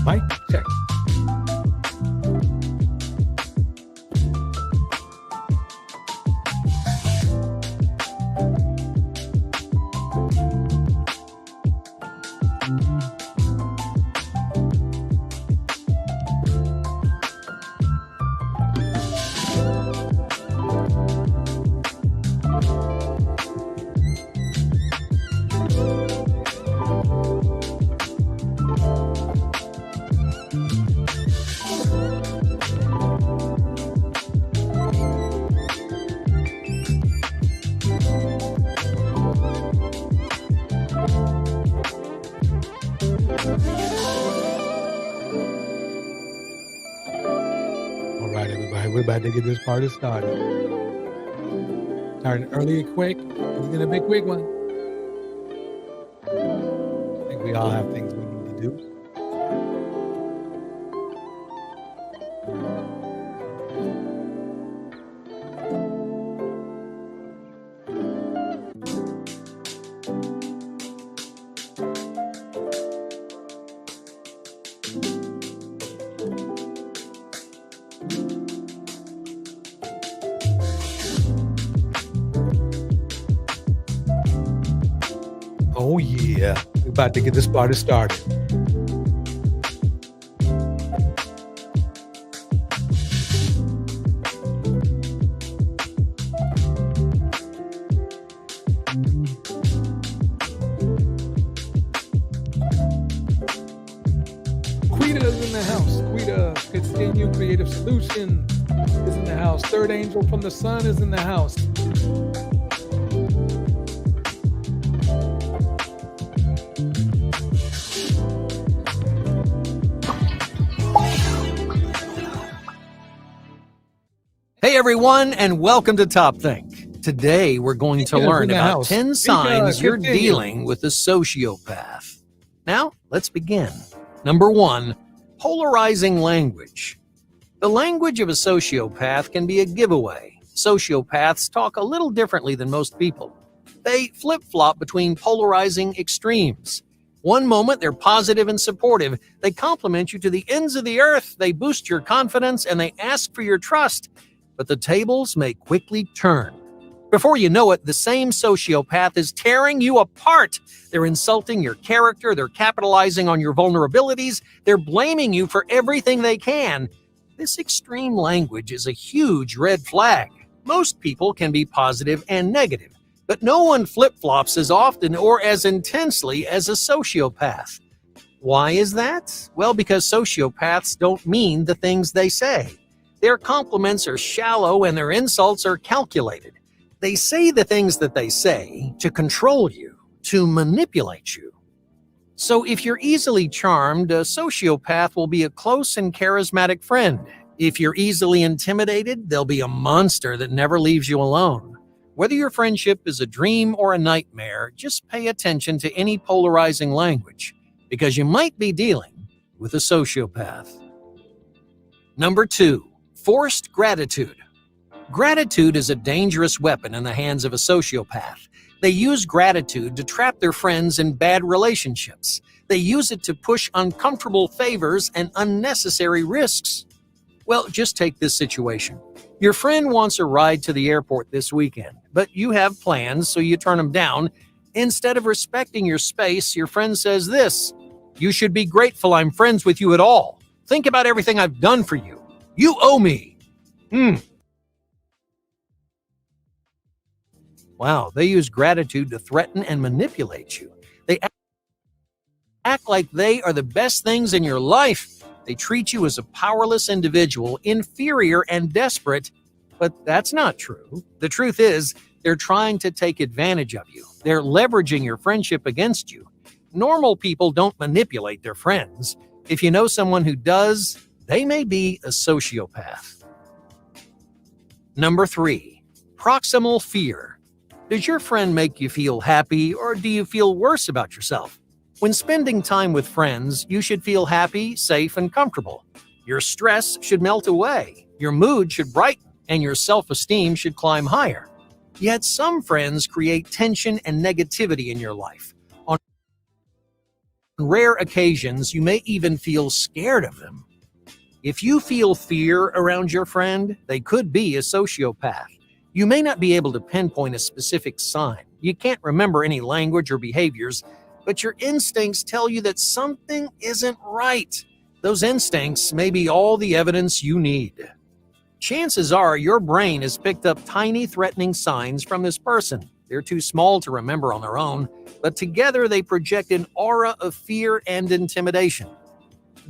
Mic check. We're about to get this party started. Starting early and quick. It's going to be a quick one. I think we all have things we need to do. Oh yeah, we're about to get this party started. Quita's in the house. Quita, Continue Creative Solution is in the house. Third Angel from the Sun is in the house. Hey everyone, and welcome to Top Think. Today we're going to learn about 10 signs you're dealing with a sociopath. Now, let's begin. Number 1, polarizing language. The language of a sociopath can be a giveaway. Sociopaths talk a little differently than most people. They flip-flop between polarizing extremes. One moment they're positive and supportive. They compliment you to the ends of the earth. They boost your confidence and they ask for your trust. But the tables may quickly turn. Before you know it, the same sociopath is tearing you apart. They're insulting your character, they're capitalizing on your vulnerabilities, they're blaming you for everything they can. This extreme language is a huge red flag. Most people can be positive and negative, but no one flip-flops as often or as intensely as a sociopath. Why is that? Well, because sociopaths don't mean the things they say. Their compliments are shallow and their insults are calculated. They say the things that they say to control you, to manipulate you. So if you're easily charmed, a sociopath will be a close and charismatic friend. If you're easily intimidated, they'll be a monster that never leaves you alone. Whether your friendship is a dream or a nightmare, just pay attention to any polarizing language, because you might be dealing with a sociopath. Number 2. Forced gratitude. Gratitude is a dangerous weapon in the hands of a sociopath. They use gratitude to trap their friends in bad relationships. They use it to push uncomfortable favors and unnecessary risks. Well, just take this situation. Your friend wants a ride to the airport this weekend, but you have plans, so you turn them down. Instead of respecting your space, your friend says this: "You should be grateful I'm friends with you at all. Think about everything I've done for you. You owe me." Wow, they use gratitude to threaten and manipulate you. They act like they are the best things in your life. They treat you as a powerless individual, inferior and desperate. But that's not true. The truth is, They're trying to take advantage of you. They're leveraging your friendship against you. Normal people don't manipulate their friends. If you know someone who does, they may be a sociopath. Number 3, proximal fear. Does your friend make you feel happy, or do you feel worse about yourself? When spending time with friends, you should feel happy, safe, and comfortable. Your stress should melt away, your mood should brighten, and your self-esteem should climb higher. Yet some friends create tension and negativity in your life. On rare occasions, you may even feel scared of them. If you feel fear around your friend, they could be a sociopath. You may not be able to pinpoint a specific sign. You can't remember any language or behaviors, but your instincts tell you that something isn't right. Those instincts may be all the evidence you need. Chances are your brain has picked up tiny threatening signs from this person. They're too small to remember on their own, but together they project an aura of fear and intimidation.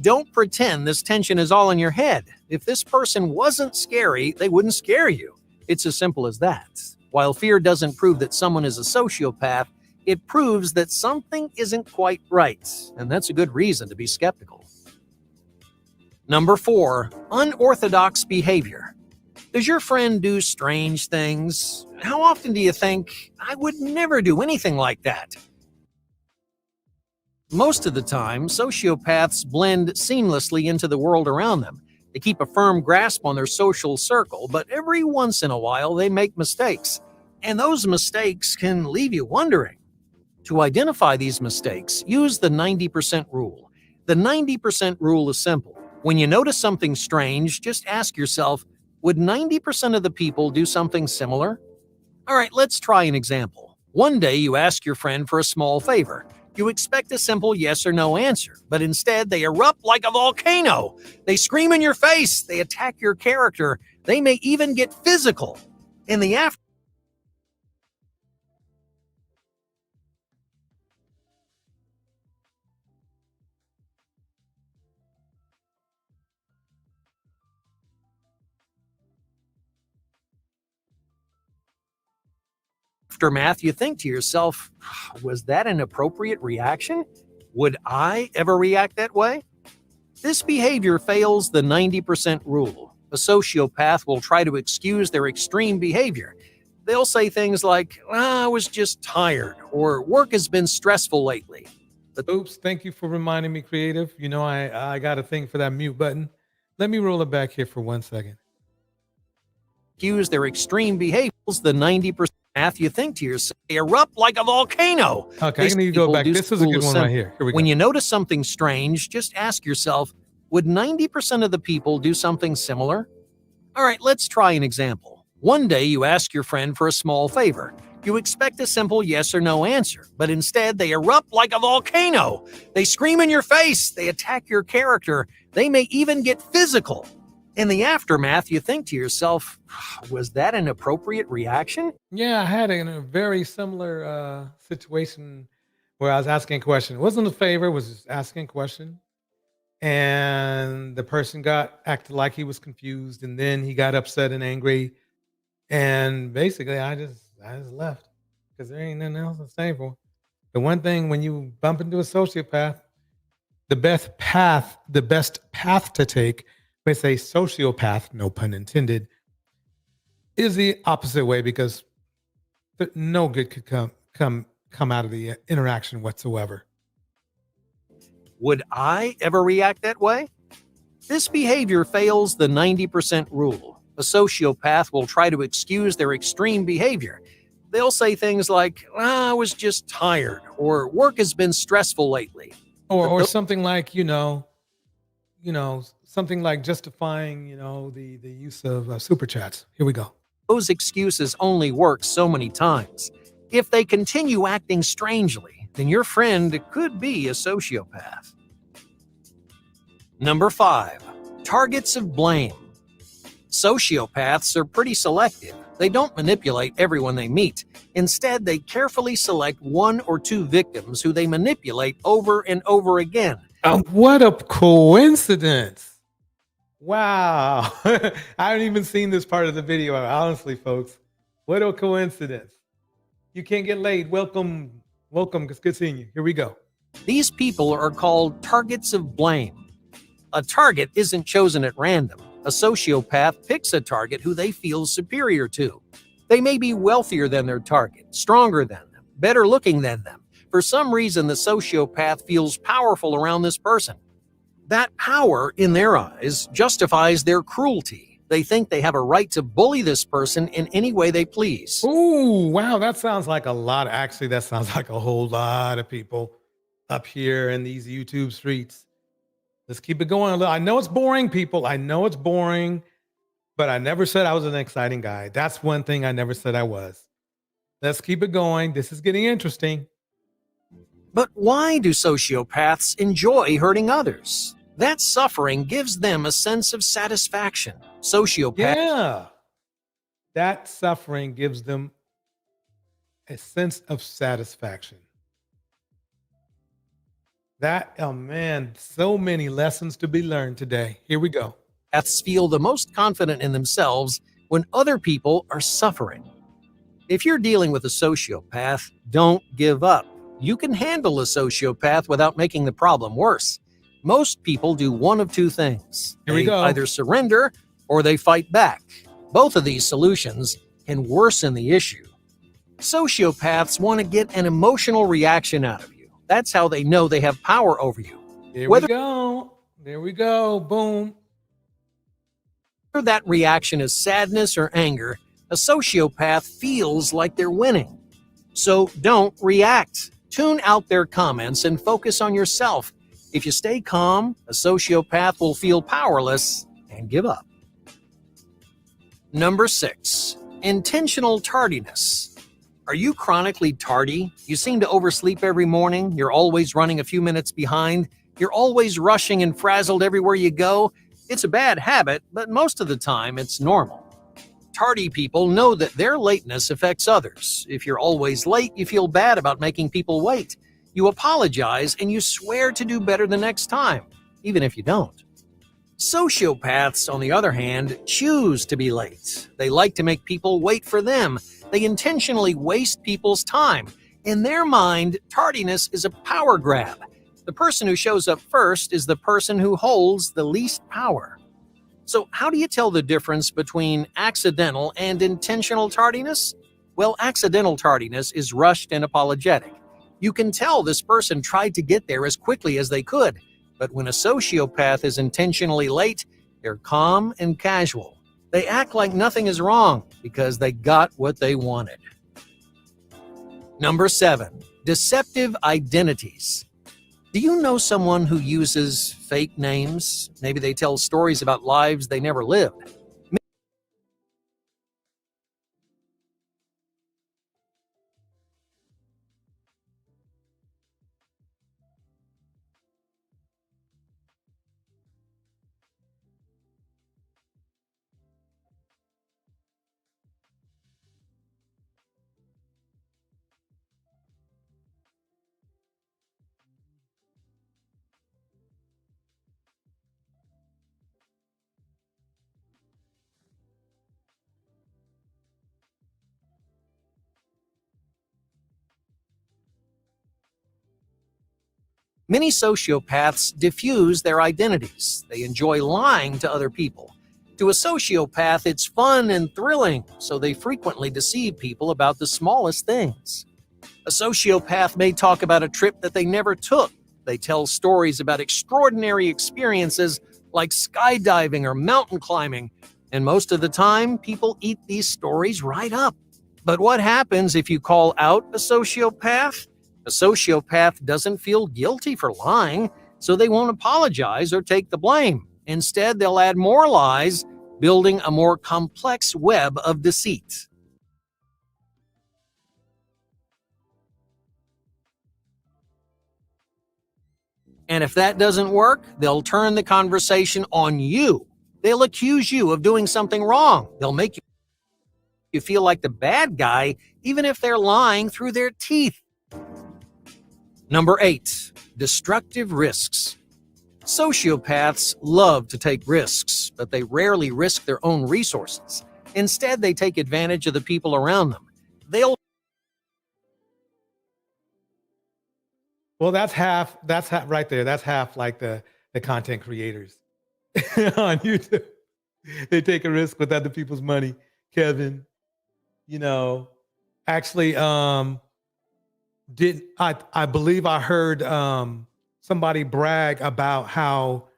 Don't pretend this tension is all in your head. If this person wasn't scary, they wouldn't scare you. It's as simple as that. While fear doesn't prove that someone is a sociopath, it proves that something isn't quite right, and that's a good reason to be skeptical. Number 4, unorthodox behavior. Does your friend do strange things? How often do you think, I would never do anything like that? Most of the time, sociopaths blend seamlessly into the world around them. They keep a firm grasp on their social circle, but every once in a while they make mistakes. And those mistakes can leave you wondering. To identify these mistakes, use the 90% rule. The 90% rule is simple. When you notice something strange, just ask yourself, would 90% of the people do something similar? All right, let's try an example. One day you ask your friend for a small favor. You expect a simple yes or no answer, but instead they erupt like a volcano. They scream in your face. They attack your character. They may even get physical. In the aftermath, you think to yourself, was that an appropriate reaction? Would I ever react that way? This behavior fails the 90% rule. A sociopath will try to excuse their extreme behavior. They'll say things like, I was just tired, or work has been stressful lately. Oops, thank you for reminding me, Creative. You know, I got a thing for that mute button. Let me roll it back here for 1 second. Excuse their extreme behaviors, the 90% you think to yourself, they erupt like a volcano. Okay, I need to go back. This is a good one right here. Here we go. When you notice something strange, just ask yourself, would 90% of the people do something similar? All right, let's try an example. One day you ask your friend for a small favor. You expect a simple yes or no answer, but instead they erupt like a volcano. They scream in your face. They attack your character. They may even get physical. In the aftermath, you think to yourself, was that an appropriate reaction? Yeah, I had a very similar situation where I was asking a question. It wasn't a favor, it was just asking a question. And the person acted like he was confused, and then he got upset and angry. And basically I just left because there ain't nothing else to say for. The one thing when you bump into a sociopath, the best path to take with a sociopath, no pun intended, is the opposite way, because no good could come out of the interaction whatsoever. Would I ever react that way? This behavior fails the 90% rule. A sociopath will try to excuse their extreme behavior. They'll say things like, I was just tired, or work has been stressful lately. Or something like, something like justifying, the use of super chats. Here we go. Those excuses only work so many times. If they continue acting strangely, then your friend could be a sociopath. Number 5, targets of blame. Sociopaths are pretty selective. They don't manipulate everyone they meet. Instead, they carefully select 1 or 2 victims who they manipulate over and over again. What a coincidence. Wow. I haven't even seen this part of the video, honestly, folks. What a coincidence. You can't get laid. Welcome. Welcome. It's good seeing you. Here we go. These people are called targets of blame. A target isn't chosen at random. A sociopath picks a target who they feel superior to. They may be wealthier than their target, stronger than them, better looking than them. For some reason, the sociopath feels powerful around this person. That power, in their eyes, justifies their cruelty. They think they have a right to bully this person in any way they please. Ooh, wow. That sounds like a lot. Actually, that sounds like a whole lot of people up here in these YouTube streets. Let's keep it going. I know it's boring, people. I know it's boring, but I never said I was an exciting guy. That's one thing I never said I was. Let's keep it going. This is getting interesting. But why do sociopaths enjoy hurting others? That suffering gives them a sense of satisfaction. Yeah. That suffering gives them a sense of satisfaction. Oh man, so many lessons to be learned today. Here we go. Sociopaths feel the most confident in themselves when other people are suffering. If you're dealing with a sociopath, don't give up. You can handle a sociopath without making the problem worse. Most people do one of two things. Here we go. They either surrender or they fight back. Both of these solutions can worsen the issue. Sociopaths want to get an emotional reaction out of you. That's how they know they have power over you. Here we go. There we go. Boom. Whether that reaction is sadness or anger, a sociopath feels like they're winning. So don't react. Tune out their comments and focus on yourself. If you stay calm, a sociopath will feel powerless and give up. Number 6, intentional tardiness. Are you chronically tardy? You seem to oversleep every morning. You're always running a few minutes behind. You're always rushing and frazzled everywhere you go. It's a bad habit, but most of the time it's normal. Tardy people know that their lateness affects others. If you're always late, you feel bad about making people wait. You apologize and you swear to do better the next time, even if you don't. Sociopaths, on the other hand, choose to be late. They like to make people wait for them. They intentionally waste people's time. In their mind, tardiness is a power grab. The person who shows up first is the person who holds the least power. So how do you tell the difference between accidental and intentional tardiness? Well, accidental tardiness is rushed and apologetic. You can tell this person tried to get there as quickly as they could, but when a sociopath is intentionally late, they're calm and casual. They act like nothing is wrong because they got what they wanted. Number 7, deceptive identities. Do you know someone who uses fake names? Maybe they tell stories about lives they never lived. Many sociopaths diffuse their identities. They enjoy lying to other people. To a sociopath, it's fun and thrilling, so they frequently deceive people about the smallest things. A sociopath may talk about a trip that they never took. They tell stories about extraordinary experiences like skydiving or mountain climbing, and most of the time, people eat these stories right up. But what happens if you call out a sociopath? A sociopath doesn't feel guilty for lying, so they won't apologize or take the blame. Instead, they'll add more lies, building a more complex web of deceit. And if that doesn't work, they'll turn the conversation on you. They'll accuse you of doing something wrong. They'll make you feel like the bad guy, even if they're lying through their teeth. Number 8, destructive risks. Sociopaths love to take risks, but they rarely risk their own resources. Instead, they take advantage of the people around them. They'll Well, that's half right there. That's half like the content creators on YouTube. They take a risk with other people's money. Kevin, you know, actually, I believe I heard somebody brag about how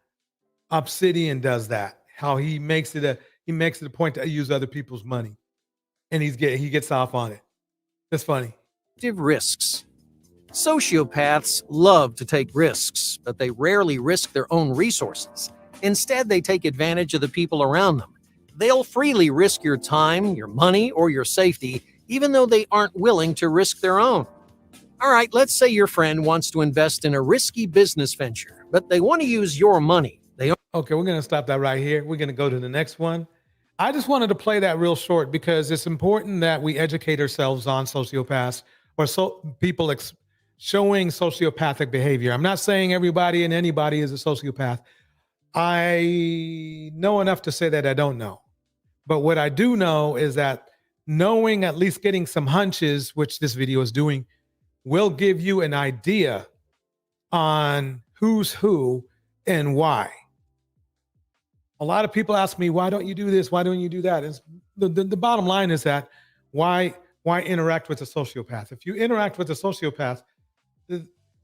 Obsidian does that. How he makes it a point to use other people's money, and he gets off on it. That's funny. risks. Sociopaths love to take risks, but they rarely risk their own resources. Instead, they take advantage of the people around them. They'll freely risk your time, your money, or your safety, even though they aren't willing to risk their own. All right, let's say your friend wants to invest in a risky business venture, but they want to use your money. Okay, we're going to stop that right here. We're going to go to the next one. I just wanted to play that real short because it's important that we educate ourselves on sociopaths or people showing sociopathic behavior. I'm not saying everybody and anybody is a sociopath. I know enough to say that I don't know. But what I do know is that knowing, at least getting some hunches, which this video is doing, will give you an idea on who's who and why. A lot of people ask me, why don't you do this? Why don't you do that? It's the bottom line is that why interact with a sociopath? If you interact with a sociopath,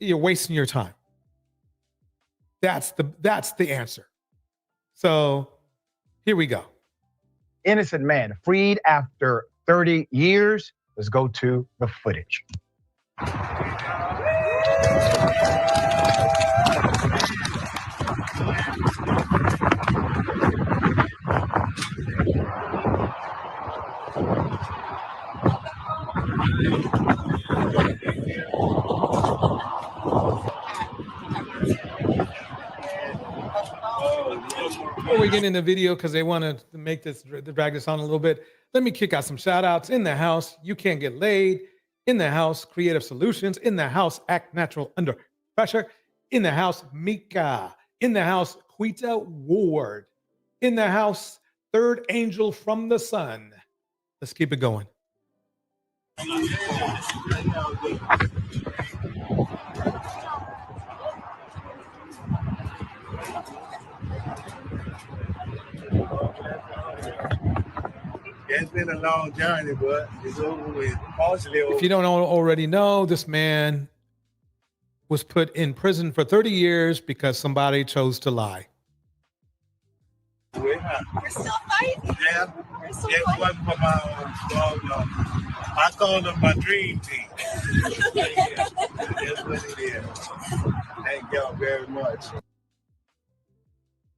you're wasting your time. That's the answer. So here we go. Innocent man freed after 30 years. Let's go to the footage. Before we get in the video, because they want to make this drag this on a little bit, let me kick out some shout outs. In the house, You Can't Get Laid. In the house, Creative Solutions. In the house, Act Natural Under Pressure. In the house, Mika. In the house, Quita Ward. In the house, Third Angel from the Sun. Let's keep it going. It's been a long journey, but it's over with. Partially over. If you don't already know, this man was put in prison for 30 years because somebody chose to lie. We're still fighting. Yeah. We're still fighting. For I call them my dream team. Yeah. That's what it is. Thank y'all very much.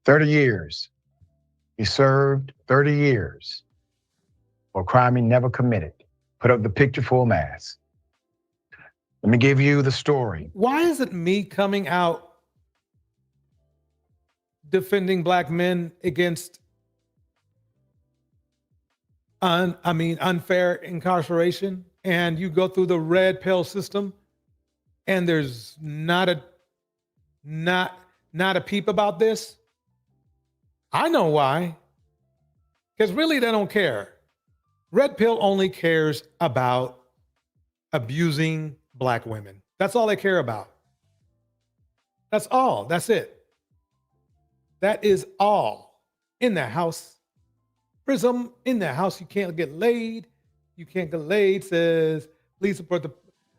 30 years. He served 30 years for a crime he never committed. Put up the picture full mass. Let me give you the story. Why is it me coming out defending black men against unfair incarceration, and you go through the red pill system and there's not a peep about this? I know why. Because really they don't care. Red pill only cares about abusing black women. That's all they care about. That's all. That's it. That is all. In the house. Prism, in the house, You Can't Get Laid. You Can't Get Laid says, please support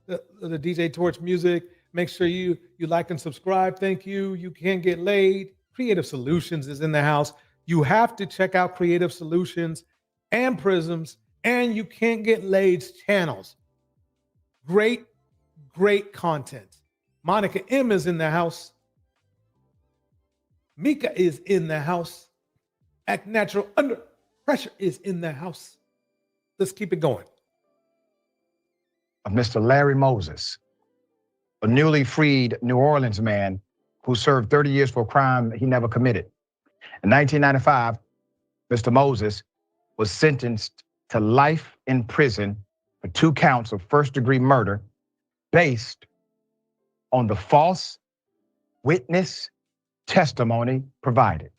the DJ Torch music. Make sure you like and subscribe. Thank you. You Can't Get Laid. Creative Solutions is in the house. You have to check out Creative Solutions and Prisms and You Can't Get Laid's channels. Great, great content. Monica M is in the house. Mika is in the house. Act Natural Under Pressure is in the house. Let's keep it going. Of Mr. Larry Moses, a newly freed New Orleans man who served 30 years for a crime he never committed. In 1995, Mr. Moses was sentenced to life in prison for 2 counts of first-degree murder based on the false witness testimony provided.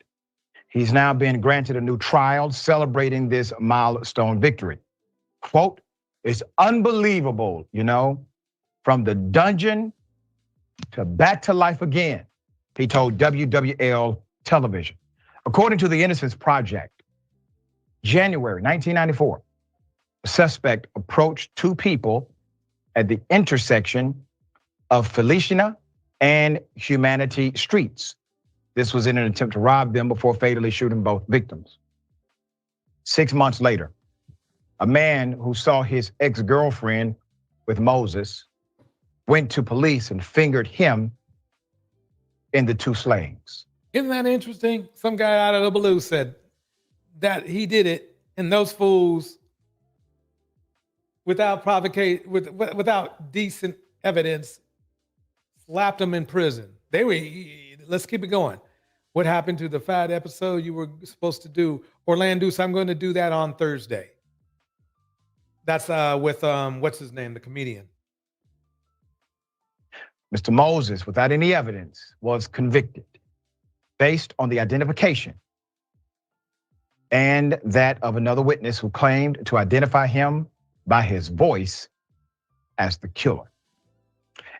He's now been granted a new trial celebrating this milestone victory. Quote, "It's unbelievable, from the dungeon to back to life again," he told WWL television. According to the Innocence Project, January 1994, a suspect approached two people at the intersection of Feliciana and Humanity Streets. This was in an attempt to rob them before fatally shooting both victims. 6 months later, a man who saw his ex-girlfriend with Moses went to police and fingered him in the two slayings. Isn't that interesting? Some guy out of the blue said that he did it, and those fools, without without decent evidence, slapped him in prison. Let's keep it going. What happened to the fat episode you were supposed to do? Orlando, so I'm going to do that on Thursday. That's with what's his name, the comedian. Mr. Moses, without any evidence, was convicted based on the identification and that of another witness who claimed to identify him by his voice as the killer.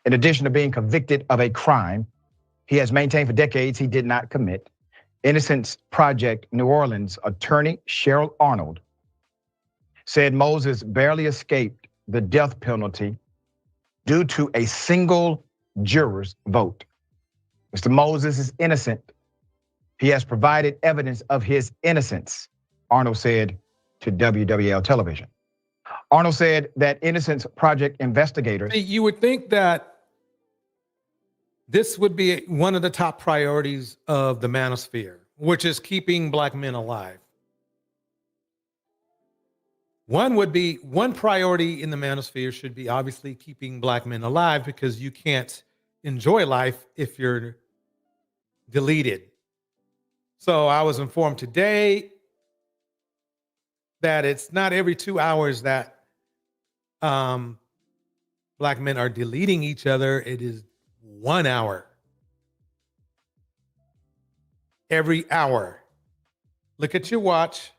In addition to being convicted of a crime he has maintained for decades he did not commit, Innocence Project New Orleans attorney Cheryl Arnold said Moses barely escaped the death penalty due to a single juror's vote. Mr. Moses is innocent. He has provided evidence of his innocence, Arnold said to WWL television. Arnold said that Innocence Project investigators. You would think that this would be one of the top priorities of the manosphere, which is keeping Black men alive. One priority in the manosphere should be obviously keeping Black men alive, because you can't enjoy life if you're deleted. So I was informed today that it's not every 2 hours that Black men are deleting each other. It is 1 hour. Every hour. Look at your watch.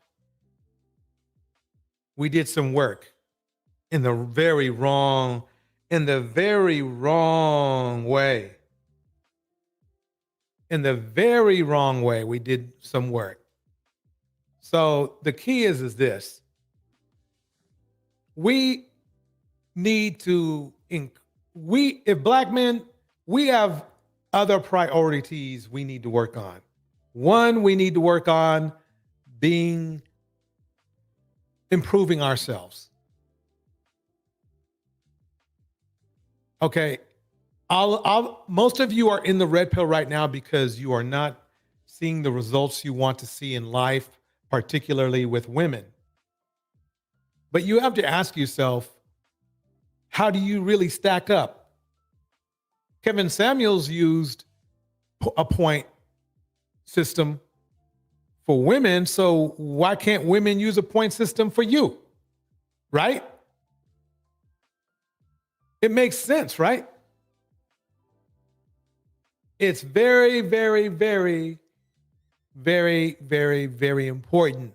We did some work in the very wrong way. In the very wrong way, we did some work. So the key is this. We need to, if Black men, we have other priorities we need to work on. One, we need to work on improving ourselves. Okay, most of you are in the red pill right now because you are not seeing the results you want to see in life, particularly with women. But you have to ask yourself, how do you really stack up? Kevin Samuels used a point system for women, so why can't women use a point system for you? Right? It makes sense, right? It's very, very, very, very, very, very important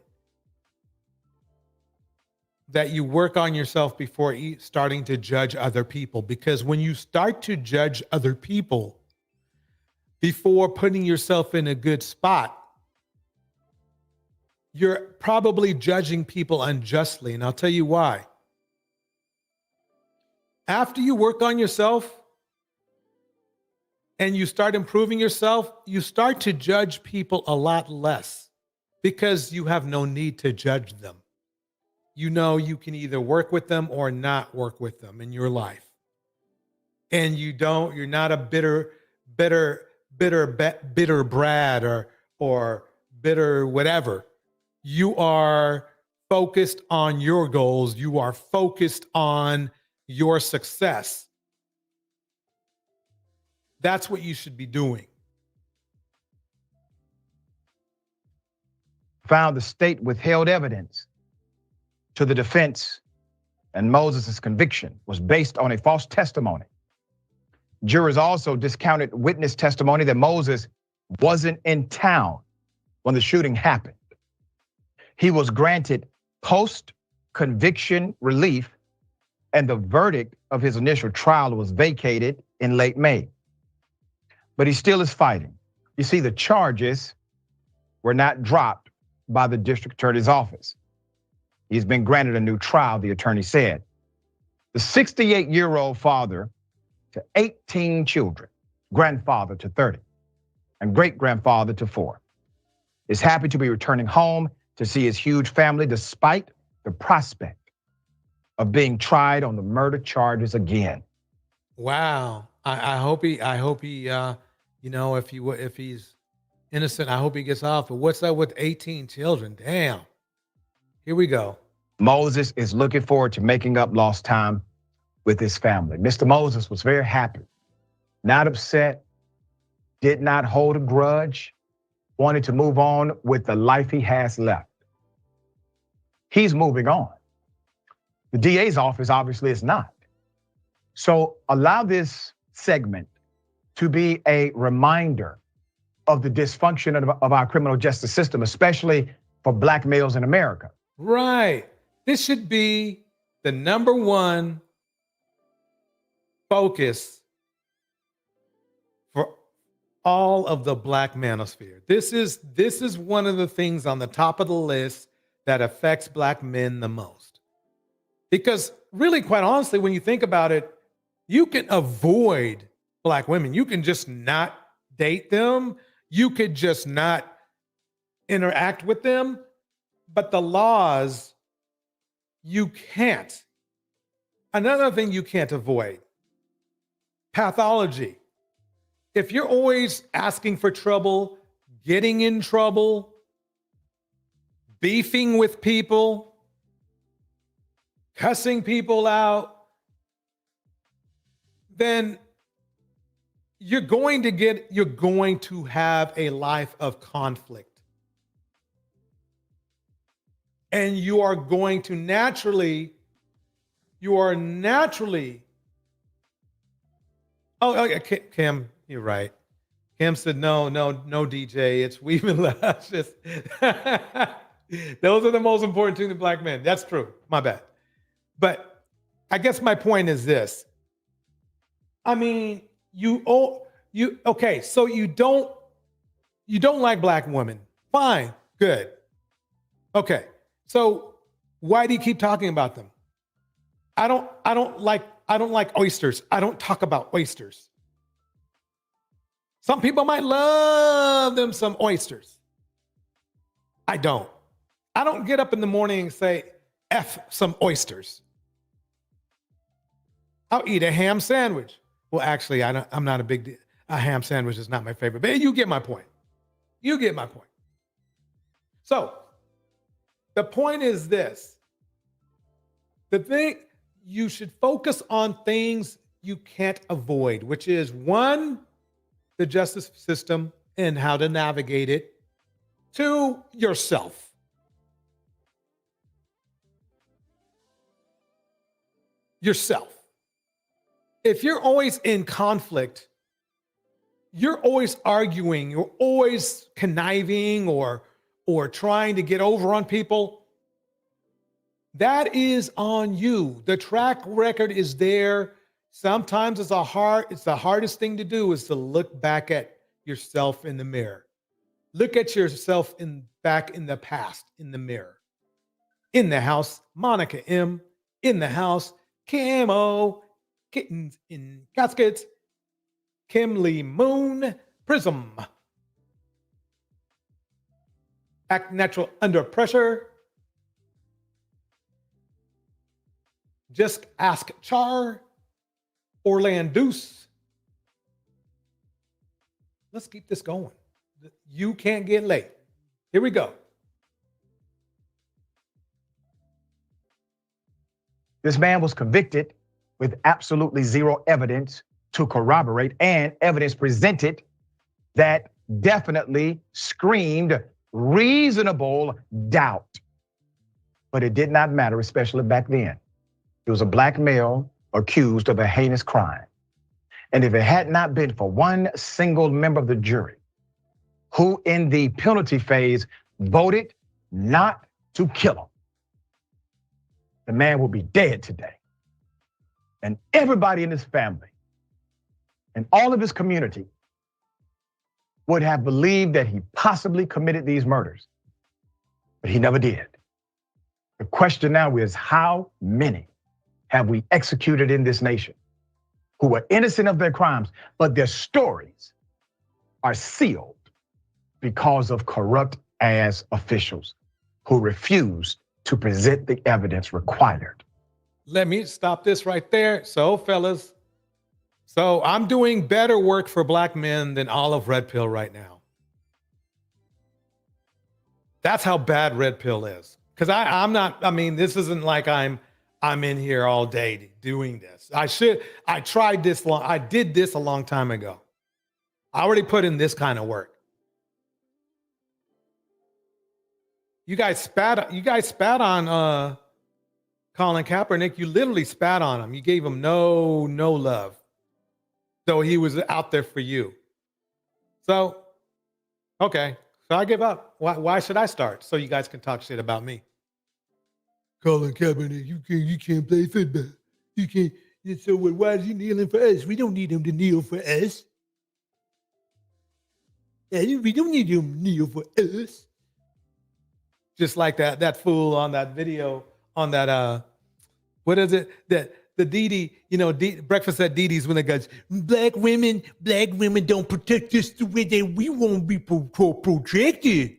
that you work on yourself before starting to judge other people. Because when you start to judge other people before putting yourself in a good spot, you're probably judging people unjustly. And I'll tell you why. After you work on yourself and you start improving yourself, you start to judge people a lot less because you have no need to judge them. You know you can either work with them or not work with them in your life. And you're not a bitter Brad or bitter whatever. You are focused on your goals. You are focused on your success. That's what you should be doing. Found the state withheld evidence to the defense, and Moses' conviction was based on a false testimony. Jurors also discounted witness testimony that Moses wasn't in town when the shooting happened. He was granted post-conviction relief, and the verdict of his initial trial was vacated in late May. But he still is fighting. You see, the charges were not dropped by the district attorney's office. He's been granted a new trial, the attorney said. The 68-year-old father to 18 children, grandfather to 30, and great-grandfather to 4, is happy to be returning home to see his huge family despite the prospect of being tried on the murder charges again. Wow. I hope he, you know, if he's innocent, I hope he gets off. But what's up with 18 children? Damn. Here we go. Moses is looking forward to making up lost time with his family. Mr. Moses was very happy, not upset, did not hold a grudge, wanted to move on with the life he has left. He's moving on. The DA's office obviously is not. So allow this segment to be a reminder of the dysfunction of our criminal justice system, especially for Black males in America. Right. This should be the number one focus for all of the Black manosphere. This is one of the things on the top of the list that affects Black men the most. Because really, quite honestly, when you think about it, you can avoid Black women. You can just not date them. You could just not interact with them. But the laws, you can't. Another thing you can't avoid, pathology. If you're always asking for trouble, getting in trouble, beefing with people, cussing people out, then you're going to have a life of conflict. And you are naturally, oh, Kim, you're right. Kim said, no, DJ, it's weaving lashes. Those are the most important thing to Black men. That's true, my bad. But I guess my point is this. I mean, okay, so you don't like Black women. Fine, good. Okay, so why do you keep talking about them? I don't like oysters. I don't talk about oysters. Some people might love them some oysters. I don't. I don't get up in the morning and say, F some oysters. I'll eat a ham sandwich. Well, actually, I'm not a big deal. A ham sandwich is not my favorite, but you get my point. You get my point. So the point is this. The thing, you should focus on things you can't avoid, which is 1, the justice system and how to navigate it. 2, yourself. Yourself. If you're always in conflict, you're always arguing, you're always conniving or trying to get over on people, that is on you. The track record is there. Sometimes it's the hardest thing to do is to look back at yourself in the mirror. Look at yourself back in the past in the mirror. In the house, Monica M. In the house, Kim O. Kittens in Caskets, Kim Lee Moon, Prism. Act Natural Under Pressure. Just Ask Char, Orlandoose. Let's keep this going. You can't get late. Here we go. This man was convicted with absolutely zero evidence to corroborate, and evidence presented that definitely screamed reasonable doubt. But it did not matter, especially back then. It was a Black male accused of a heinous crime. And if it had not been for one single member of the jury who in the penalty phase voted not to kill him, the man will be dead today. And everybody in his family and all of his community would have believed that he possibly committed these murders, but he never did. The question now is, how many have we executed in this nation who were innocent of their crimes, but their stories are sealed because of corrupt ass officials who refused to present the evidence required? Let me stop this right there. So, fellas, so I'm doing better work for black men than all of Red Pill right now. That's how bad Red Pill is. Because I'm not, I mean, this isn't like I'm in here all day doing this. I tried this I did this a long time ago. I already put in this kind of work. You guys spat on Colin Kaepernick. You literally spat on him. You gave him no love. So he was out there for you. So, okay. So I give up. Why should I start? So you guys can talk shit about me. Colin Kaepernick, you can't play football. You can't. So why is he kneeling for us? We don't need him to kneel for us. We don't need him to kneel for us. Just like that fool on that video on that what is it that the Didi, breakfast at Didi's, when it goes, black women don't protect us the way that we won't be protected.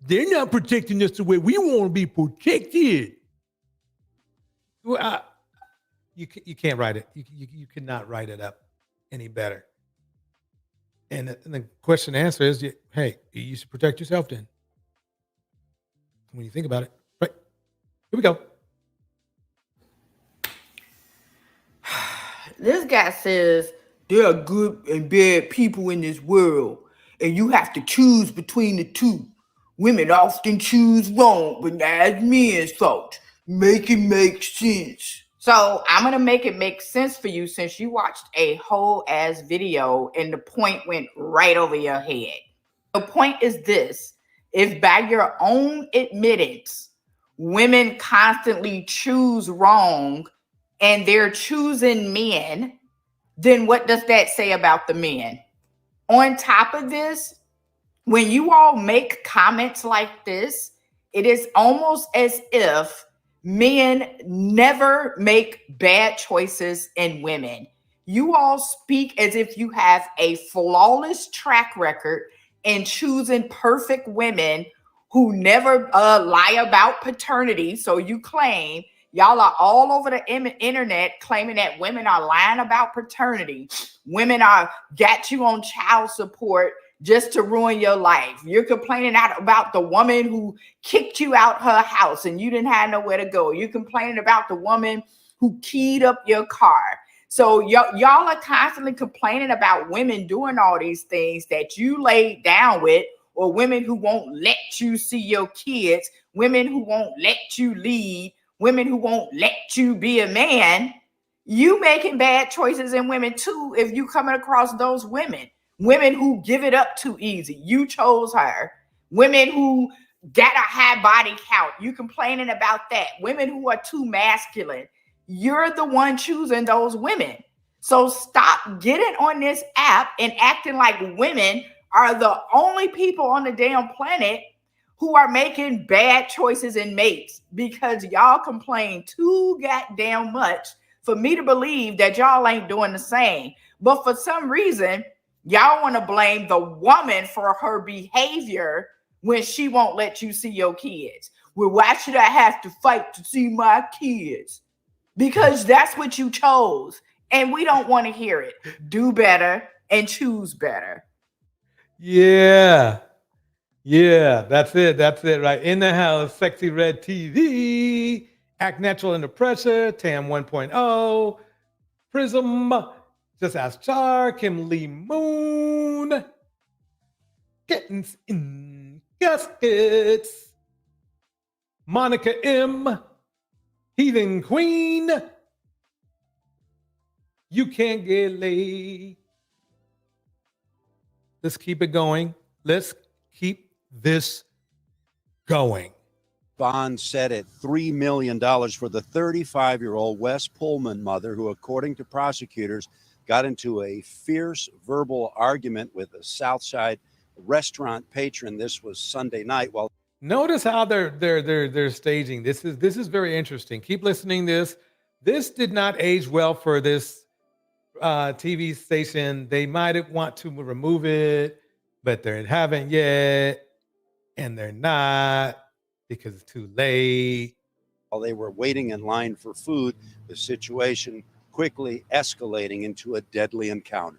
They're not protecting us the way we want to be protected. Well, you can't write it. You cannot write it up any better. And the question and answer is, hey, you should protect yourself then. When you think about it, right? Here we go. This guy says there are good and bad people in this world, and you have to choose between the two. Women often choose wrong, but that's men's fault. Make it make sense. So I'm going to make it make sense for you, since you watched a whole ass video and the point went right over your head. The point is this: if by your own admittance, women constantly choose wrong and they're choosing men, then what does that say about the men? On top of this, when you all make comments like this, it is almost as if men never make bad choices in women. You all speak as if you have a flawless track record in choosing perfect women who never lie about paternity. So you claim, y'all are all over the internet claiming that women are lying about paternity. Women are got you on child support just to ruin your life. You're complaining about the woman who kicked you out her house and you didn't have nowhere to go. You're complaining about the woman who keyed up your car. So y'all are constantly complaining about women doing all these things that you laid down with, or women who won't let you see your kids, women who won't let you lead, women who won't let you be a man. You making bad choices in women too if you coming across those women. Women who give it up too easy. You chose her. Women who got a high body count. You complaining about that. Women who are too masculine. You're the one choosing those women. So stop getting on this app and acting like women are the only people on the damn planet who are making bad choices in mates, because y'all complain too goddamn much for me to believe that y'all ain't doing the same. But for some reason, y'all want to blame the woman for her behavior when she won't let you see your kids. Well, why should I have to fight to see my kids? Because that's what you chose, and we don't want to hear it. Do better and choose better. Yeah, that's it, right? In the house, Sexy Red TV, Act Natural Under Pressure, TAM 1.0, Prism, Just Ask Char, Kim Lee Moon, Kittens in Gaskets, Monica M, Heathen Queen, You Can't Get Laid, Let's keep it going. Let's keep this going. Bond set at $3 million for the 35-year-old West Pullman mother who, according to prosecutors, got into a fierce verbal argument with a Southside restaurant patron. This was Sunday night. While notice how they're staging. This is very interesting. Keep listening. This did not age well for this TV station. They might want to remove it, but they haven't yet, and they're not because it's too late. While they were waiting in line for food, the situation quickly escalating into a deadly encounter.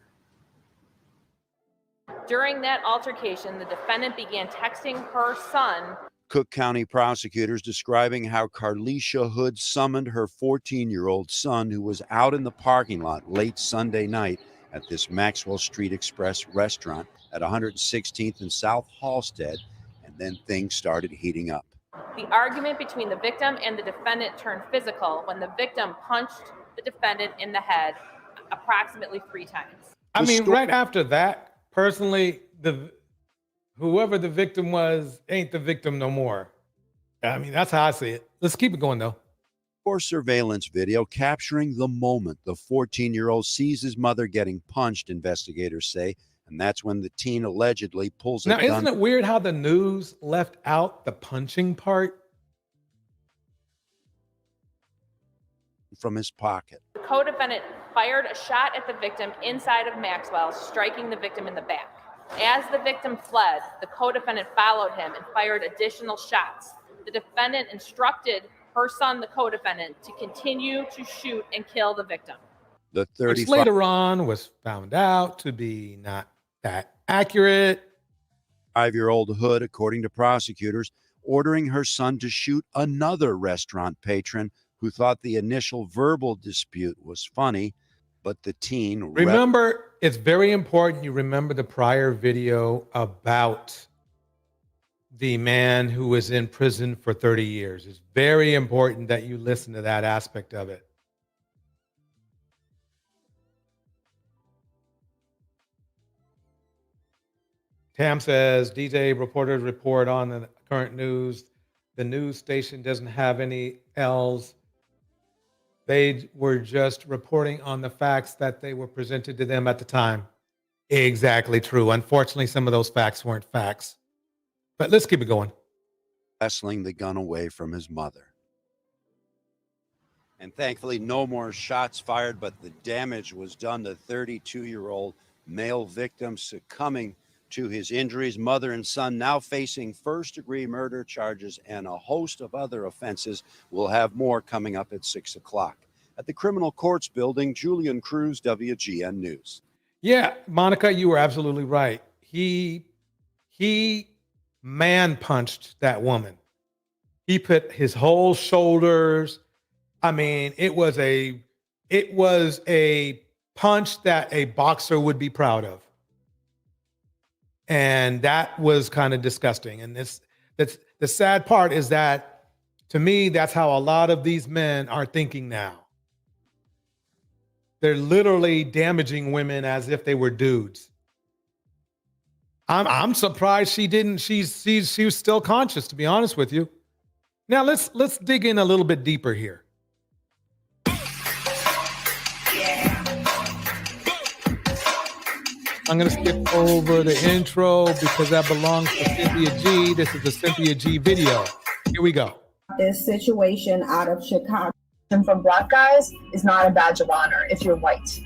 During that altercation, the defendant began texting her son. Cook County prosecutors describing how Carlisha Hood summoned her 14-year-old son, who was out in the parking lot late Sunday night at this Maxwell Street Express restaurant at 116th and South Halstead, and then things started heating up. The argument between the victim and the defendant turned physical when the victim punched the defendant in the head approximately 3 times. I mean, right after that, personally, whoever the victim was ain't the victim no more. I mean, that's how I see it. Let's keep it going, though. For surveillance video capturing the moment the 14-year-old sees his mother getting punched, investigators say, and that's when the teen allegedly pulls a gun. Now, isn't it weird how the news left out the punching part? From his pocket. The co-defendant fired a shot at the victim inside of Maxwell, striking the victim in the back. As the victim fled, the co-defendant followed him and fired additional shots. The defendant instructed her son, the co-defendant, to continue to shoot and kill the victim. The Which later on was found out to be not that accurate. 5-year-old Hood, according to prosecutors, ordering her son to shoot another restaurant patron who thought the initial verbal dispute was funny, but the teen... Remember, it's very important you remember the prior video about the man who was in prison for 30 years. It's very important that you listen to that aspect of it. Tam says, DJ reporters report on the current news. The news station doesn't have any L's. They were just reporting on the facts that they were presented to them at the time. Exactly true. Unfortunately, some of those facts weren't facts. But let's keep it going. Wrestling the gun away from his mother. And thankfully, no more shots fired, but the damage was done. The 32-year-old male victim succumbing to his injuries. Mother and son now facing first-degree murder charges and a host of other offenses. We'll have more coming up at 6 o'clock. At the Criminal Courts Building, Julian Cruz, WGN News. Yeah, Monica, you were absolutely right. He man-punched that woman. He put his whole shoulders. I mean, it was a punch that a boxer would be proud of. And that was kind of disgusting. And that's the sad part is that, to me, that's how a lot of these men are thinking now. They're literally damaging women as if they were dudes. I'm surprised she didn't. She was still conscious, to be honest with you. Now let's dig in a little bit deeper here. I'm going to skip over the intro because that belongs to Cynthia G. This is a Cynthia G video. Here we go. This situation out of Chicago from Black guys is not a badge of honor if you're white.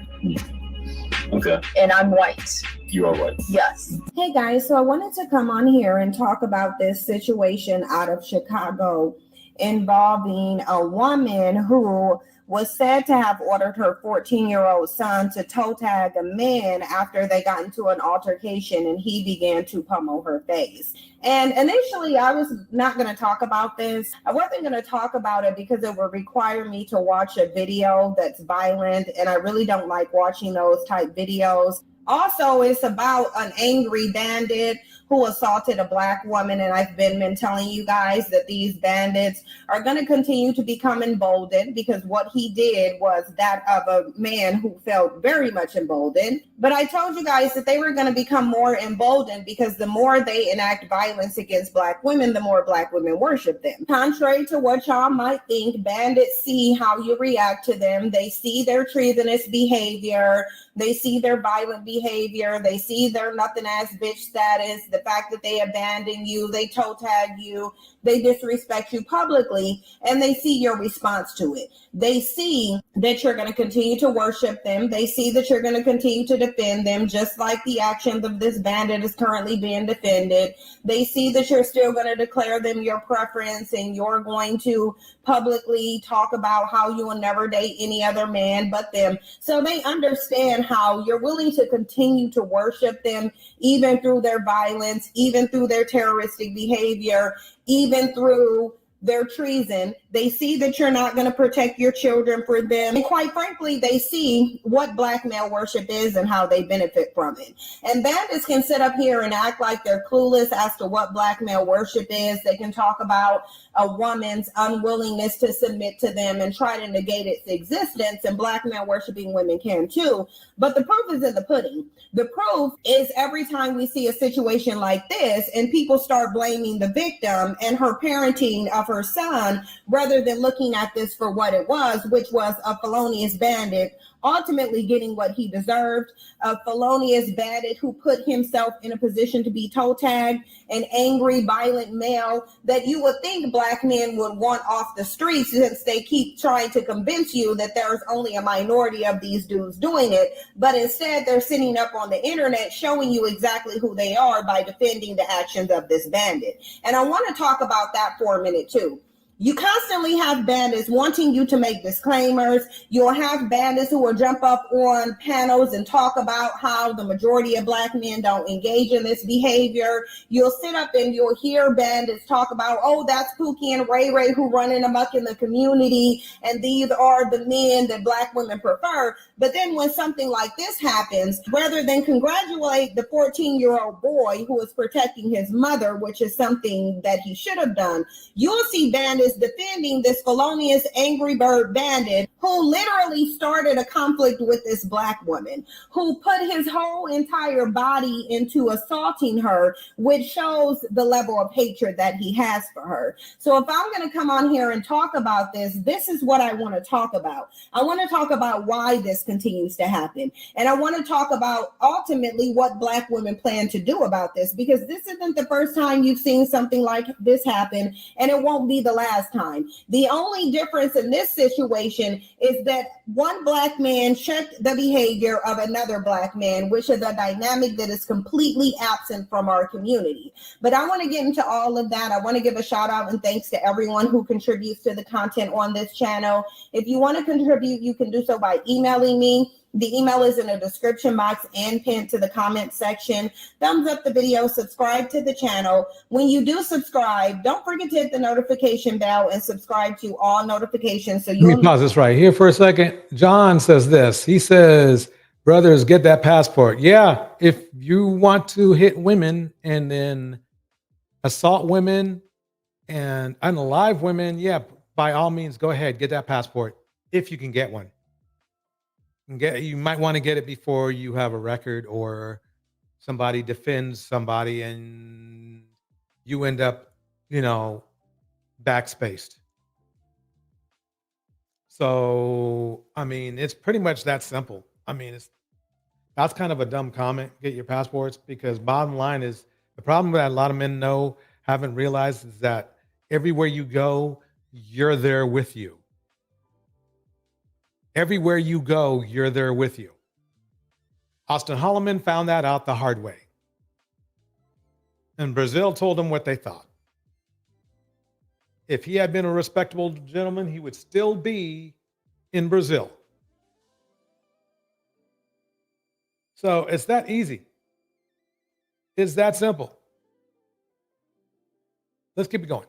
Okay. And I'm white. You are white. Yes. Hey guys, so I wanted to come on here and talk about this situation out of Chicago involving a woman who was said to have ordered her 14-year-old son to toe tag a man after they got into an altercation and he began to pummel her face. And initially, I was not going to talk about this. I wasn't going to talk about it because it would require me to watch a video that's violent, and I really don't like watching those type videos. Also, it's about an angry bandit who assaulted a Black woman. And I've been telling you guys that these bandits are going to continue to become emboldened, because what he did was that of a man who felt very much emboldened. But I told you guys that they were going to become more emboldened because the more they enact violence against Black women, the more Black women worship them. Contrary to what y'all might think, bandits see how you react to them. They see their treasonous behavior. They see their violent behavior. They see their nothing ass bitch status, the fact that they abandon you, they toe tag you, they disrespect you publicly, and they see your response to it. They see that you're going to continue to worship them. They see that you're going to continue to defend them, just like the actions of this bandit is currently being defended. They see that you're still going to declare them your preference, and you're going to publicly talk about how you will never date any other man but them. So they understand how you're willing to continue to worship them, even through their violence, even through their terroristic behavior, even through their treason. They see that you're not going to protect your children for them. And quite frankly, they see what Black male worship is and how they benefit from it. And bandits can sit up here and act like they're clueless as to what Black male worship is. They can talk about a woman's unwillingness to submit to them and try to negate its existence, and Black male worshiping women can too. But the proof is in the pudding. The proof is every time we see a situation like this and people start blaming the victim and her parenting of her son, rather than looking at this for what it was, which was a felonious bandit ultimately getting what he deserved, a felonious bandit who put himself in a position to be toe tagged, an angry, violent male that you would think Black men would want off the streets, since they keep trying to convince you that there's only a minority of these dudes doing it. But instead, they're sitting up on the internet showing you exactly who they are by defending the actions of this bandit. And I want to talk about that for a minute too. You constantly have bandits wanting you to make disclaimers. You'll have bandits who will jump up on panels and talk about how the majority of Black men don't engage in this behavior. You'll sit up and you'll hear bandits talk about, oh, that's Pookie and Ray Ray who running amok in the community, and these are the men that Black women prefer. But then when something like this happens, rather than congratulate the 14-year-old boy who is protecting his mother, which is something that he should have done, you'll see bandits defending this felonious angry bird bandit who literally started a conflict with this Black woman, who put his whole entire body into assaulting her, which shows the level of hatred that he has for her. So if I'm going to come on here and talk about this, this is what I want to talk about. I want to talk about why this continues to happen. And I want to talk about ultimately what Black women plan to do about this, because this isn't the first time you've seen something like this happen, and it won't be the last time. The only difference in this situation is that one Black man checked the behavior of another Black man, which is a dynamic that is completely absent from our community. But I want to get into all of that. I want to give a shout out and thanks to everyone who contributes to the content on this channel. If you want to contribute, you can do so by emailing me. The email is in the description box and pinned to the comment section. Thumbs up the video, subscribe to the channel. When you do subscribe, don't forget to hit the notification bell and subscribe to all notifications. So you'll— Let me pause this right here for a second. John says this. He says, brothers, get that passport. Yeah, if you want to hit women and then assault women and unalive women, yeah, by all means, go ahead, get that passport if you can get one. You might want to get it before you have a record or somebody defends somebody and you end up, backspaced. So, I mean, it's pretty much that simple. I mean, that's kind of a dumb comment, get your passports, because bottom line is the problem that a lot of men haven't realized is that everywhere you go, you're there with you. Everywhere you go, you're there with you. Austin Holloman found that out the hard way. And Brazil told him what they thought. If he had been a respectable gentleman, he would still be in Brazil. So it's that easy. It's that simple. Let's keep it going.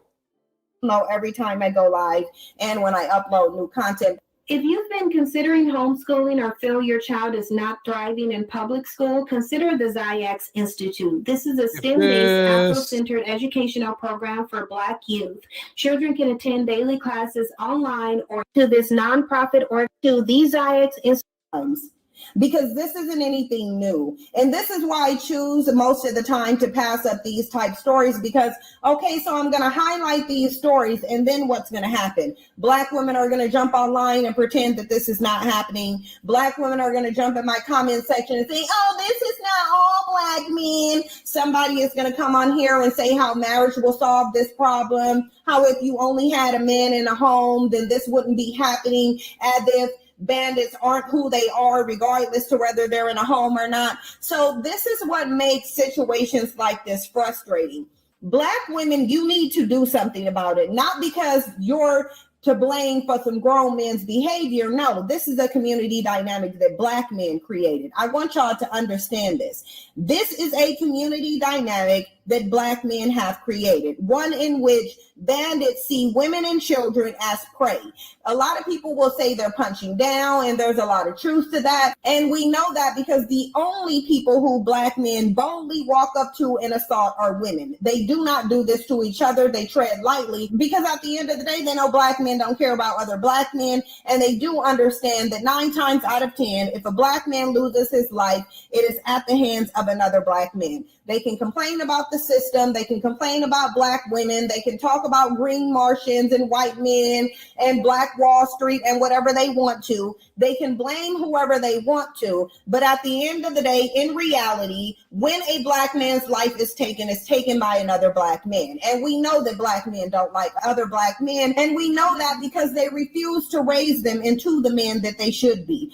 Every time I go live and when I upload new content. If you've been considering homeschooling or feel your child is not thriving in public school, consider the Ziax Institute. This is a STEM-based, Afro-centered educational program for Black youth. Children can attend daily classes online or to this nonprofit or to these Ziax Institutes. Because this isn't anything new. And this is why I choose most of the time to pass up these type stories, because, okay, so I'm going to highlight these stories, and then what's going to happen? Black women are going to jump online and pretend that this is not happening. Black women are going to jump in my comment section and say, oh, this is not all Black men. Somebody is going to come on here and say how marriage will solve this problem, how if you only had a man in a home, then this wouldn't be happening, as if bandits aren't who they are, regardless to whether they're in a home or not. So this is what makes situations like this frustrating. Black women, you need to do something about it, not because you're to blame for some grown men's behavior. No, this is a community dynamic that Black men created. I want y'all to understand this. This is a community dynamic that Black men have created, one in which bandits see women and children as prey. A lot of people will say they're punching down, and there's a lot of truth to that. And we know that because the only people who Black men boldly walk up to and assault are women. They do not do this to each other. They tread lightly because at the end of the day, they know Black men don't care about other Black men. And they do understand that 9 times out of 10, if a Black man loses his life, it is at the hands of another Black man. They can complain about the system. They can complain about Black women. They can talk about green Martians and white men and Black Wall Street and whatever they want to. They can blame whoever they want to. But at the end of the day, in reality, when a Black man's life is taken, it's taken by another Black man. And we know that Black men don't like other Black men. And we know that because they refuse to raise them into the men that they should be.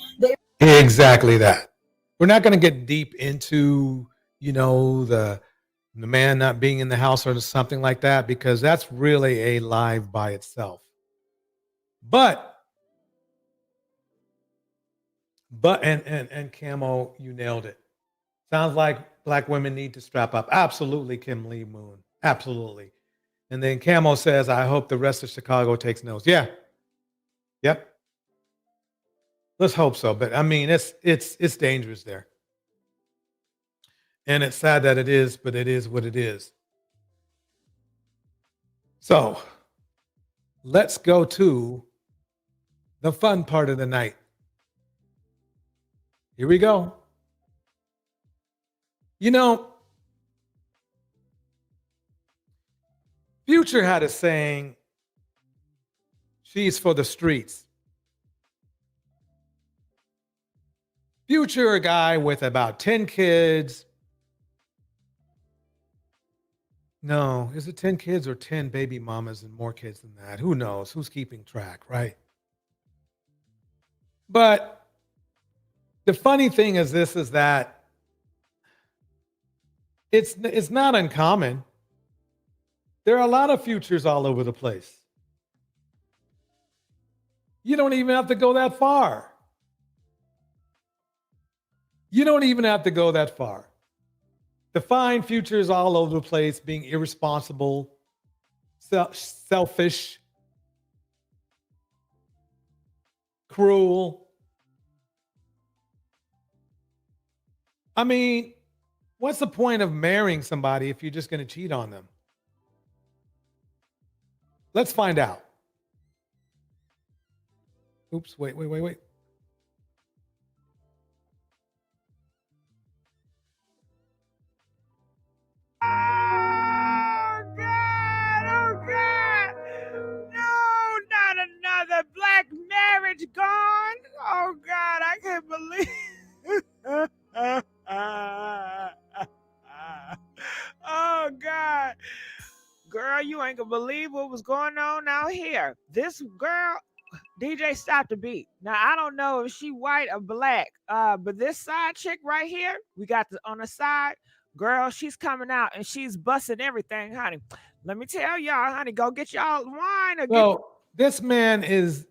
Exactly that. We're not going to get deep into, the man not being in the house or something like that, because that's really a live by itself. But Camo, you nailed it. Sounds like Black women need to strap up. Absolutely, Kim Lee Moon. Absolutely. And then Camo says, I hope the rest of Chicago takes notes. Yeah. Yep. Let's hope so. But I mean, it's dangerous there. And it's sad that it is, but it is what it is. So let's go to the fun part of the night. Here we go. Future had a saying, she's for the streets. Future, a guy with about 10 kids. No, is it 10 kids or 10 baby mamas and more kids than that? Who knows? Who's keeping track, right? But the funny thing is that it's not uncommon. There are a lot of futures all over the place. You don't even have to go that far. You don't even have to go that far. To find futures all over the place, being irresponsible, selfish, cruel. I mean, what's the point of marrying somebody if you're just going to cheat on them? Let's find out. Oops, wait. Oh God. No, not another Black marriage gone. Oh God, I can't believe. Oh God. Girl, you ain't gonna believe what was going on out here. This girl, DJ, stop the beat. Now, I don't know if she white or Black, but this side chick right here, we got on the side, girl, she's coming out and she's busting everything, honey. Let me tell y'all, honey, go get y'all wine. This man is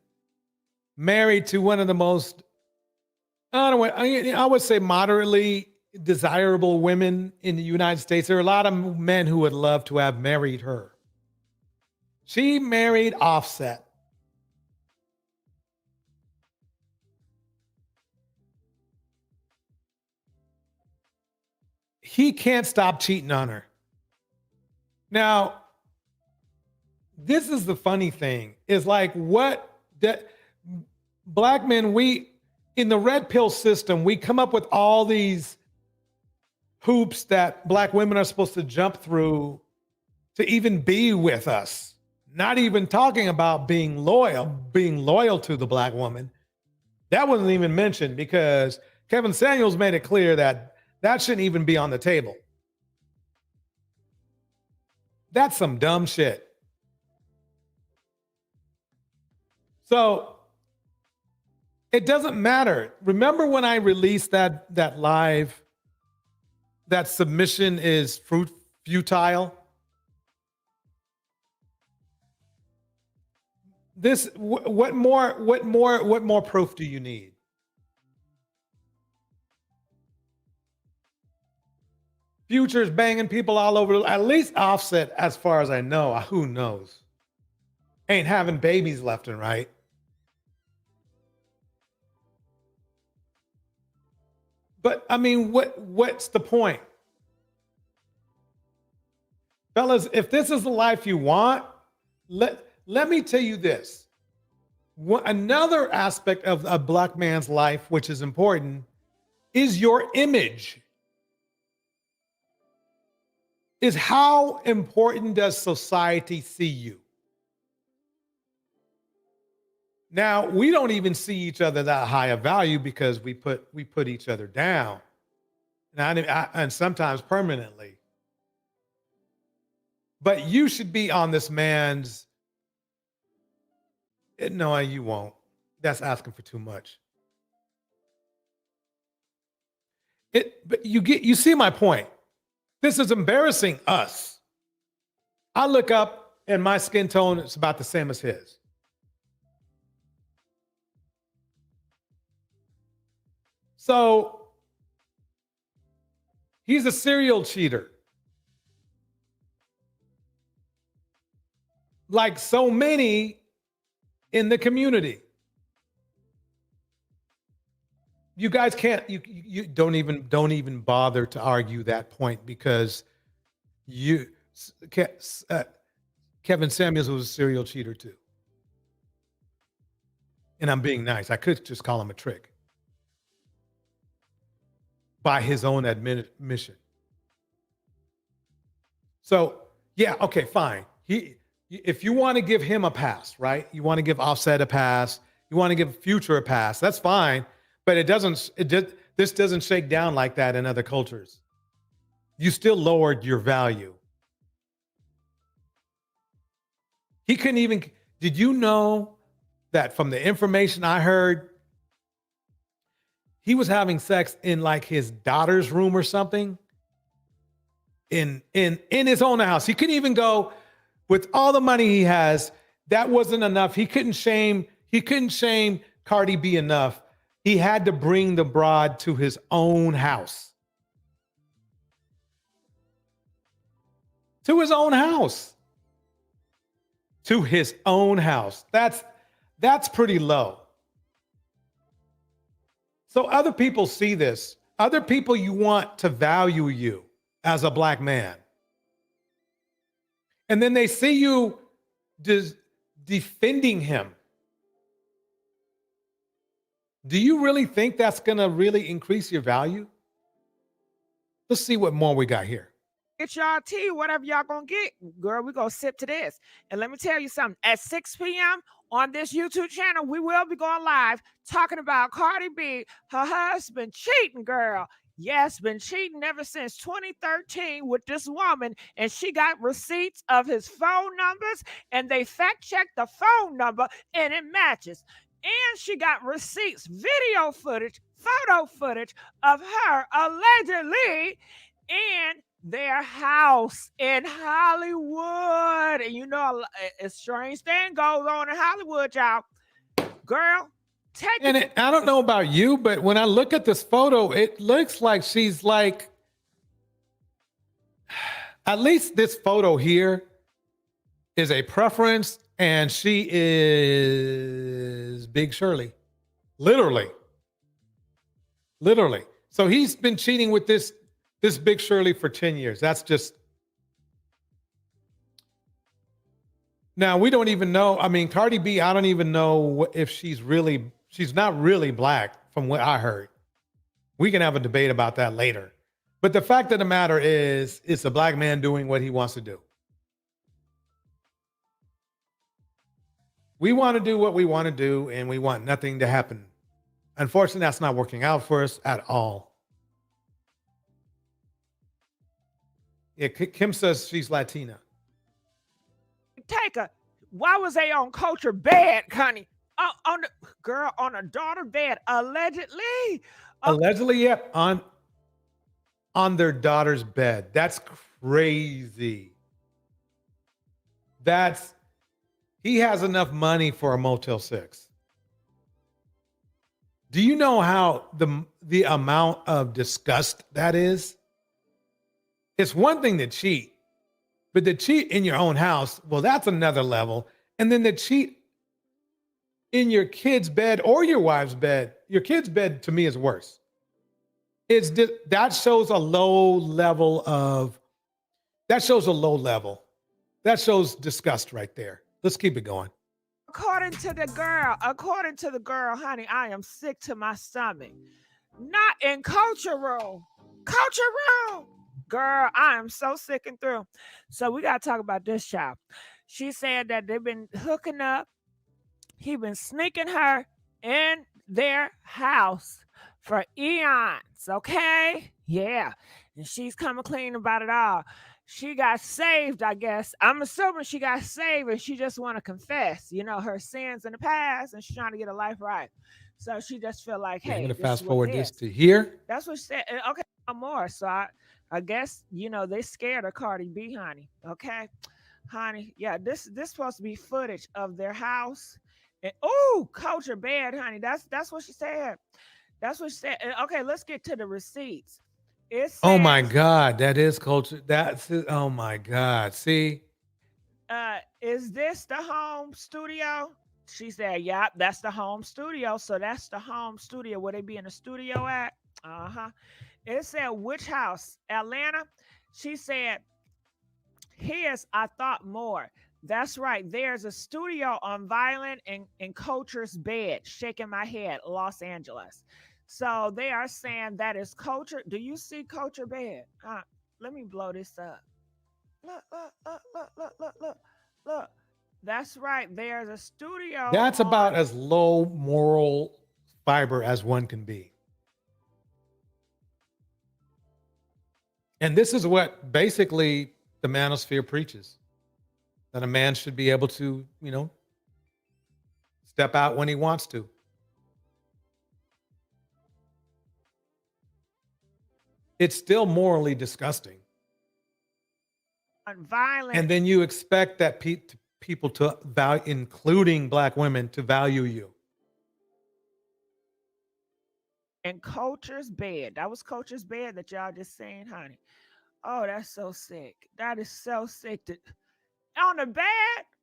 married to one of the most, I would say moderately desirable women in the United States. There are a lot of men who would love to have married her. She married Offset. he can't stop cheating on her. Now, this is the funny thing, is like what that black men, we in the red pill system, we come up with all these hoops that black women are supposed to jump through to even be with us. Not even talking about being loyal to the black woman. That wasn't even mentioned because Kevin Samuels made it clear that that shouldn't even be on the table. That's some dumb shit. So it doesn't matter. Remember when I released that live, that submission is futile? What more proof do you need? Future's banging people all over, at least Offset, as far as I know. Who knows? Ain't having babies left and right. But I mean, what's the point? Fellas, if this is the life you want, let me tell you this. Another aspect of a black man's life, which is important, is your image. Is how important does society see you? Now, we don't even see each other that high of value because we put each other down, and sometimes permanently. But you should be on this man's. No, you won't. That's asking for too much. But you see my point. This is embarrassing us. I look up and my skin tone is about the same as his. So he's a serial cheater. Like so many in the community. You guys can't, you don't even bother to argue that point because Kevin Samuels was a serial cheater too. And I'm being nice. I could just call him a trick. By his own admission. So, yeah, okay, fine. If you want to give him a pass, right? You want to give Offset a pass. You want to give Future a pass. That's fine. But this doesn't shake down like that in other cultures. You still lowered your value. He couldn't even, did you know that from the information I heard, he was having sex in like his daughter's room or something in his own house. He couldn't even go with all the money he has. That wasn't enough. He couldn't shame Cardi B enough. He had to bring the broad to his own house. To his own house. To his own house. That's pretty low. So other people see this. Other people you want to value you as a black man. And then they see you defending him. Do you really think that's going to really increase your value? Let's see what more we got here. Get y'all tea, whatever y'all gonna get. Girl, we gonna sip to this. And let me tell you something. At 6 p.m. on this YouTube channel, we will be going live talking about Cardi B, her husband cheating, girl. Yes, been cheating ever since 2013 with this woman, and she got receipts of his phone numbers, and they fact-checked the phone number, and it matches. And she got receipts, video footage, photo footage of her allegedly in their house in Hollywood. And you know, a strange thing goes on in Hollywood, y'all. Girl, I don't know about you, but when I look at this photo, it looks like she's like, at least this photo here is a preference, and she is Big Shirley. Literally. So he's been cheating with this This Big Shirley for 10 years. That's just. Now, we don't even know. I mean, Cardi B, I don't even know if she's not really black from what I heard. We can have a debate about that later. But the fact of the matter is, it's a black man doing what he wants to do. We want to do what we want to do, and we want nothing to happen. Unfortunately, that's not working out for us at all. Yeah, Kim says she's Latina. Take a. Why was they on culture bed, honey? On the girl on a daughter bed, allegedly. Allegedly, yeah, on their daughter's bed. That's crazy. He has enough money for a Motel 6. Do you know how the amount of disgust that is? It's one thing to cheat, but to cheat in your own house, well, that's another level. And then to cheat in your kid's bed or your wife's bed, your kid's bed to me is worse. That shows a low level. That shows disgust right there. Let's keep it going. According to the girl, honey, I am sick to my stomach. Not in culture room. Girl, I am so sick and through. So we got to talk about this child. She said that they've been hooking up. He been sneaking her in their house for eons, okay? Yeah. And she's coming clean about it all. She got saved, I guess. I'm assuming she got saved and she just want to confess, her sins in the past, and she's trying to get her life right. So she just feel like, hey, I'm going to fast forward this to here. That's what she said. Okay, no more. So I guess, they scared of Cardi B, honey. Okay, honey. Yeah, this supposed to be footage of their house. And culture bad, honey. That's what she said. That's what she said. Okay, let's get to the receipts. Oh my God, that is culture. Oh my God. See? Is this the home studio? She said, yeah, that's the home studio. So that's the home studio where they be in the studio at. It said, which house? Atlanta? She said, here's, I thought more. That's right. There's a studio on Violent and Culture's bed. Shaking my head, Los Angeles. So they are saying that is culture. Do you see culture bed? Let me blow this up. Look. That's right. There's a studio. That's about as low moral fiber as one can be. And this is what basically the manosphere preaches. That a man should be able to, step out when he wants to. It's still morally disgusting. Violent. And then you expect that people to value, including black women, to value you. And Culture's bed. That was Culture's bed that y'all just saying, honey. Oh, that's so sick. That is so sick. On the bed?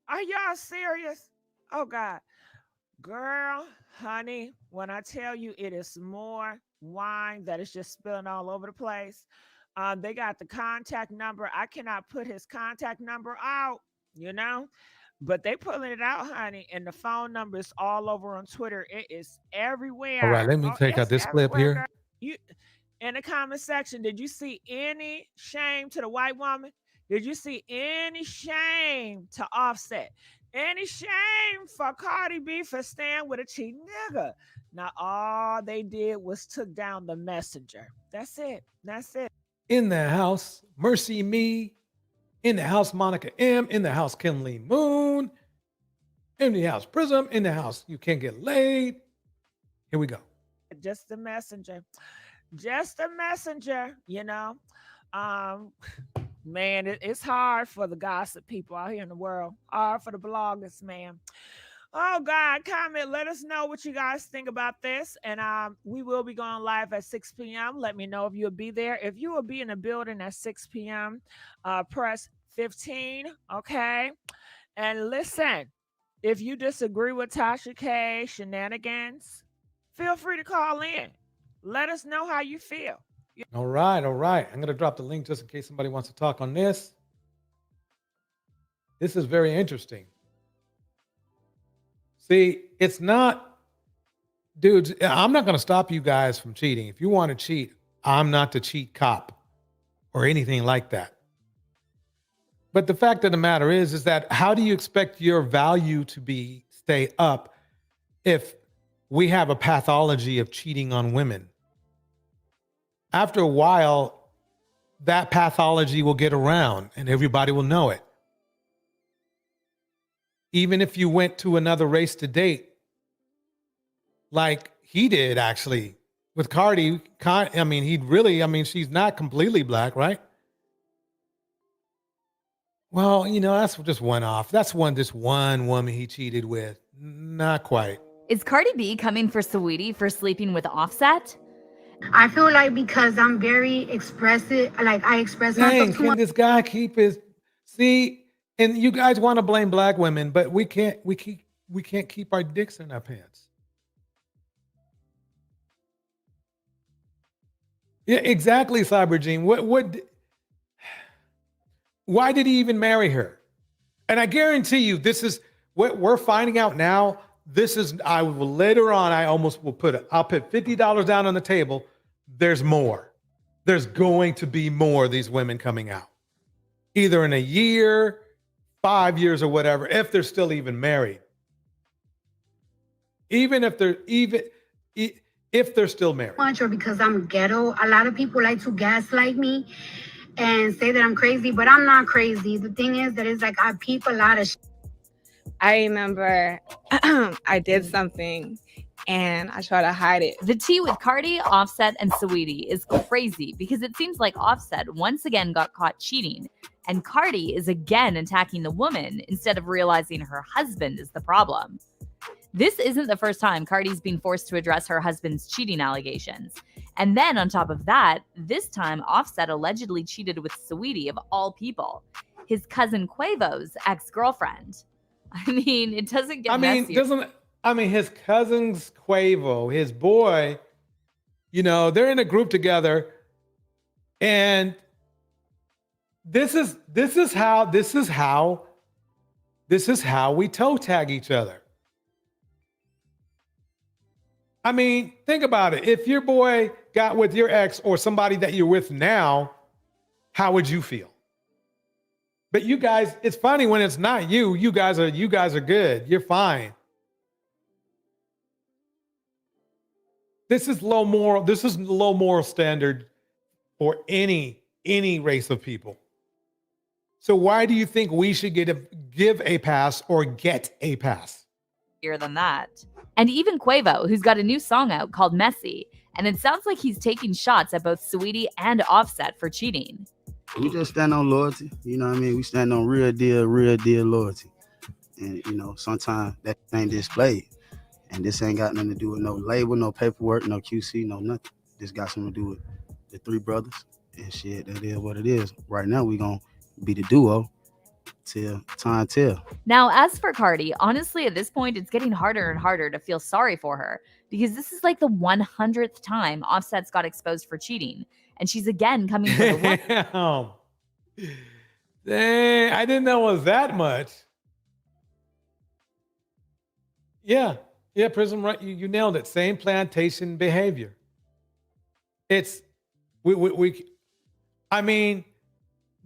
Are y'all serious? Oh, God. Girl, honey, when I tell you it is more wine that is just spilling all over the place. They got the contact number. I cannot put his contact number out, but they pulling it out, honey. And the phone number is all over on Twitter. It is everywhere. All right, let me take out this clip here. In the comment section, did you see any shame to the white woman? Did you see any shame to Offset? Any shame for Cardi B for staying with a cheating nigga? Now, all they did was took down the messenger. That's it. In the house, Mercy Me. In the house, Monica M. In the house, Kinley Moon. In the house, Prism. In the house, You Can't Get Laid. Here we go. Just a messenger. Man, it's hard for the gossip people out here in the world. Hard for the bloggers, man. Oh, God, comment. Let us know what you guys think about this. And we will be going live at 6 p.m. Let me know if you'll be there. If you will be in the building at 6 p.m., press 15, okay? And listen, if you disagree with Tasha K shenanigans, feel free to call in. Let us know how you feel. All right. I'm going to drop the link just in case somebody wants to talk on this. This is very interesting. See, it's not, dudes, I'm not going to stop you guys from cheating. If you want to cheat, I'm not the cheat cop or anything like that. But the fact of the matter is that how do you expect your value to stay up if we have a pathology of cheating on women? After a while, that pathology will get around and everybody will know it. Even if you went to another race to date, like he did actually with Cardi, she's not completely black, right? Well, that's just one off. That's just one woman he cheated with. Not quite. Is Cardi B coming for Saweetie for sleeping with Offset? I feel like because I'm very expressive, like I express myself too Can much. this guy keep his and you guys want to blame black women, but we can't keep our dicks in our pants. Yeah, exactly, Cyber Gene. Why did he even marry her? And I guarantee you, this is what we're finding out now. I'll put $50 down on the table. There's more. There's going to be more of these women coming out. Either in a year, 5 years or whatever, if they're still even married. If they're still married. Or because I'm ghetto. A lot of people like to gaslight me and say that I'm crazy, but I'm not crazy. The thing is that it's like I peep a lot of I remember I did something and I try to hide it. The tea with Cardi, Offset, and Saweetie is crazy because it seems like Offset once again got caught cheating, and Cardi is again attacking the woman instead of realizing her husband is the problem. This isn't the first time Cardi's been forced to address her husband's cheating allegations. And then on top of that, this time Offset allegedly cheated with Saweetie of all people, his cousin Quavo's ex-girlfriend. I mean, it doesn't get messier. His cousin's Quavo, his boy, they're in a group together, and this is how we toe tag each other. I mean, think about it. If your boy got with your ex or somebody that you're with now, how would you feel? But you guys, it's funny when it's not you. You guys are good. You're fine. This is low moral standard for any race of people. So why do you think we should give a pass or get a pass? Than that. And even Quavo, who's got a new song out called Messy, and it sounds like he's taking shots at both Saweetie and Offset for cheating. We just stand on loyalty, you know what I mean? We stand on real deal loyalty. And, sometimes that ain't displayed. And this ain't got nothing to do with no label, no paperwork, no QC, no nothing. This got something to do with the three brothers. And shit, that is what it is. Right now, we gonna be the duo till time tell. Now, as for Cardi, honestly, at this point, it's getting harder and harder to feel sorry for her because this is like the 100th time Offset's got exposed for cheating. And she's again coming for the one. Dang, I didn't know it was that much. Yeah, Prism, right? You nailed it. Same plantation behavior. It's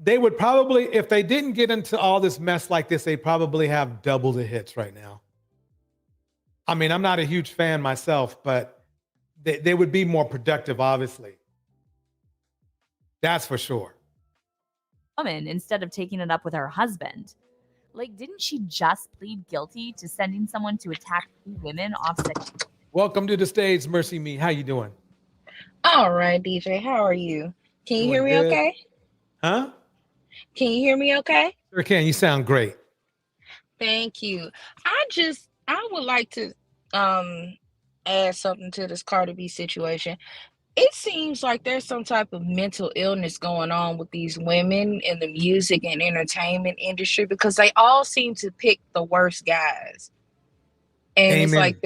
they would probably, if they didn't get into all this mess like this, they probably have double the hits right now. I mean, I'm not a huge fan myself, but they would be more productive, obviously. That's for sure. Woman instead of taking it up with her husband. Like, didn't she just plead guilty to sending someone to attack 2 women Offset? Welcome to the stage, Mercy Me. How you doing? All right, DJ. How are you? Can you hear me okay? Huh? Can you hear me okay? Sure can. You sound great. Thank you. I would like to add something to this Cardi B situation. It seems like there's some type of mental illness going on with these women in the music and entertainment industry because they all seem to pick the worst guys. And Amen. It's like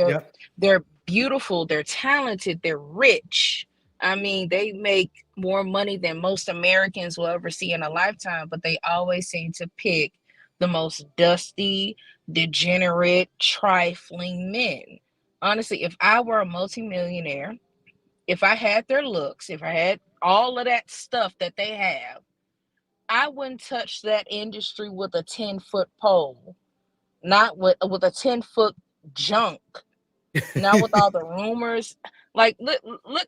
they're beautiful, they're talented, they're rich. I mean, they make more money than most Americans will ever see in a lifetime, but they always seem to pick the most dusty, degenerate, trifling men. Honestly, if I were a multimillionaire, if I had their looks, if I had all of that stuff that they have, I wouldn't touch that industry with a 10-foot pole, not with a 10-foot junk, not with all the rumors. Like,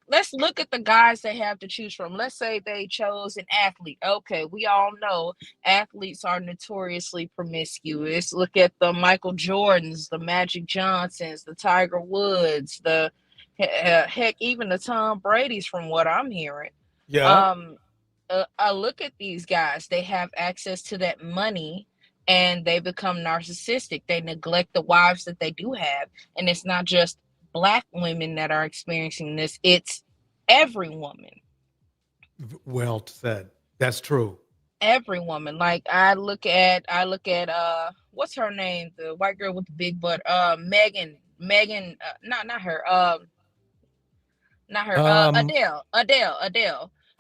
let's look at the guys they have to choose from. Let's say they chose an athlete. Okay, we all know athletes are notoriously promiscuous. Look at the Michael Jordans, the Magic Johnsons, the Tiger Woods, the heck, even the Tom Brady's, from what I'm hearing. Yeah. I look at these guys. They have access to that money, and they become narcissistic. They neglect the wives that they do have, and it's not just Black women that are experiencing this. It's every woman. Well said. That's true. Every woman. Like, I look at what's her name? The white girl with the big butt. Megan. Not her. Adele.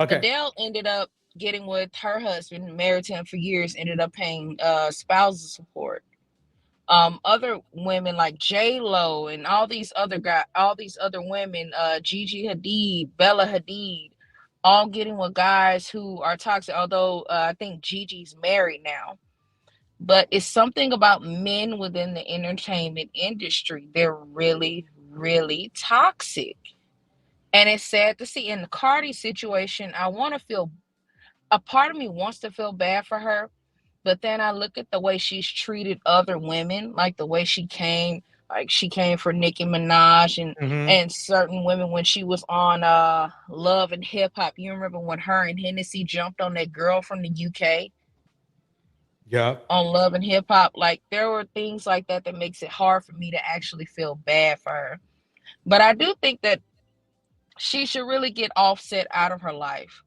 Okay. Adele ended up getting with her husband, married to him for years, ended up paying spousal support. Other women like J-Lo and all these other women, Gigi Hadid, Bella Hadid, all getting with guys who are toxic. Although I think Gigi's married now. But it's something about men within the entertainment industry. They're really, really toxic. And it's sad to see. In the Cardi situation, a part of me wants to feel bad for her, but then I look at the way she's treated other women, like the way she came for Nicki Minaj and certain women when she was on Love and Hip Hop. You remember when her and Hennessy jumped on that girl from the UK? Yeah. On Love and Hip Hop. Like, there were things like that that makes it hard for me to actually feel bad for her. But I do think that she should really get Offset out of her life,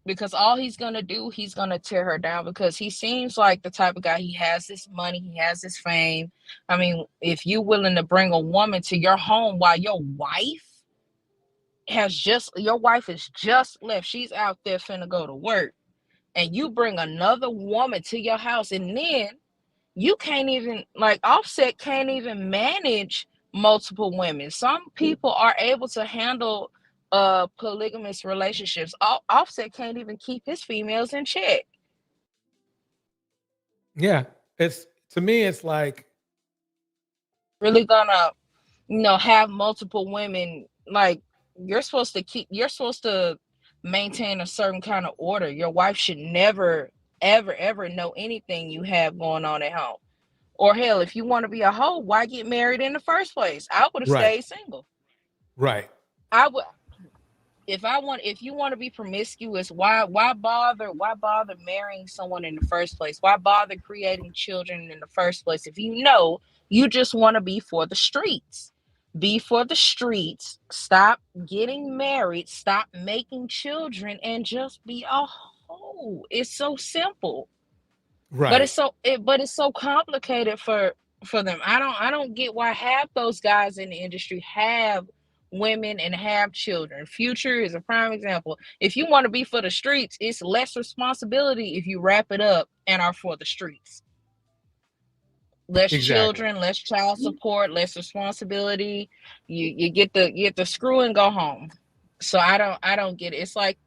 because all he's going to do, he's going to tear her down, because he seems like the type of guy, he has this money, he has this fame. I mean, if you're willing to bring a woman to your home while your wife has just left, she's out there finna go to work, and you bring another woman to your house, and then you can't even, like, Offset can't even manage multiple women. Some people are able to handle polygamous relationships. Offset can't even keep his females in check. Yeah. To me, it's like, really gonna, have multiple women. Like, you're supposed to maintain a certain kind of order. Your wife should never, ever know anything you have going on at home. Or hell, if you want to be a hoe, why get married in the first place? I would have stayed single. Right. I would. If you want to be promiscuous, why bother marrying someone in the first place? Why bother creating children in the first place? If you know you just want to be for the streets, be for the streets. Stop getting married. Stop making children, and just be a hoe. It's so simple. Right. But it's so complicated for them. I don't get why half those guys in the industry have women and have children. Future is a prime example. If you want to be for the streets, it's less responsibility if you wrap it up and are for the streets. Less children, less child support, less responsibility. You get the screw and go home. So I don't get it. It's like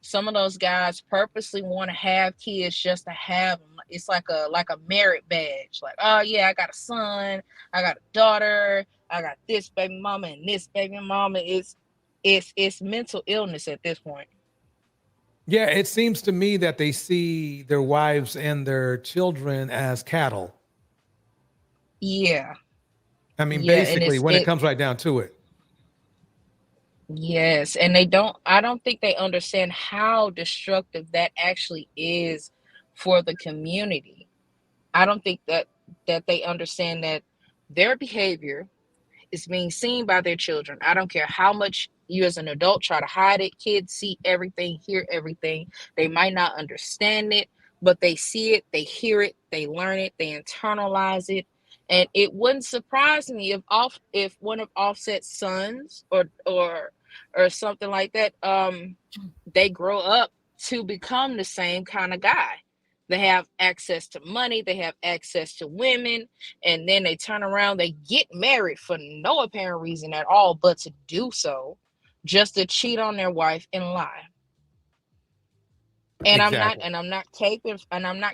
some of those guys purposely want to have kids just to have them. It's like a merit badge. Like, oh yeah, I got a son, I got a daughter, I got this baby mama and this baby mama. It's mental illness at this point. Yeah, it seems to me that they see their wives and their children as cattle. Yeah. I mean, basically, when it comes right down to it. Yes, and I don't think they understand how destructive that actually is for the community. I don't think that they understand that their behavior is being seen by their children. I don't care how much you as an adult try to hide it. Kids see everything, hear everything. They might not understand it, but they see it, they hear it, they learn it, they internalize it. And it wouldn't surprise me if one of Offset's sons or or something like that, they grow up to become the same kind of guy. They have access to money, they have access to women, and then they turn around, they get married for no apparent reason at all, but to do so, just to cheat on their wife and lie. And Exactly. I'm not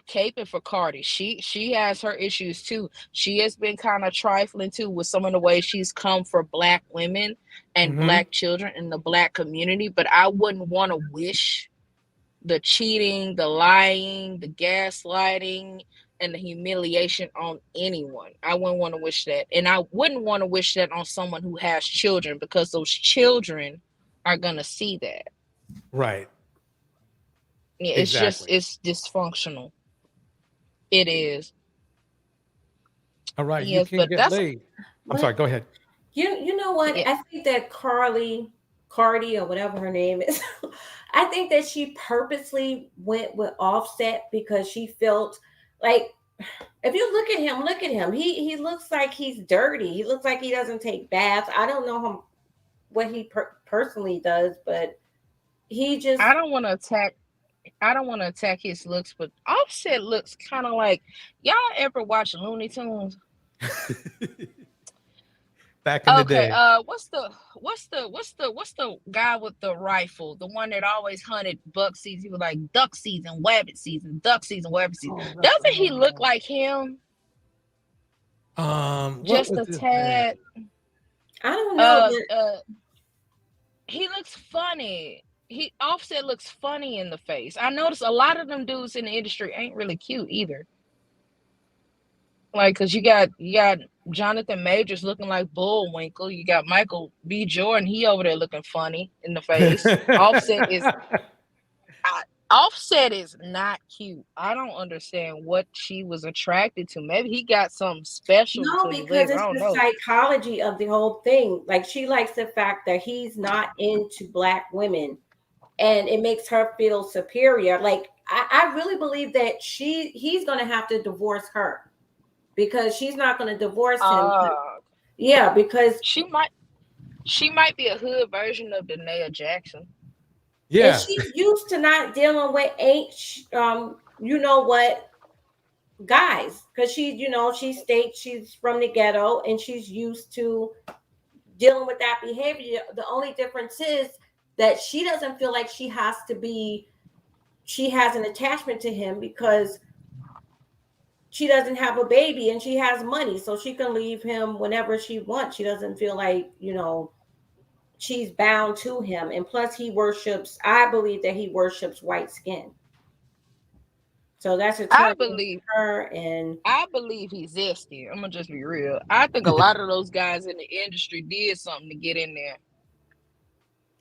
caping for Cardi. She has her issues too. She has been kind of trifling too with some of the ways she's come for Black women and Black children in the Black community. But I wouldn't want to wish the cheating, the lying, the gaslighting, and the humiliation on anyone. I wouldn't want to wish that. And I wouldn't want to wish that on someone who has children, because those children are gonna see that. Right. Yeah, Exactly. it's dysfunctional. It is. All right. You Yes, can but get that's laid. I'm sorry. Go ahead. You know what? Yeah. I think that Cardi or whatever her name is, I think that she purposely went with Offset because she felt like, if you look at him. He looks like he's dirty. He looks like he doesn't take baths. I don't know what he personally does, but he just. I don't want to attack his looks, but Offset looks kind of like, y'all ever watch Looney Tunes? Back in the day. What's the guy with the rifle? The one that always hunted buck season. He was like duck season, wabbit season, duck season, wabbit season. Doesn't he look like him? Just a tad. I don't know. He looks funny. Offset looks funny in the face. I noticed a lot of them dudes in the industry ain't really cute either. Like, cause you got Jonathan Majors looking like Bullwinkle. You got Michael B. Jordan. He over there looking funny in the face. Offset is not cute. I don't understand what she was attracted to. Maybe he got something special. No, because it's the psychology of the whole thing. Like, she likes the fact that he's not into Black women, and it makes her feel superior. Like, I really believe that he's going to have to divorce her, because she's not going to divorce him. Yeah, because she might be a hood version of Danae Jackson. Yeah, and she's used to not dealing with guys, because she states she's from the ghetto and she's used to dealing with that behavior. The only difference is that she doesn't feel like she has an attachment to him, because she doesn't have a baby and she has money, so she can leave him whenever she wants. She doesn't feel like, she's bound to him. And plus, I believe that he worships white skin. So that's a turn for her. And I believe he's zesty. I'm gonna just be real. I think a lot of those guys in the industry did something to get in there.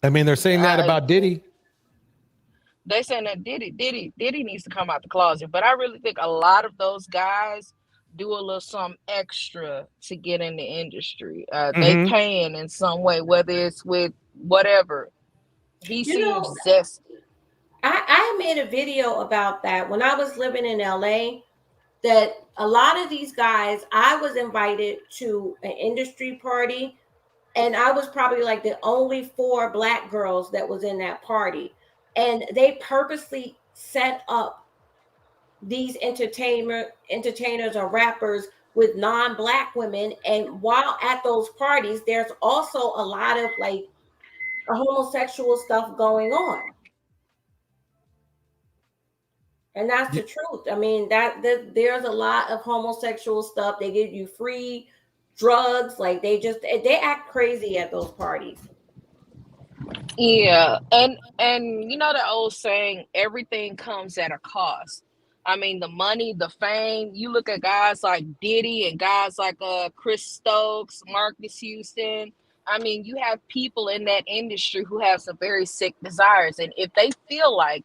I mean, they're saying that about Diddy. They saying that Diddy needs to come out the closet, but I really think a lot of those guys do a little something extra to get in the industry. They paying in some way, whether it's with whatever. He seems zesty. I made a video about that when I was living in LA, that a lot of these guys, I was invited to an industry party, and I was probably like the only 4 Black girls that was in that party. And they purposely set up these entertainers or rappers with non-Black women. And while at those parties, there's also a lot of like homosexual stuff going on. And that's the truth. I mean, there's a lot of homosexual stuff. They give you free drugs. Like, they act crazy at those parties. Yeah, and the old saying, everything comes at a cost. I mean, the money, the fame. You look at guys like Diddy and guys like Chris Stokes, Marcus Houston. I mean, you have people in that industry who have some very sick desires, and if they feel like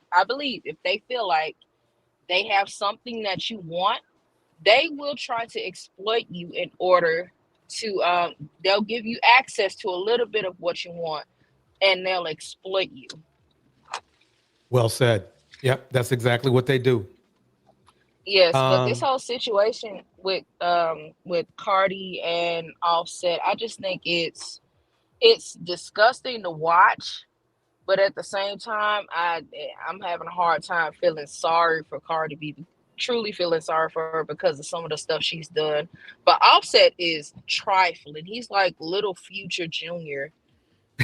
they have something that you want, they will try to exploit you in order to. They'll give you access to a little bit of what you want, and they'll exploit you. Well said. Yep, that's exactly what they do. Yes, but this whole situation with Cardi and Offset, I just think it's it's disgusting to watch, but at the same time, I'm having a hard time feeling sorry for Cardi B, truly feeling sorry for her because of some of the stuff she's done. But Offset is trifling. He's like little Future Junior,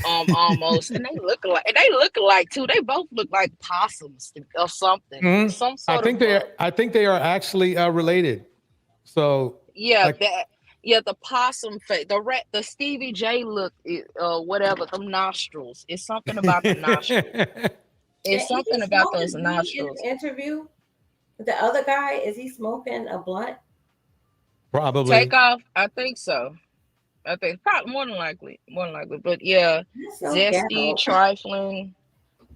almost, and they look alike too. They both look like possums or something. Mhm. Some I sort think of. I think they are actually related. So Yeah, like, the possum face, the Stevie J look, whatever, them nostrils. It's something about the nostrils. It's Is he something about those smoking weed in nostrils. the interview? The other guy, is he smoking a blunt? probably. Takeoff, I think so. I think probably more than likely. But yeah, That's so zesty, ghetto. trifling.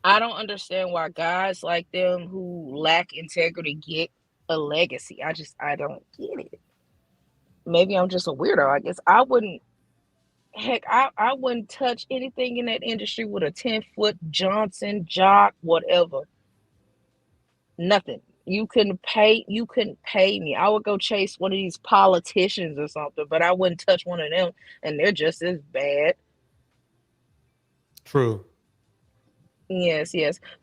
I don't understand why guys like them who lack integrity get a legacy. I don't get it. Maybe I'm just a weirdo. I guess I wouldn't. Heck, I wouldn't touch anything in that industry with a 10-foot Johnson, Jock, whatever. Nothing. You couldn't pay me. I would go chase one of these politicians or something, but I wouldn't touch one of them, and they're just as bad. True. Yes.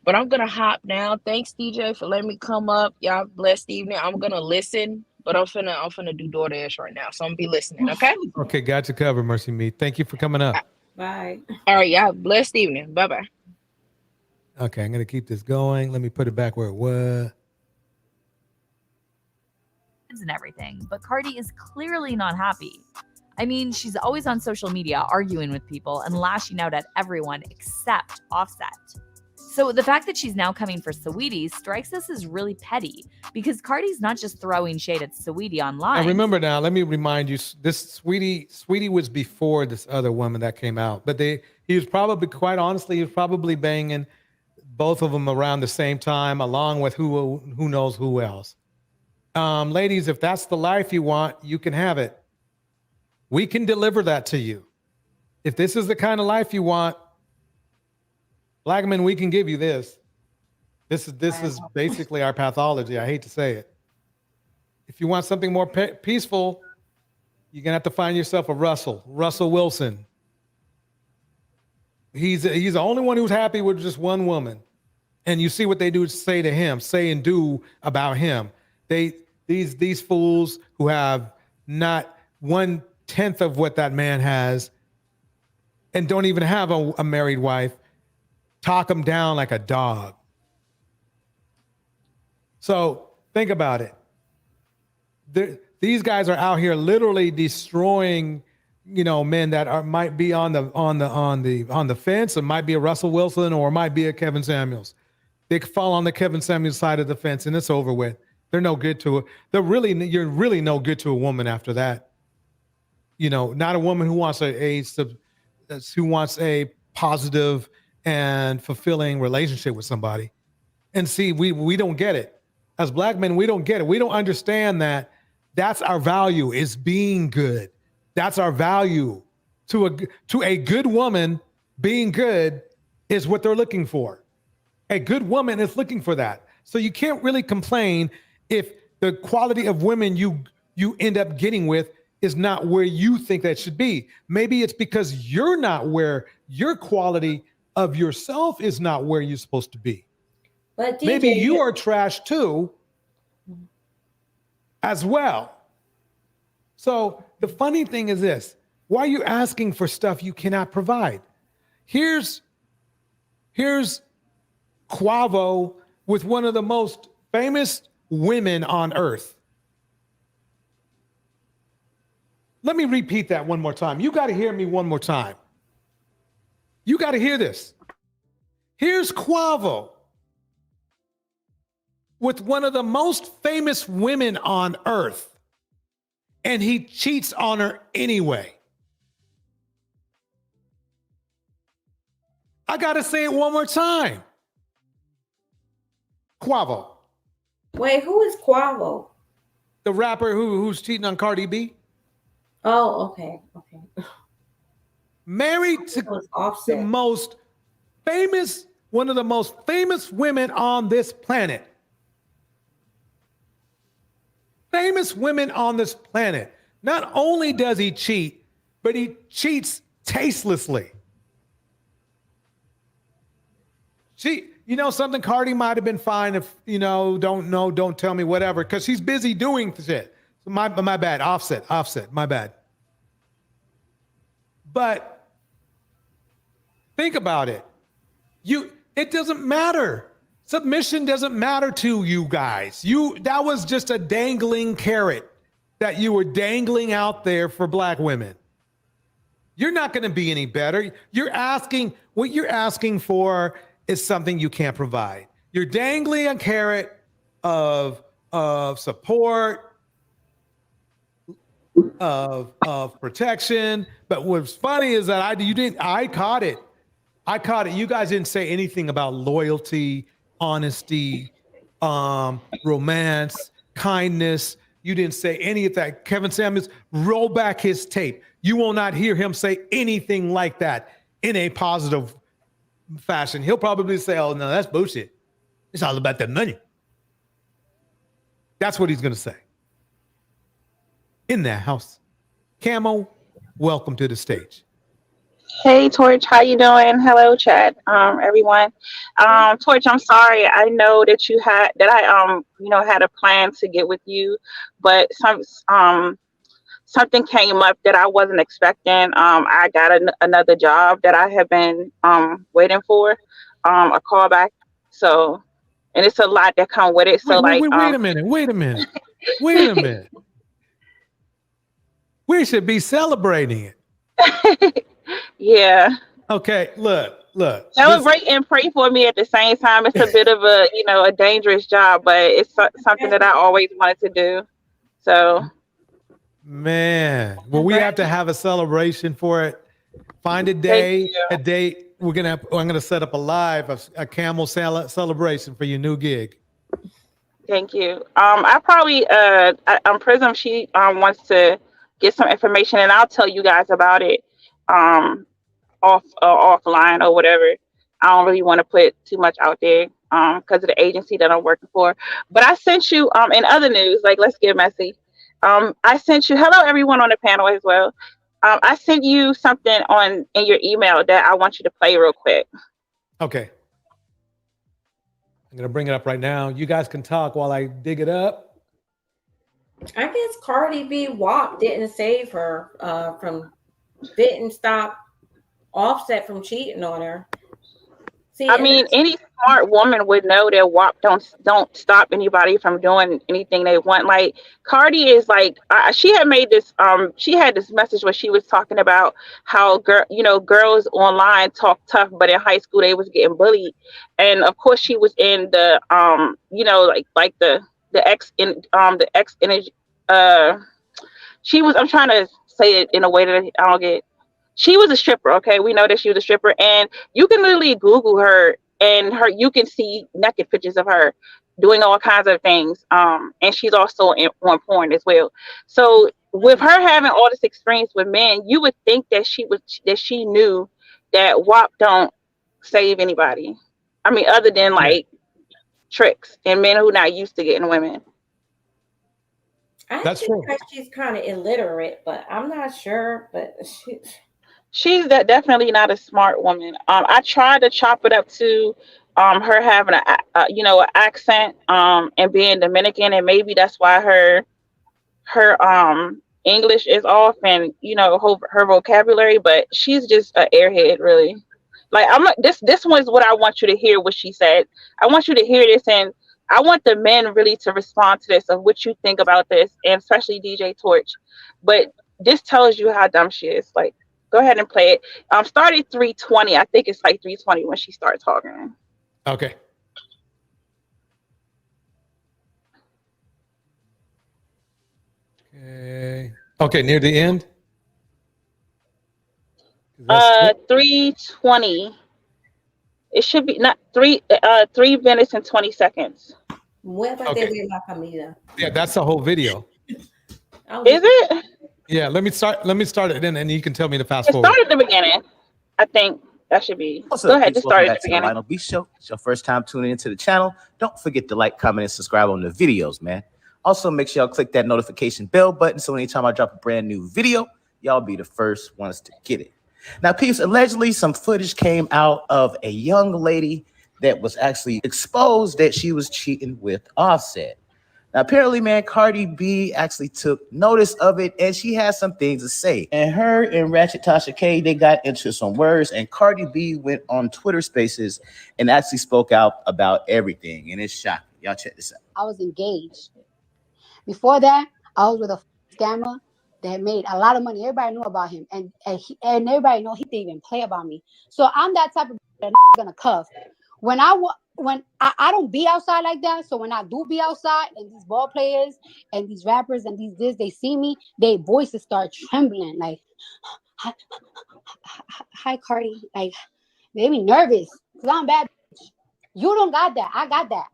But I'm gonna hop now. Thanks, DJ, for letting me come up. Y'all blessed evening. I'm gonna listen, but I'm finna do DoorDash right now. So I'm gonna be listening, okay? Okay, got you covered, Mercy Me. Thank you for coming up. Bye. All right, y'all. Blessed evening. Bye-bye. Okay, I'm gonna keep this going. Let me put it back where it was. And everything, but Cardi is clearly not happy. I mean, she's always on social media arguing with people and lashing out at everyone except Offset. So the fact that she's now coming for Saweetie strikes us as really petty because Cardi's not just throwing shade at Saweetie online. Now remember now, let me remind you, this Sweetie was before this other woman that came out, but he was probably, quite honestly, he was probably banging both of them around the same time, along with who knows who else. Ladies, if that's the life you want, you can have it. We can deliver that to you. If this is the kind of life you want, black men, we can give you this. This is basically our pathology. I hate to say it. If you want something more peaceful, you're gonna have to find yourself a Russell Wilson. He's the only one who's happy with just one woman, and you see what they do say to him, say and do about him. These fools who have not 1/10 of what that man has, and don't even have a married wife, talk him down like a dog. So think about it. These guys are out here literally destroying, men that might be on the fence. It might be a Russell Wilson or it might be a Kevin Samuels. They fall on the Kevin Samuels side of the fence and it's over with. They're no good to it. You're really no good to a woman after that. Not a woman who wants a positive and fulfilling relationship with somebody. And see, we don't get it. As black men, we don't get it. We don't understand that that's our value, is being good. That's our value. To a good woman, being good is what they're looking for. A good woman is looking for that. So you can't really complain if the quality of women you end up getting with is not where you think that should be. Maybe it's because you're not where your quality of yourself is not where you're supposed to be. But DJ, maybe you are trash too, as well. So the funny thing is this: why are you asking for stuff you cannot provide? Here's Quavo with one of the most famous women on earth. Let me repeat that one more time. You got to hear me one more time. You got to hear this. Here's Quavo with one of the most famous women on earth, and he cheats on her anyway. I got to say it one more time. Quavo. Wait, who is Quavo? The rapper who's cheating on Cardi B. Oh, okay. Married to the most famous, one of the most famous women on this planet. Famous women on this planet. Not only does he cheat, but he cheats tastelessly. You know something, Cardi might have been fine if, don't tell me, whatever, because she's busy doing shit. So my bad. Offset, my bad. But think about it. It doesn't matter. Submission doesn't matter to you guys. That was just a dangling carrot that you were dangling out there for black women. You're not going to be any better. What you're asking for is something you can't provide. You're dangling a carrot of support, of protection. But what's funny is that I caught it. You guys didn't say anything about loyalty, honesty, romance, kindness. You didn't say any of that. Kevin Samuels, roll back his tape. You will not hear him say anything like that in a positive fashion. He'll probably say, oh, no, that's bullshit. It's all about the money. That's what he's going to say. In that house. Camo, welcome to the stage. Hey Torch, how you doing? Hello, chat, everyone. Torch, I'm sorry. I know that I had a plan to get with you, but something came up that I wasn't expecting. I got another job that I have been waiting for, a callback. So, and it's a lot that come with it. So wait a minute. We should be celebrating it. Yeah. Okay, look. Celebrate and pray for me at the same time. It's a bit of a dangerous job, but it's something that I always wanted to do. So, man, well, we have to have a celebration for it. Find a day, I'm gonna set up a camel celebration for your new gig. Thank you. I probably Prism, she wants to get some information, and I'll tell you guys about it offline or whatever. I don't really want to put too much out there because of the agency that I'm working for. But I sent you in other news, like let's get messy. I sent you, hello everyone on the panel as well. I sent you something in your email that I want you to play real quick. Okay. I'm gonna bring it up right now. You guys can talk while I dig it up. I guess Cardi B WAP didn't save her didn't stop Offset from cheating on her. See, I mean, any smart woman would know that WAP don't stop anybody from doing anything they want. Like Cardi is like, she had made this, she had this message where she was talking about how girls online talk tough, but in high school they was getting bullied, and of course she was in the like the X energy. She was. I'm trying to say it in a way that I don't get. She was a stripper, okay? We know that she was a stripper, and you can literally Google her, and you can see naked pictures of her doing all kinds of things. And she's also on porn as well. So with her having all this experience with men, you would think that she knew that WAP don't save anybody. I mean, other than like tricks and men who not used to getting women. That's true. She's kind of illiterate, but I'm not sure. But she's definitely not a smart woman. I tried to chop it up to her having an accent and being Dominican, and maybe that's why her English is off and her vocabulary. But she's just an airhead, really. Like this one is what I want you to hear. What she said. I want you to hear this, and I want the men really to respond to this of what you think about this, and especially DJ Torch. But this tells you how dumb she is. Like, go ahead and play it. Start at 3:20. I think it's like 3:20 when she starts talking. Okay. Okay, near the end. 3:20. It should be not 3 minutes and 20 seconds. Okay. Yeah, that's the whole video. Is it? Yeah, let me start it in, and you can tell me to fast forward. Start at the beginning. I think that should be. Go ahead, just start at the beginning. Lionel B Show. It's your first time tuning into the channel. Don't forget to like, comment, and subscribe on the videos, man. Also, make sure y'all click that notification bell button so anytime I drop a brand new video, y'all be the first ones to get it. Now, peeps, allegedly some footage came out of a young lady that was actually exposed that she was cheating with Offset. Now, apparently, man, Cardi B actually took notice of it, and she has some things to say. And her and Ratchet Tasha K, they got into some words, and Cardi B went on Twitter Spaces and actually spoke out about everything, and it's shocking. Y'all check this out. I was engaged. Before that, I was with a scammer that made a lot of money. Everybody knew about him, and everybody know he didn't even play about me. So I'm that type of that gonna cuff. When I don't be outside like that, so when I do be outside and these ball players and these rappers and they see me, their voices start trembling like, hi Cardi, like they be nervous because I'm bad. You don't got that, I got that.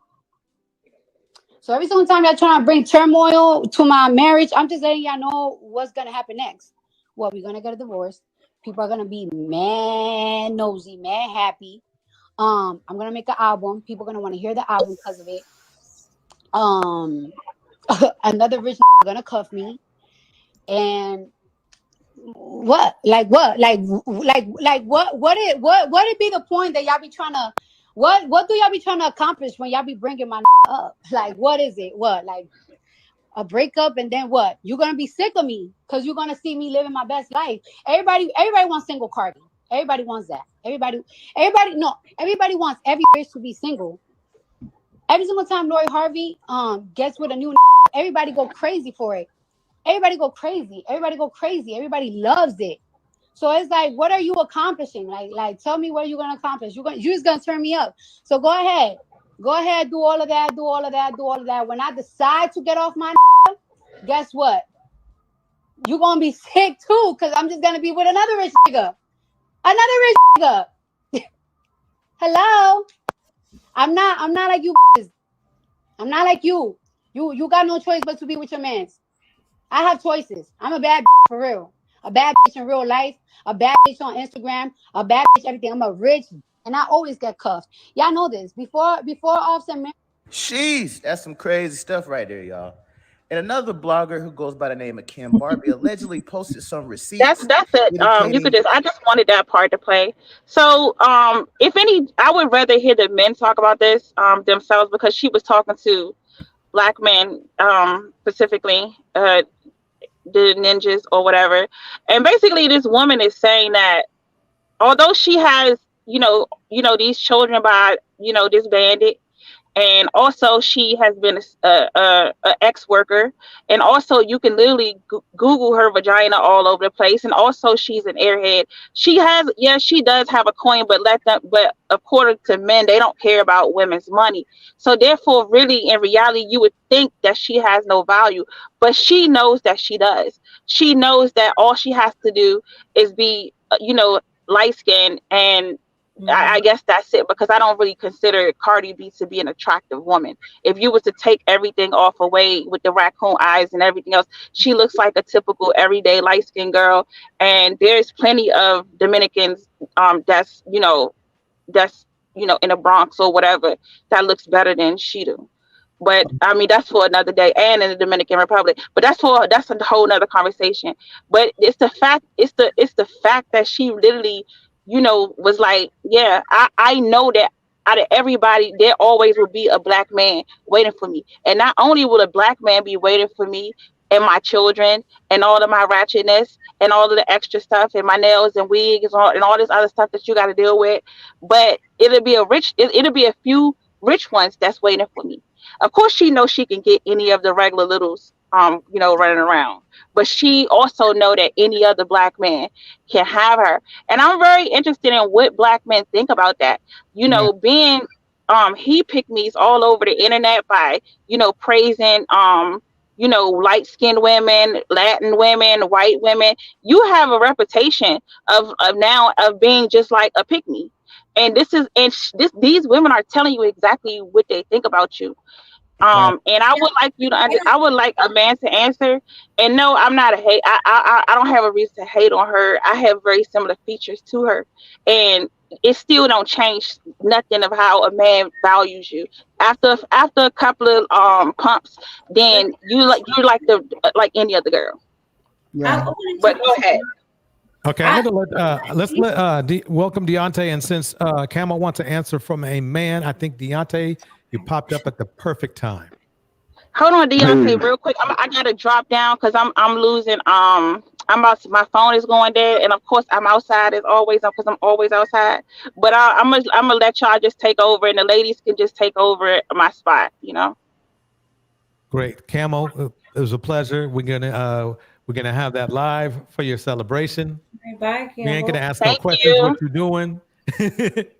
So every single time y'all trying to bring turmoil to my marriage, I'm just letting y'all know what's gonna happen next. Well, we're gonna get a divorce. People are gonna be mad nosy, mad happy. I'm gonna make an album. People are gonna want to hear the album because of it. Another rich gonna cuff me. And what? Like what? Like what it be the point that y'all be trying to what do y'all be trying to accomplish when y'all be bringing my up? Like what is it? What? Like a breakup and then what? You're gonna be sick of me because you're gonna see me living my best life. Everybody wants single Cardi. Everybody wants that. Everybody wants every bitch to be single. Every single time Lori Harvey gets with a new, everybody go crazy for it. Everybody go crazy. Everybody loves it. So it's like, what are you accomplishing? Like tell me what you're gonna accomplish. You're just gonna turn me up. So go ahead, do all of that. When I decide to get off my, guess what? You're gonna be sick too, because I'm just gonna be with another rich nigga. Hello. I'm not like you. I'm not like you. You got no choice but to be with your mans. I have choices. I'm a bad for real. A bad bitch in real life. A bad bitch on Instagram. A bad bitch everything. I'm a rich, and I always get cuffed. Y'all know this. Before Offset man. Sheesh, that's some crazy stuff right there, y'all. And another blogger who goes by the name of Kim Barbie allegedly posted some receipts. That's it. You could I just wanted that part to play. So if any, I would rather hear the men talk about this themselves, because she was talking to black men specifically, the ninjas or whatever. And basically this woman is saying that although she has, these children by, this bandit, and also she has been a ex-worker, and also you can literally Google her vagina all over the place, and also she's an airhead. She does have a coin, but according to men, they don't care about women's money. So therefore, really, in reality, you would think that she has no value, but she knows that she does. She knows that all she has to do is be, light-skinned, and I guess that's it, because I don't really consider Cardi B to be an attractive woman. If you were to take everything off away with the raccoon eyes and everything else, she looks like a typical everyday light-skinned girl. And there's plenty of Dominicans that's in the Bronx or whatever that looks better than she do. But I mean, that's for another day, and in the Dominican Republic. But that's a whole nother conversation. But it's the fact that she literally, was like, yeah, I know that out of everybody, there always will be a black man waiting for me. And not only will a black man be waiting for me and my children and all of my ratchetness and all of the extra stuff and my nails and wigs and all this other stuff that you got to deal with, but it'll be a few rich ones that's waiting for me. Of course, she knows she can get any of the regular littles, running around. But she also know that any other black man can have her. And I'm very interested in what black men think about that. Being he pick me's all over the internet by, praising light-skinned women, Latin women, white women. You have a reputation of being just like a pick me. And these women are telling you exactly what they think about you. And I would like I would like a man to answer. And no, I'm not a hate. I don't have a reason to hate on her. I have very similar features to her, and it still don't change nothing of how a man values you. After a couple of pumps, then you're like any other girl. Yeah. But go ahead. Okay, I'm gonna let's let welcome Deontay, and since Camel wants to answer from a man, I think Deontay, you popped up at the perfect time. Hold on, Deontay, real quick. I gotta drop down because I'm losing. My phone is going dead, and of course I'm outside as always because I'm always outside. But I'm gonna let y'all just take over, and the ladies can just take over my spot. Great, Camel. It was a pleasure. We're gonna have that live for your celebration. Bye, We ain't gonna ask no Thank questions. you. What you doing? Thank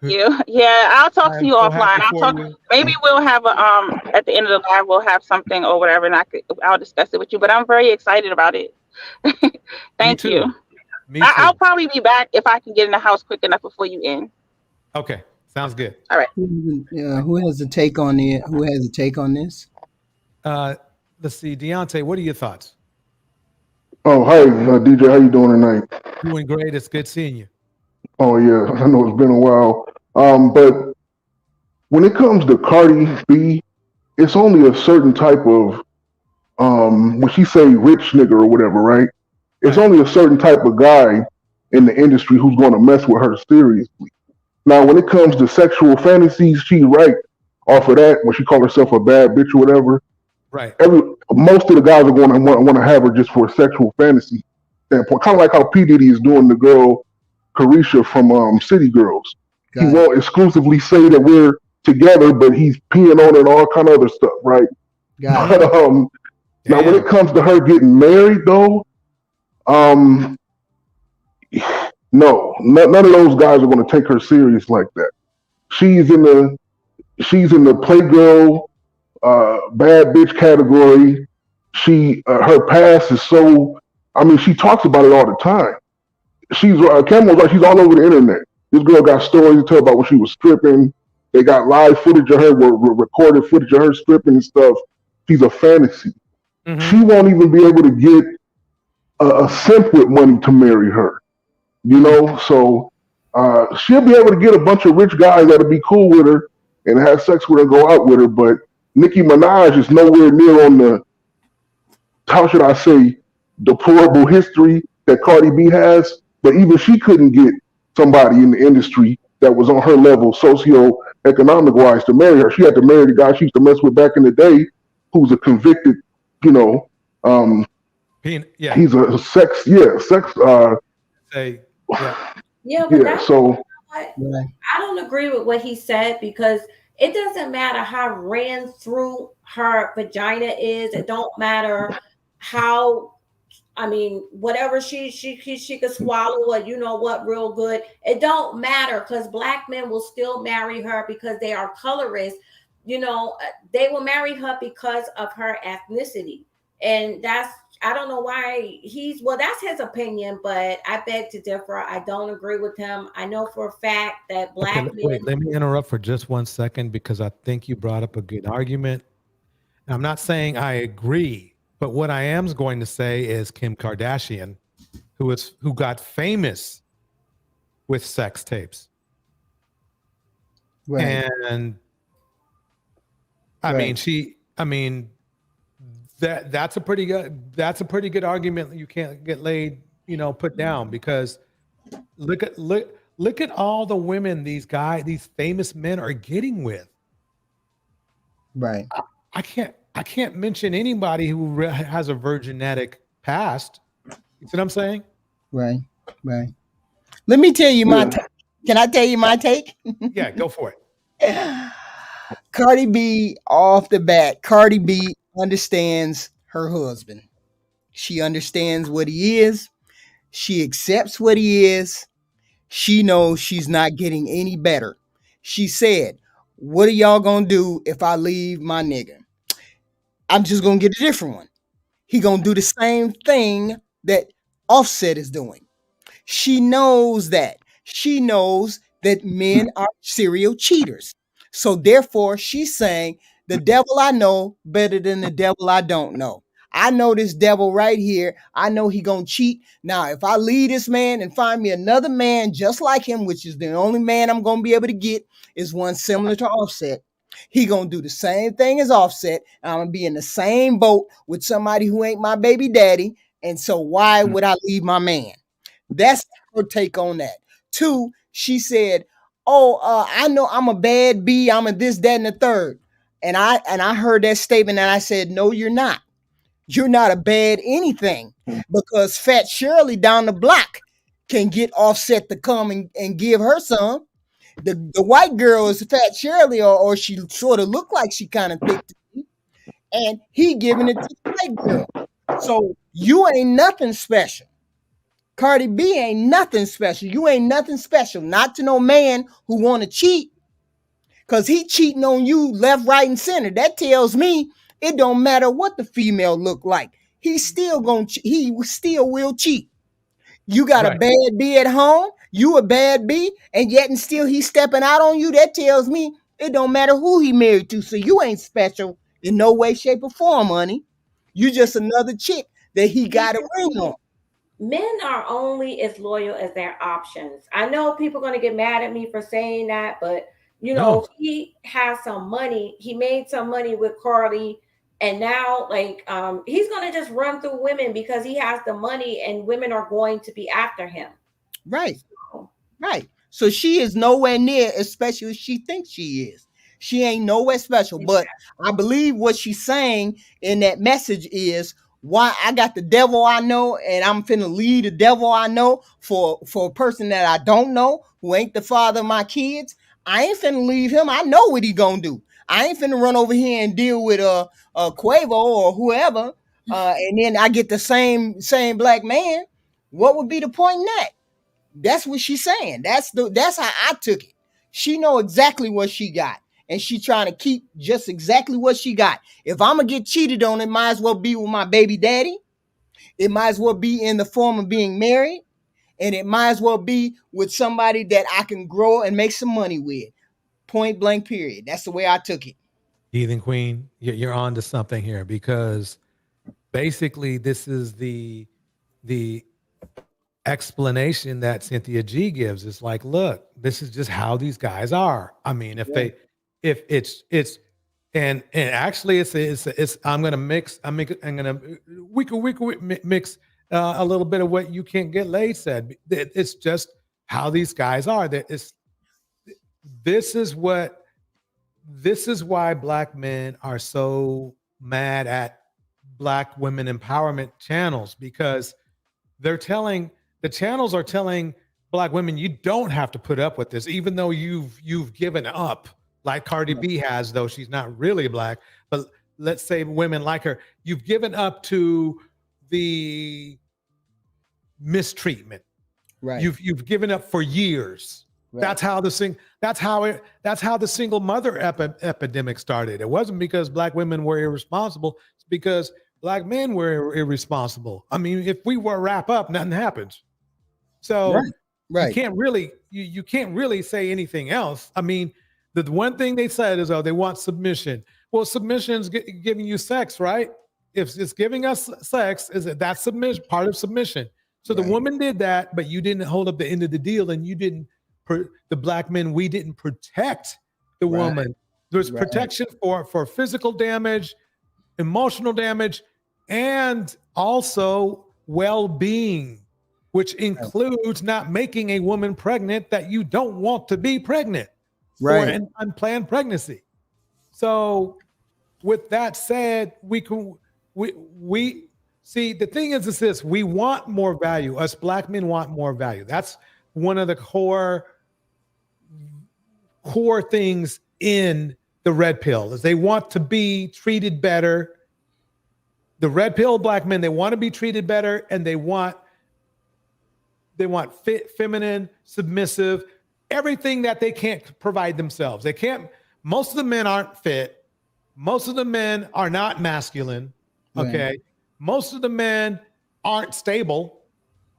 you. Yeah, I'll talk to you so offline. happy for you. Maybe we'll have at the end of the live we'll have something or whatever, and I'll discuss it with you. But I'm very excited about it. Thank you. Me too. I'll probably be back if I can get in the house quick enough before you end. Okay, sounds good. All right. Who has a take on it? Who has a take on this? Let's see, Deontay, what are your thoughts? Oh, hi, DJ. How you doing tonight? Doing great. It's good seeing you. Oh yeah, I know it's been a while. But when it comes to Cardi B, it's only a certain type of when she say rich nigga or whatever, right? It's only a certain type of guy in the industry who's going to mess with her seriously. Now, when it comes to sexual fantasies, she's right off of that when she called herself a bad bitch or whatever. Right. Most of the guys are going to want to have her just for a sexual fantasy standpoint, kind of like how P Diddy is doing the girl Carlisha from City Girls. He won't exclusively say that we're together, but he's peeing on it and all kind of other stuff, right? But now when it comes to her getting married, though, no, none of those guys are going to take her serious like that. She's in the Playgirl bad bitch category. Her past is so. I mean, she talks about it all the time. Cameron's like she's all over the internet. This girl got stories to tell about when she was stripping. They got live footage of her, recorded footage of her stripping and stuff. She's a fantasy. She won't even be able to get a simp with money to marry her. So she'll be able to get a bunch of rich guys that'll be cool with her and have sex with her, go out with her. But Nicki Minaj is nowhere near on the, how should I say, deplorable history that Cardi B has. But even she couldn't get somebody in the industry that was on her level socio-economic wise to marry her. She had to marry the guy she used to mess with back in the day, who's a convicted, he's a sex. Yeah, but so I don't agree with what he said because it doesn't matter how ran through her vagina is. It don't matter how. I mean, whatever she could swallow or real good. It don't matter because black men will still marry her because they are colorists. They will marry her because of her ethnicity, and I don't know why that's his opinion, but I beg to differ. I don't agree with him. I know for a fact that black men. Wait, let me interrupt for just 1 second because I think you brought up a good argument. I'm not saying I agree. But what I am going to say is Kim Kardashian, who got famous with sex tapes. Right. And that's a pretty good argument that you can't get put down because look at all the women these famous men are getting with. Right. I can't mention anybody who has a virginetic past. You see what I'm saying? Right. Let me tell you my take. Can I tell you my take? Yeah, go for it. Cardi B, off the bat, Cardi B understands her husband. She understands what he is. She accepts what he is. She knows she's not getting any better. She said, "What are y'all gonna do if I leave my nigga? I'm just gonna get a different one. He gonna do the same thing that Offset is doing." She knows that. She knows that men are serial cheaters. So therefore, she's saying, the devil I know better than the devil I don't know. I know this devil right here. I know he gonna cheat. Now, if I leave this man and find me another man just like him, which is the only man I'm gonna be able to get, is one similar to Offset. He gonna do the same thing as Offset. I'm gonna be in the same boat with somebody who ain't my baby daddy. And so why would I leave my man? That's her take on that. 2, she said, "Oh, I know I'm a bad B. I'm a this, that, and the third." And I heard that statement, and I said, "No, you're not. You're not a bad anything, because Fat Shirley down the block can get Offset to come and give her some. The white girl is Fat Shirley, or she sort of looked like she kind of thick to me, and he giving it to the white girl. So you ain't nothing special. Cardi B ain't nothing special. You ain't nothing special. Not to no man who want to cheat, because he cheating on you left, right, and center. That tells me it don't matter what the female look like. He still he still will cheat. You got a bad B at home, you a bad B, and yet and still he's stepping out on you. That tells me it don't matter who he married to. So you ain't special in no way, shape, or form, honey. You just another chick that he got a ring on. Men are only as loyal as their options. I know people are going to get mad at me for saying that, but he has some money. He made some money with Cardi, and now he's going to just run through women because he has the money, and women are going to be after him. Right. Right. So she is nowhere near as special as she thinks she is. She ain't nowhere special. But I believe what she's saying in that message is, why I got the devil I know, and I'm finna leave the devil I know for a person that I don't know, who ain't the father of my kids. I ain't finna leave him. I know what he gonna do. I ain't finna run over here and deal with Quavo or whoever, and then I get the same black man. What would be the point in that? That's what she's saying. That's how I took it. She know exactly what she got, and she trying to keep just exactly what she got. If I'm gonna get cheated on, it might as well be with my baby daddy. It might as well be in the form of being married, and it might as well be with somebody that I can grow and make some money with. Point blank, period. That's the way I took it. Heathen Queen, you're on to something here, because basically this is the explanation that Cynthia G gives. Is like, look, this is just how these guys are. I mean, and actually it's I'm gonna mix we could mix a little bit of what You Can't Get Laid said. It's just how these guys are. This is why black men are so mad at black women empowerment channels, because the channels are telling black women, you don't have to put up with this, even though you've given up, like Cardi B has, though she's not really black. But let's say women like her, you've given up to the mistreatment. Right. You've given up for years. Right. That's how the single mother epidemic started. It wasn't because black women were irresponsible. It's because black men were irresponsible. I mean, if we were wrap up, nothing happens. So right. You can't really say anything else. I mean, the one thing they said is, they want submission. Well, submission's giving you sex, right? If it's giving us sex, that's submission, part of submission. So the woman did that, but you didn't hold up the end of the deal, and you didn't. The black men, we didn't protect the woman. There's protection for physical damage, emotional damage, and also well-being, which includes not making a woman pregnant that you don't want to be pregnant, or an unplanned pregnancy. So with that said, we see, the thing is this: we want more value. Us black men want more value. That's one of the core things in the red pill, is they want to be treated better. The red pill black men, they want to be treated better, and they want fit, feminine, submissive, everything that they can't provide themselves. They can't. Most of the men aren't fit. Most of the men are not masculine. Okay. Most of the men aren't stable,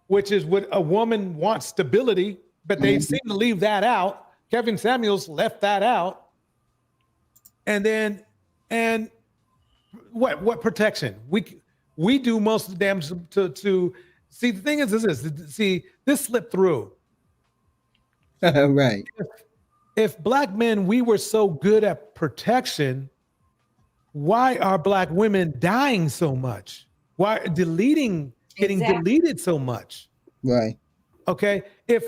which is what a woman wants, stability, but they seem to leave that out. Kevin Samuels left that out. And what protection? We do most of the damage to see. The thing is this slipped through. Right. If black men, we were so good at protection, why are black women dying so much? Why getting deleted so much? Right. Okay. If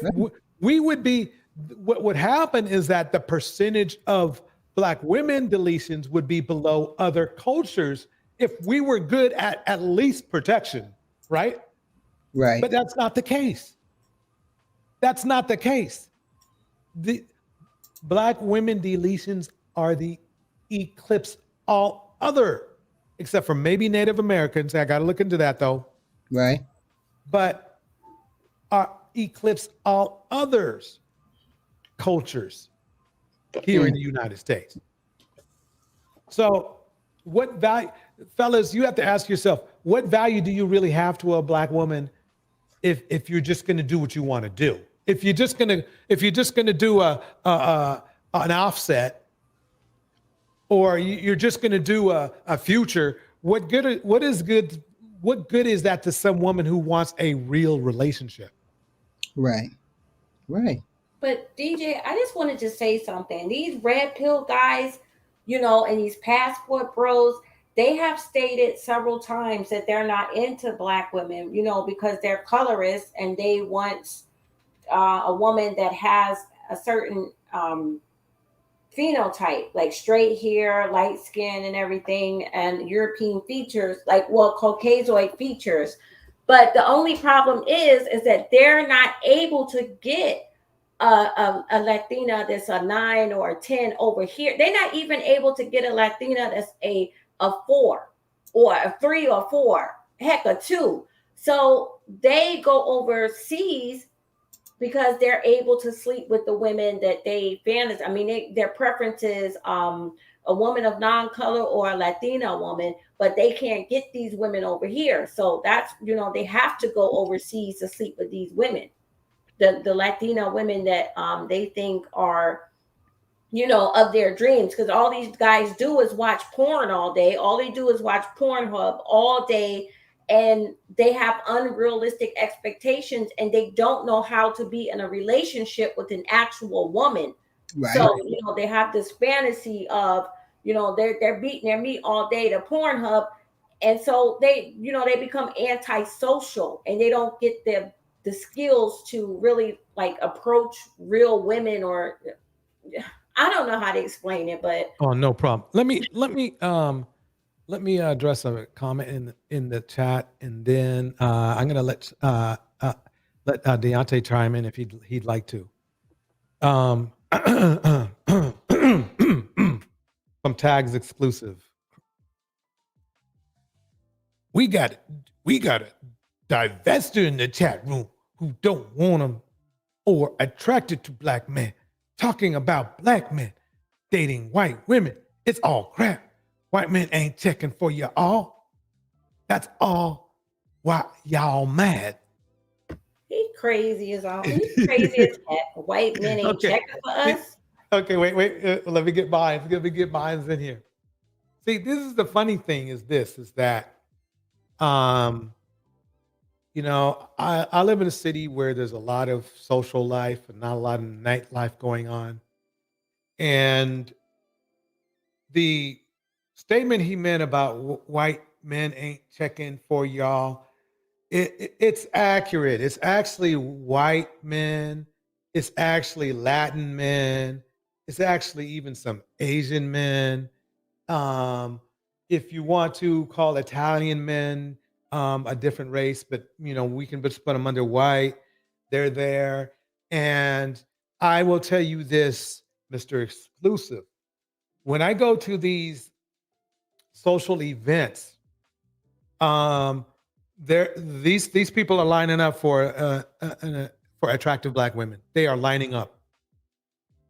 we would be, what would happen is that the percentage of Black women deletions would be below other cultures if we were good at least protection, right? Right. But that's not the case. That's not the case. The Black women deletions are the eclipse all other, except for maybe Native Americans. I got to look into that though. Right. But eclipse all others cultures here in the United States. So what value, fellas, you have to ask yourself, what value do you really have to a Black woman if you're just going to do what you want to do? If you're just going to do an offset, or you're just going to do a future, what good is that to some woman who wants a real relationship? Right. Right. But DJ, I just wanted to say something. These red pill guys, you know, and these passport bros, they have stated several times that they're not into Black women, you know, because they're colorists and they want a woman that has a certain phenotype, like straight hair, light skin and everything, and European features, like, well, Caucasoid features. But the only problem is that they're not able to get a Latina that's a 9 or a 10 over here. They're not even able to get a Latina that's a 4 or a 3 or 4, heck, a 2. So they go overseas because they're able to sleep with the women that they fantasize. I mean, their preference is a woman of non-color or a Latina woman, but they can't get these women over here. So that's, you know, they have to go overseas to sleep with these women. The Latina women that they think are, you know, of their dreams. Because all these guys do is watch porn all day. All they do is watch Pornhub all day. And they have unrealistic expectations and they don't know how to be in a relationship with an actual woman. Right. So, you know, they have this fantasy of, you know, they're beating their meat all day to Pornhub. And so they, you know, they become antisocial and they don't get the skills to really like approach real women, or I don't know how to explain it, but oh, no problem. Let me address a comment in the chat, and then I'm gonna let Deontay chime in if he'd like to. From Tags Exclusive, we got a divester in the chat room who don't want them or attracted to Black men, talking about Black men dating white women. It's all crap. White men ain't checking for you all. That's all why y'all mad. He's crazy as all. He's crazy as heck. White men ain't checking for us. Okay, wait. Let me get mine. Let me get mine in here. See, this is the funny thing is that, you know, I live in a city where there's a lot of social life and not a lot of nightlife going on. And the statement he meant about white men ain't checking for y'all, it's accurate. It's actually white men. It's actually Latin men. It's actually even some Asian men. If you want to call Italian men a different race, but you know, we can just put them under white. They're there. And I will tell you this, Mr. Exclusive. When I go to these social events, these people are lining up for attractive Black women. They are lining up.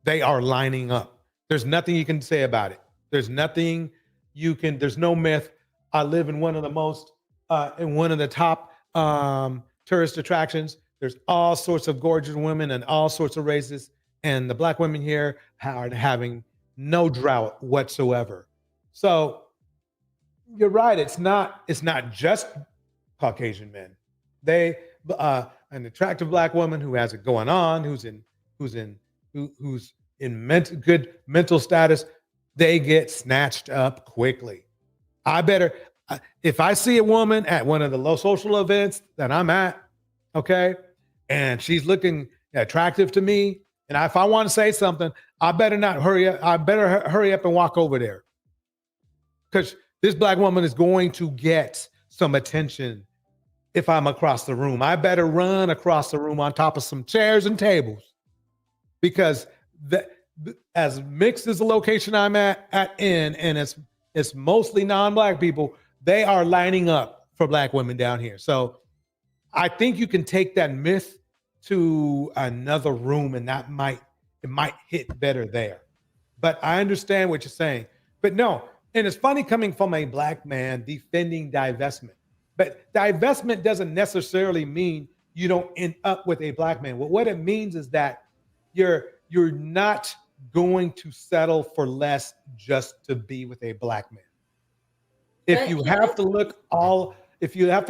They are lining up. There's nothing you can say about it. There's nothing there's no myth. I live in one of the top tourist attractions. There's all sorts of gorgeous women and all sorts of races. And the Black women here are having no drought whatsoever. So you're right. It's not just Caucasian men. An attractive Black woman who has it going on, who's in good mental status, they get snatched up quickly. If I see a woman at one of the low social events that I'm at, okay, and she's looking attractive to me, and if I want to say something, I better not hurry up. I better hurry up and walk over there, because this black woman is going to get some attention if I'm across the room. I better run across the room on top of some chairs and tables, because as mixed as the location I'm in, and it's mostly non-black people, they are lining up for black women down here. So I think you can take that myth to another room, and it might hit better there. But I understand what you're saying. But no, and it's funny coming from a black man defending divestment. But divestment doesn't necessarily mean you don't end up with a black man. Well, what it means is that you're not going to settle for less just to be with a black man. If you have to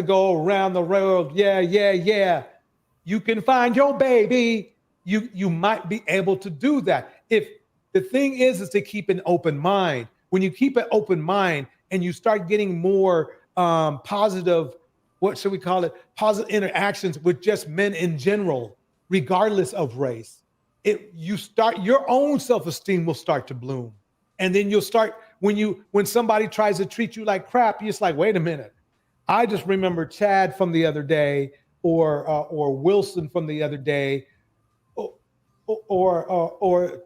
go around the world, you can find your baby. You might be able to do that. If the thing is to keep an open mind. When you keep an open mind and you start getting more positive, what should we call it? Positive interactions with just men in general, regardless of race. Your own self-esteem will start to bloom. And then you'll start, when somebody tries to treat you like crap, you're just like, wait a minute. I just remember Chad from the other day, or Wilson from the other day, or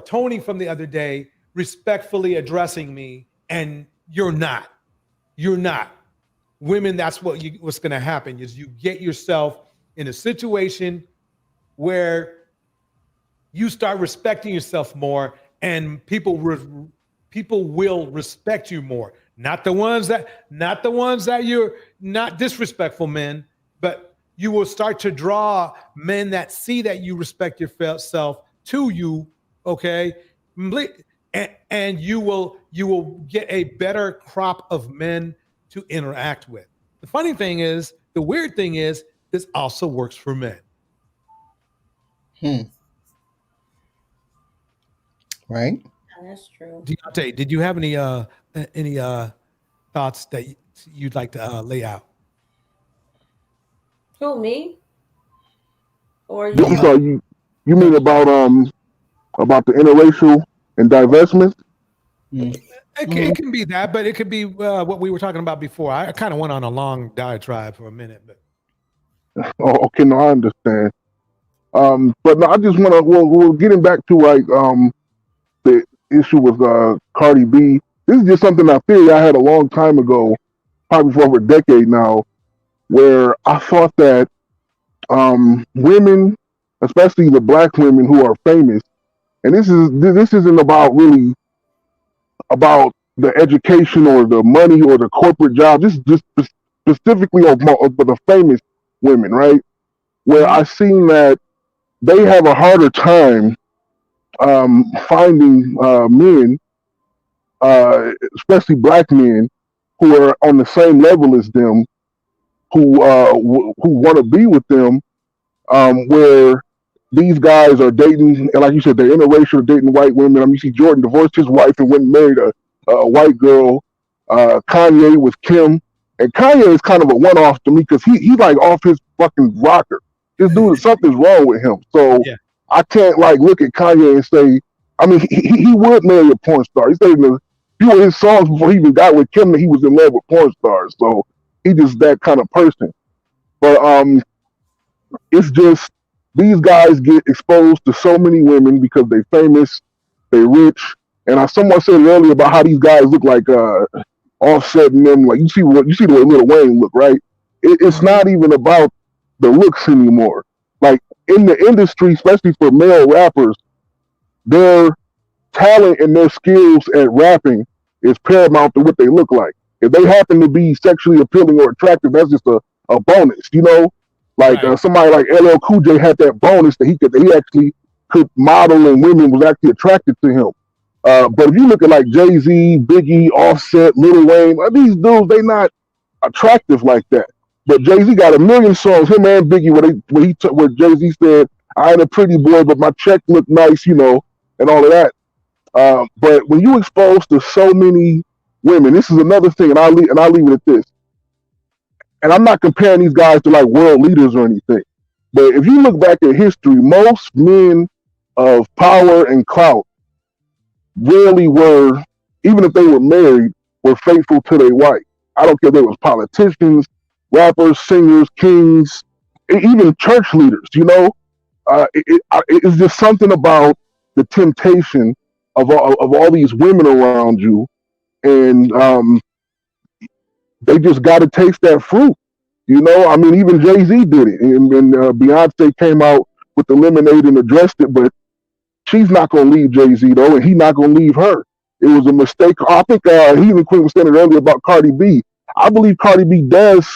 Tony from the other day, respectfully addressing me, and you're not. Women, that's what's going to happen is you get yourself in a situation where you start respecting yourself more, and people will respect you more. Not the ones that you're not disrespectful men, but you will start to draw men that see that you respect yourself to you. Okay. And you will get a better crop of men to interact with. The weird thing is, this also works for men. Right. That's true. Deontay, did you have any thoughts that you'd like to lay out? Who, me? Or You mean about the interracial and divestment? It can be that, but it could be what we were talking about before. I kind of went on a long diatribe for a minute, but Oh, okay, no, I understand. But no, I just want to. Well, getting back to the issue with Cardi B. This is just something I had a long time ago, probably for over a decade now, where I thought that women, especially the black women who are famous, and this isn't about really about the education or the money or the corporate job. This is just specifically of the famous women, right? Where I seen that they have a harder time finding men, especially black men, who are on the same level as them, who want to be with them, where these guys are dating, and like you said, they're interracial, dating white women. I mean, you see Jordan divorced his wife and went and married a white girl. Kanye with Kim, and Kanye is kind of a one-off to me because he's like off his fucking rocker. This dude, something's wrong with him. So I can't look at Kanye and say, I mean, he would marry a porn star. He said in a few of his songs before he even got with Kim that he was in love with porn stars. So he just that kind of person. But it's just these guys get exposed to so many women because they're famous, they're rich, and someone said earlier about how these guys look like Offset and them. Like you see the way Lil Wayne look, right? It's not even about the looks anymore. Like in the industry, especially for male rappers, their talent and their skills at rapping is paramount to what they look like. If they happen to be sexually appealing or attractive, that's just a bonus, you know? Like somebody like LL Cool J had that bonus that he actually could model and women was actually attracted to him. But if you look at like Jay-Z, Biggie, Offset, Lil Wayne, these dudes, they not attractive like that. But Jay-Z got a million songs, him and Biggie, where Jay-Z said, I ain't a pretty boy, but my check look nice, you know, and all of that. But when you exposed to so many women, this is another thing, and I'll leave it at this. And I'm not comparing these guys to like world leaders or anything. But if you look back at history, most men of power and clout rarely were, even if they were married, were faithful to their wife. I don't care if they was politicians, rappers, singers, kings, even church leaders. It's just something about the temptation of all these women around you, and they just got to taste that fruit. Even Jay-Z did it, and Beyonce came out with the lemonade and addressed it, but she's not going to leave Jay-Z, though, and he's not going to leave her. It was a mistake. I think he and Quinn was saying it earlier about Cardi B. I believe Cardi B does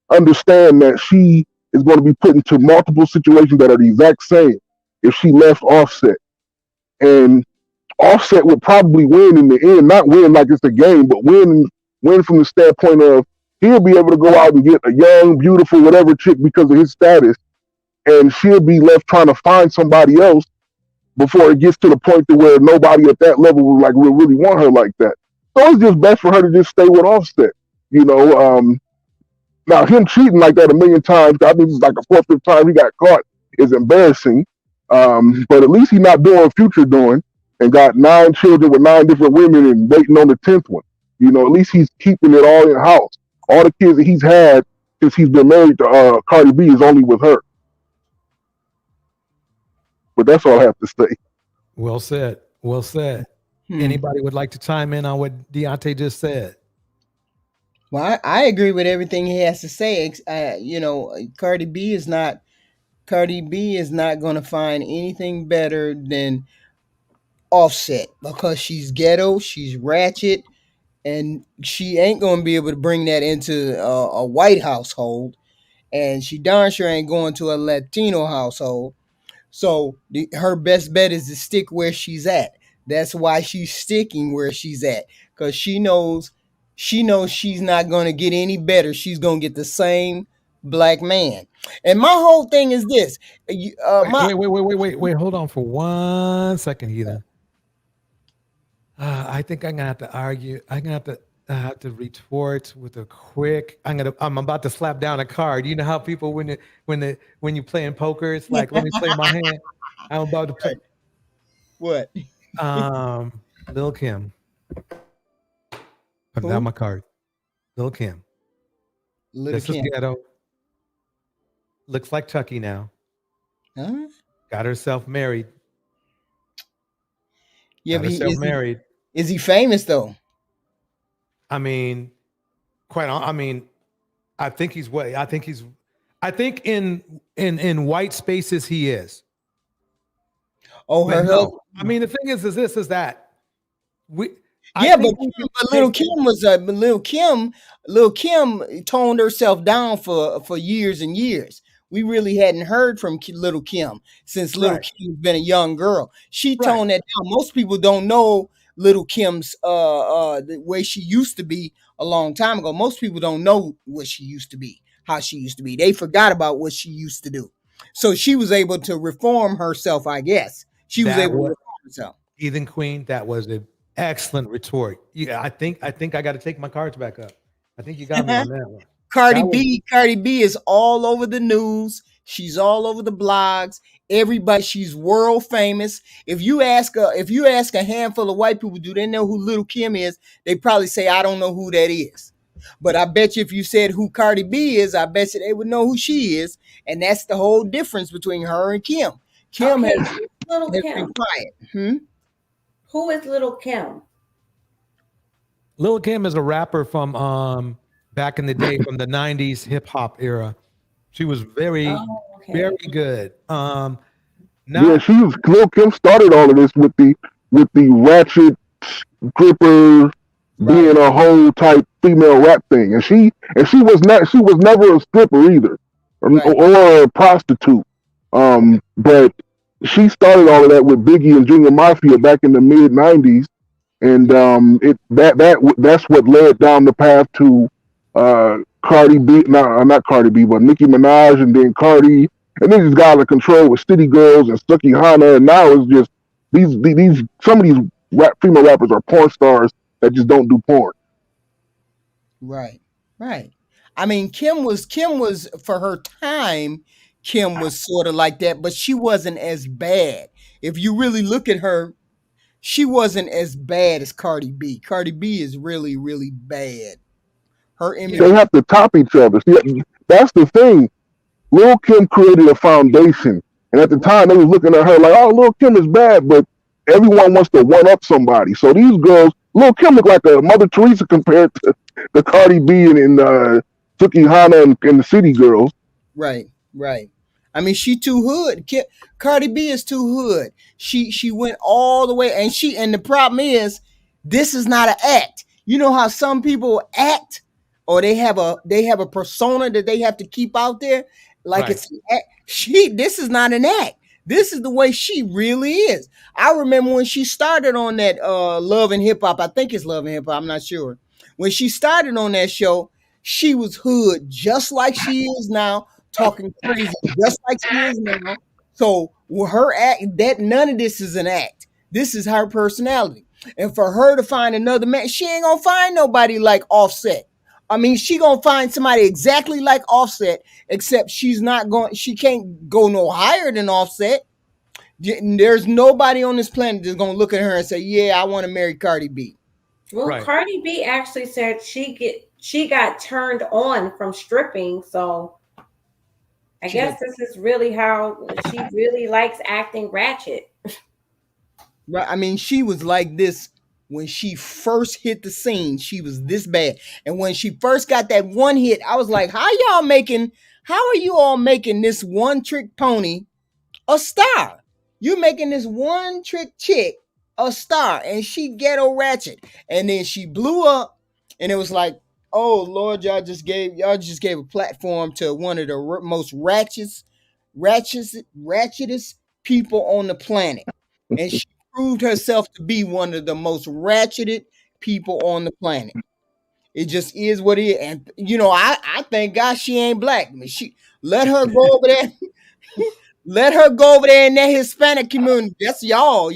understand that she is going to be put into multiple situations that are the exact same if she left Offset. And Offset would probably win in the end, not win like it's a game, but win from the standpoint of he'll be able to go out and get a young, beautiful, whatever chick because of his status, and she'll be left trying to find somebody else before it gets to the point to where nobody at that level will really want her like that. So it's just best for her to just stay with Offset. Now him cheating like that a million times, I think it's like the fourth, fifth time he got caught, is embarrassing. But at least he's not doing what Future doing and got 9 children with 9 different women and waiting on the 10th one. At least he's keeping it all in house. All the kids that he's had since he's been married to Cardi B is only with her. But that's all I have to say. Well said. Well said. Anybody would like to chime in on what Deontay just said? Well, I agree with everything he has to say. Cardi B is not going to find anything better than Offset because she's ghetto, she's ratchet, and she ain't going to be able to bring that into a white household, and she darn sure ain't going to a Latino household. So her best bet is to stick where she's at. That's why she's sticking where she's at, because she knows she's not going to get any better. She's going to get the same black man. And my whole thing is this. Wait. Hold on for 1 second, Heathen. I think I'm gonna have to argue. I'm gonna have to retort with a quick. I'm about to slap down a card. You know how people when you play in poker, it's like, let me play my hand. I'm about to play. What? Lil Kim. Put down my card. Lil Kim. This is ghetto. Looks like Chucky now. Huh? Got herself married. Yeah, but married. Is he famous though? I think he's what? I think in white spaces he is. Oh, her husband. The thing is that Lil Kim toned herself down for years and years. We really hadn't heard from Little Kim since Little Kim's been a young girl. She toned that down. Most people don't know Little Kim's the way she used to be a long time ago. Most people don't know what she used to be, how she used to be. They forgot about what she used to do. So she was able to reform herself, I guess. She was able to reform herself. Heathen Queen, that was an excellent retort. Yeah, I think I got to take my cards back up. I think you got me on that one. Cardi B is all over the news. She's all over the blogs. Everybody, she's world famous. If you ask a handful of white people, do they know who Little Kim is? They probably say, I don't know who that is. But I bet you if you said who Cardi B is, I bet you they would know who she is. And that's the whole difference between her and Kim. Kim has been quiet. Who is Little Kim? Lil Kim is a rapper from back in the day, from the 90s hip hop era. She was very good. Lil Kim started all of this with the ratchet stripper being a whole type female rap thing. And she was never a stripper either, or a prostitute. But she started all of that with Biggie and Junior Mafia back in the mid 90s. And that's what led down the path to Cardi B, not Cardi B, but Nicki Minaj, and then Cardi, and then just got out of control with City Girls and Suki Hana, and now it's just some of these female rappers are porn stars that just don't do porn. Right. I mean, Kim was for her time. Kim was sort of like that, but she wasn't as bad. If you really look at her, she wasn't as bad as Cardi B. Cardi B is really, really bad. Her image. They have to top each other. See, that's the thing. Lil Kim created a foundation, and at the time they was looking at her like, "Oh, Lil Kim is bad," but everyone wants to one up somebody. So these girls, Lil Kim look like a Mother Teresa compared to the Cardi B and Suki Hana and the City Girls. Right. I mean, she too hood. Cardi B is too hood. She went all the way, and the problem is, this is not an act. You know how some people act, or they have a persona that they have to keep out there, like it's an act. This is not an act. This is the way she really is. I remember when she started on that Love and Hip Hop. I think it's Love and Hip Hop. I'm not sure. When she started on that show, she was hood, just like she is now, talking crazy, just like she is now. So with her act, that none of this is an act. This is her personality. And for her to find another man, she ain't gonna find nobody like Offset. I mean, she gonna find somebody exactly like Offset, except she can't go no higher than Offset. There's nobody on this planet that's gonna look at her and say, "Yeah, I want to marry Cardi B." Well, Cardi B actually said she got turned on from stripping, so I guess this is really how she really likes acting ratchet. Right. I mean, she was like this when she first hit the scene. She was this bad. And when she first got that one hit, I was like, how are you all making this one trick pony a star? You making this one trick chick a star, and she ghetto ratchet. And then she blew up, and it was like, oh Lord, y'all just gave a platform to one of the most ratchetest people on the planet. And she proved herself to be one of the most ratcheted people on the planet. It just is what it is. And I thank God she ain't black. I mean, let her go over there. Let her go over there in that Hispanic community. That's y'all.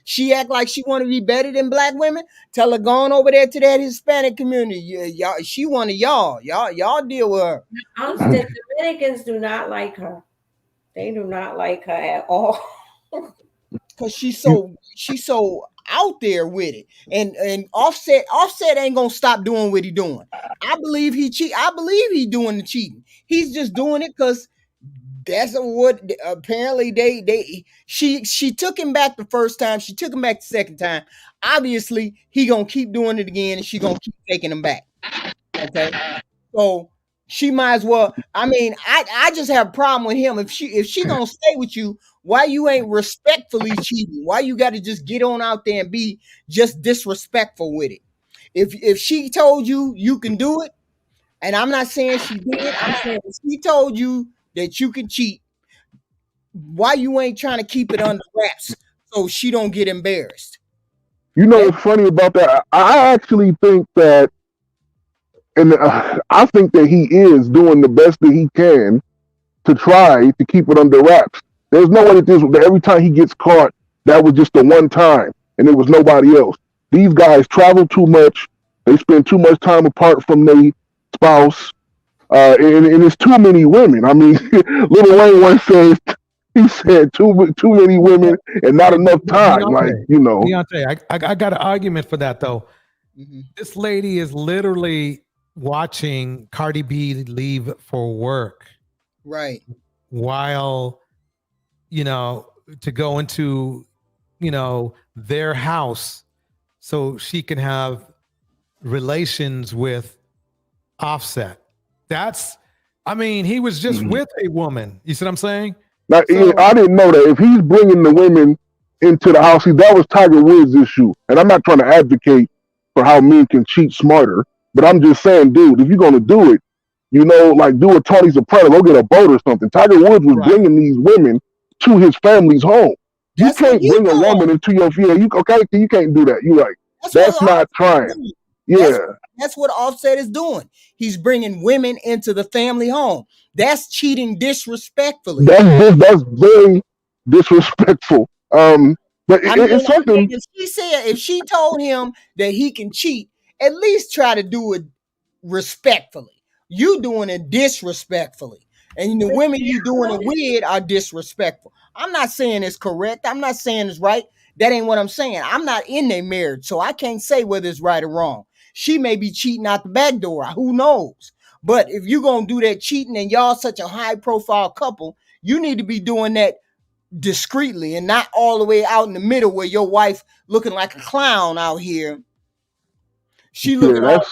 She act like she want to be better than black women. Tell her go on over there to that Hispanic community. Y'all, she one of y'all. Y'all deal with her. The Dominicans do not like her. They do not like her at all. Cause she's so out there with it. And Offset ain't gonna stop doing what he doing. I believe he cheat. I believe he doing the cheating. He's just doing it because that's what apparently she took him back the first time. She took him back the second time. Obviously, he gonna keep doing it again, and she gonna keep taking him back. Okay, so she might as well. I mean, I just have a problem with him. If she gonna stay with you, why you ain't respectfully cheating? Why you got to just get on out there and be just disrespectful with it? If she told you you can do it, and I'm not saying she did, I'm saying if she told you that you can cheat, why you ain't trying to keep it under wraps so she don't get embarrassed? You know what's funny about that? I actually think that, and I think that he is doing the best that he can to try to keep it under wraps. There's no way that every time he gets caught, that was just the one time, and it was nobody else. These guys travel too much. They spend too much time apart from their spouse. And it's too many women. I mean, Lil Wayne once said, he said too many women and not enough time. Deontay, I got an argument for that though. Mm-hmm. This lady is literally watching Cardi B leave for work, right? While to go into their house so she can have relations with Offset. He was just with a woman. You see what I'm saying? Now, I didn't know that. If he's bringing the women into the house, that was Tiger Woods' issue. And I'm not trying to advocate for how men can cheat smarter, but I'm just saying, dude, if you're going to do it, like do a Tony Soprano, go get a boat or something. Tiger Woods was bringing these women to his family's home. You can't bring a woman into your family. You can't do that. You're right. That's not trying. Yeah. That's what Offset is doing. He's bringing women into the family home. That's cheating disrespectfully. That's very disrespectful. But it's something. If she told him that he can cheat, at least try to do it respectfully. You doing it disrespectfully. And the women you doing it with are disrespectful. I'm not saying it's correct. I'm not saying it's right. That ain't what I'm saying. I'm not in their marriage, so I can't say whether it's right or wrong. She may be cheating out the back door. Who knows? But if you're going to do that cheating and y'all such a high profile couple, you need to be doing that discreetly and not all the way out in the middle where your wife looking like a clown out here. She looking all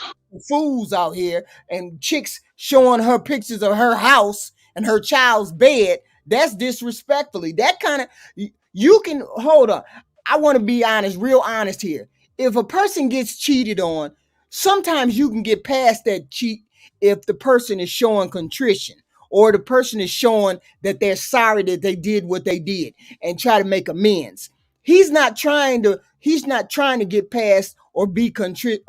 fools out here and chicks showing her pictures of her house and her child's bed. That's disrespectfully. That kind of, you can, hold on. I want to be honest, real honest here. If a person gets cheated on, sometimes you can get past that cheat if the person is showing contrition or the person is showing that they're sorry that they did what they did and try to make amends. He's not trying to get past or be contrite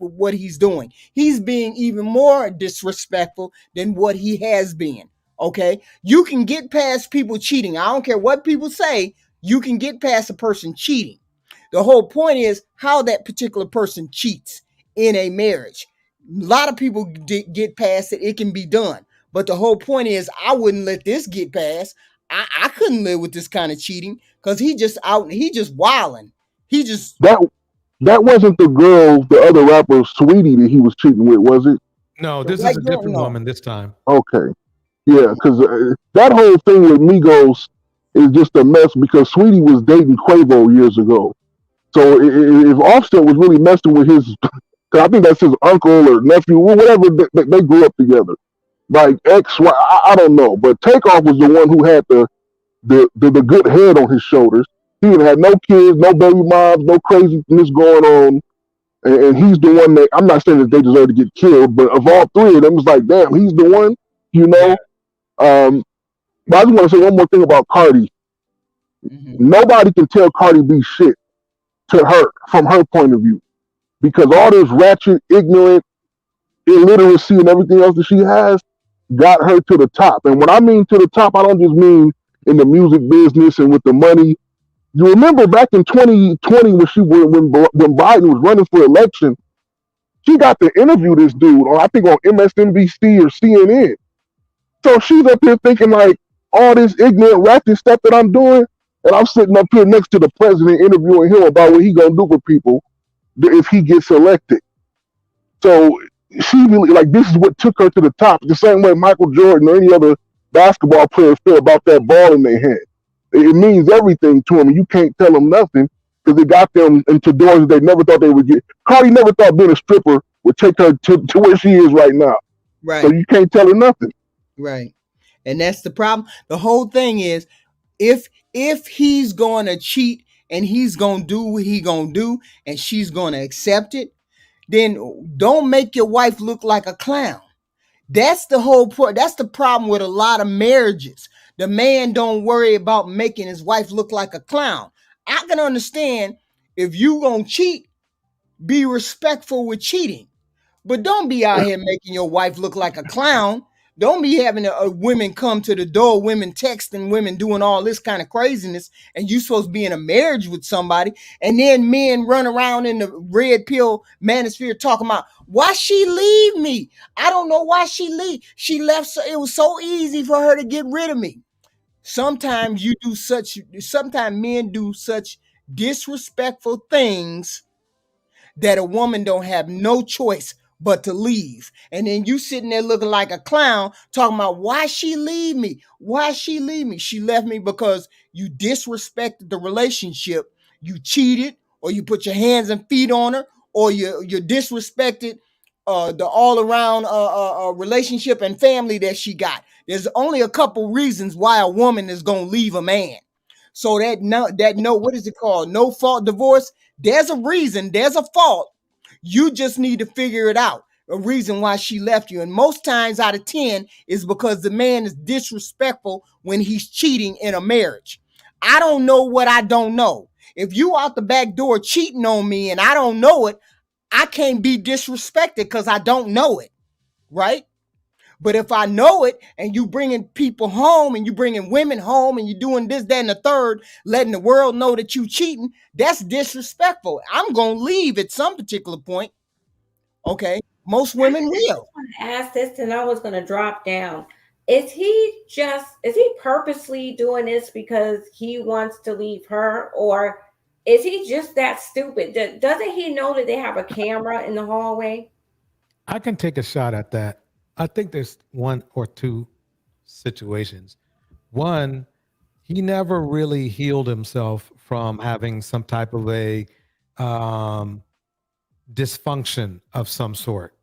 with what he's doing. He's being even more disrespectful than what he has been. Okay, you can get past people cheating. I don't care what people say. You can get past a person cheating. The whole point is how that particular person cheats in a marriage. A lot of people get past it. It can be done. But the whole point is I wouldn't let this get past. I couldn't live with this kind of cheating because he just wilding. He just that wasn't the girl, the other rapper, Sweetie, that he was cheating with, was it? No, this is a different woman this time. Okay. Yeah, because that whole thing with Migos is just a mess because Sweetie was dating Quavo years ago. So if Offset was really messing with his, I think that's his uncle or nephew, or whatever, they grew up together. Like I don't know. But Takeoff was the one who had the good head on his shoulders. He had no kids, no baby moms, no craziness going on. And he's the one that, I'm not saying that they deserve to get killed, but of all three of them, it's like, damn, he's the one, you know? But I just want to say one more thing about Cardi. Nobody can tell Cardi B shit to her from her point of view because all this ratchet, ignorant, illiteracy and everything else that she has got her to the top. And when I mean to the top, I don't just mean in the music business and with the money. You remember back in 2020 when Biden was running for election, she got to interview this dude, I think on MSNBC or CNN. So she's up here thinking like all this ignorant ratchet stuff that I'm doing, and I'm sitting up here next to the president interviewing him about what he gonna do for people if he gets elected. So she really, like, this is what took her to the top. The same way Michael Jordan or any other basketball player feel about that ball in their hand. It means everything to them, and you can't tell them nothing because it got them into doors they never thought they would get. Cardi never thought being a stripper would take her to where she is right now. Right. So you can't tell her nothing. Right. And that's the problem. The whole thing is if he's going to cheat and he's going to do what he going to do and she's going to accept it, then don't make your wife look like a clown. That's the whole point. That's the problem with a lot of marriages. The man don't worry about making his wife look like a clown. I can understand if you gonna cheat, be respectful with cheating. But don't be out here making your wife look like a clown. Don't be having women come to the door, women texting, women doing all this kind of craziness, and you supposed to be in a marriage with somebody, and then men run around in the red pill manosphere talking about why she leave me. I don't know why she leave. She left, so it was so easy for her to get rid of me. Sometimes men do such disrespectful things that a woman don't have no choice but to leave. And then you sitting there looking like a clown talking about why she leave me. Why she leave me? She left me because you disrespected the relationship. You cheated, or you put your hands and feet on her, or you disrespected the all around relationship and family that she got. There's only a couple reasons why a woman is going to leave a man. So what is it called? No fault divorce. There's a reason, there's a fault. You just need to figure it out. A reason why she left you. And most times out of 10 is because the man is disrespectful when he's cheating in a marriage. I don't know what I don't know. If you out the back door cheating on me and I don't know it, I can't be disrespected because I don't know it, right? But if I know it and you bringing people home and you bringing women home and you doing this, that, and the third, letting the world know that you cheating, that's disrespectful. I'm going to leave at some particular point. Okay. Most women will. I asked this and I was going to drop down. is he purposely doing this because he wants to leave her, or is he just that stupid? Doesn't he know that they have a camera in the hallway? I can take a shot at that. I think there's one or two situations. One, he never really healed himself from having some type of a dysfunction of some sort.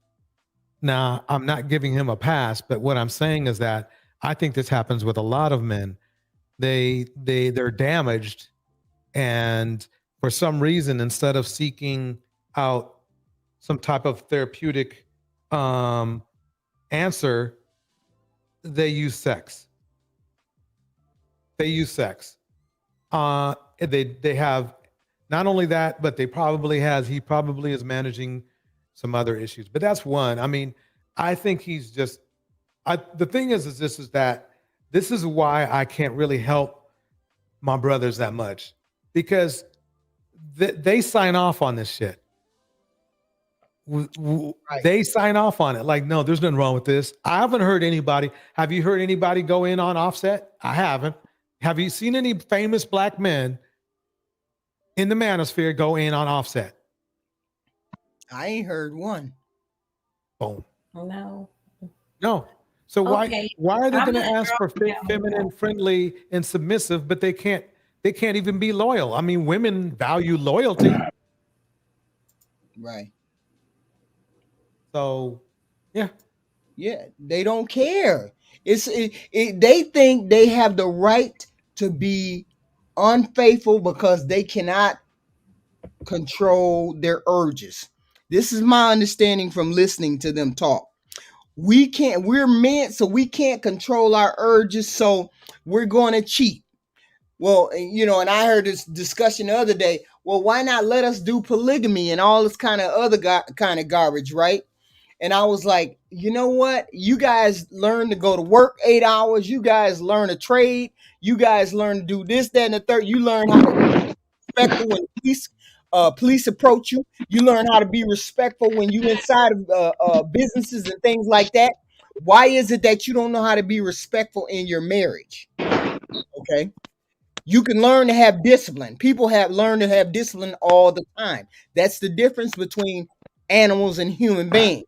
Now, I'm not giving him a pass, but what I'm saying is that I think this happens with a lot of men. They're damaged, and for some reason, instead of seeking out some type of therapeutic answer, they use sex. They use sex. They have not only that, but he probably is managing some other issues. But that's one. I mean, I think he's just. The thing is that this is why I can't really help my brothers that much, because they sign off on this shit. They sign off on it like, no, there's nothing wrong with this. I haven't heard anybody. Have you heard anybody go in on Offset? I haven't. Have you seen any famous black men in the manosphere go in on Offset? I ain't heard one. Boom. No. So Okay. why are they I'm going to gonna ask for drop down. feminine, friendly, and submissive, but they can't even be loyal? I mean, women value loyalty. Right. So, yeah. Yeah, they don't care. They think they have the right to be unfaithful because they cannot control their urges. This is my understanding from listening to them talk. We're men, so we can't control our urges, so we're going to cheat. Well, and I heard this discussion the other day. Well, why not let us do polygamy and all this kind of other kind of garbage, right? And I was like, you know what? You guys learn to go to work 8 hours. You guys learn a trade. You guys learn to do this, that, and the third. You learn how to be respectful when police approach you. You learn how to be respectful when you inside of businesses and things like that. Why is it that you don't know how to be respectful in your marriage? Okay. You can learn to have discipline. People have learned to have discipline all the time. That's the difference between animals and human beings.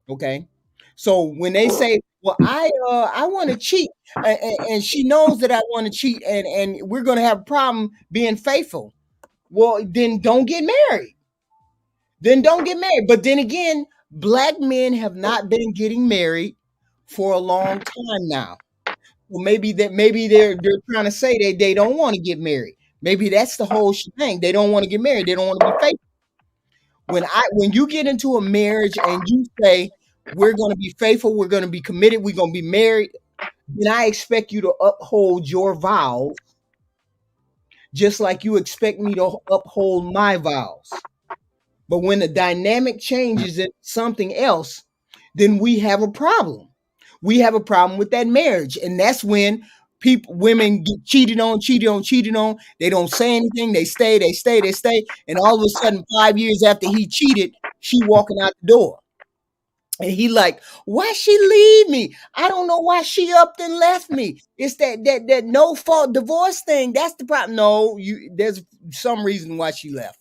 Okay. So when they say, well, I want to cheat, and she knows that I want to cheat, and we're going to have a problem being faithful. Well, then don't get married. But then again, black men have not been getting married for a long time now. Well, maybe they're trying to say they don't want to get married. Maybe that's the whole thing. They don't want to get married. They don't want to be faithful. When you get into a marriage and you say we're going to be faithful, we're going to be committed, we're going to be married, then I expect you to uphold your vows, just like you expect me to uphold my vows. But when the dynamic changes into something else, then we have a problem. We have a problem with that marriage, and that's when women get cheated on. They don't say anything. They stay, and all of a sudden, 5 years after he cheated, she walking out the door, and he like, why she leave me? I don't know why she upped and left me. It's that no fault divorce thing. That's the problem. No, there's some reason why she left.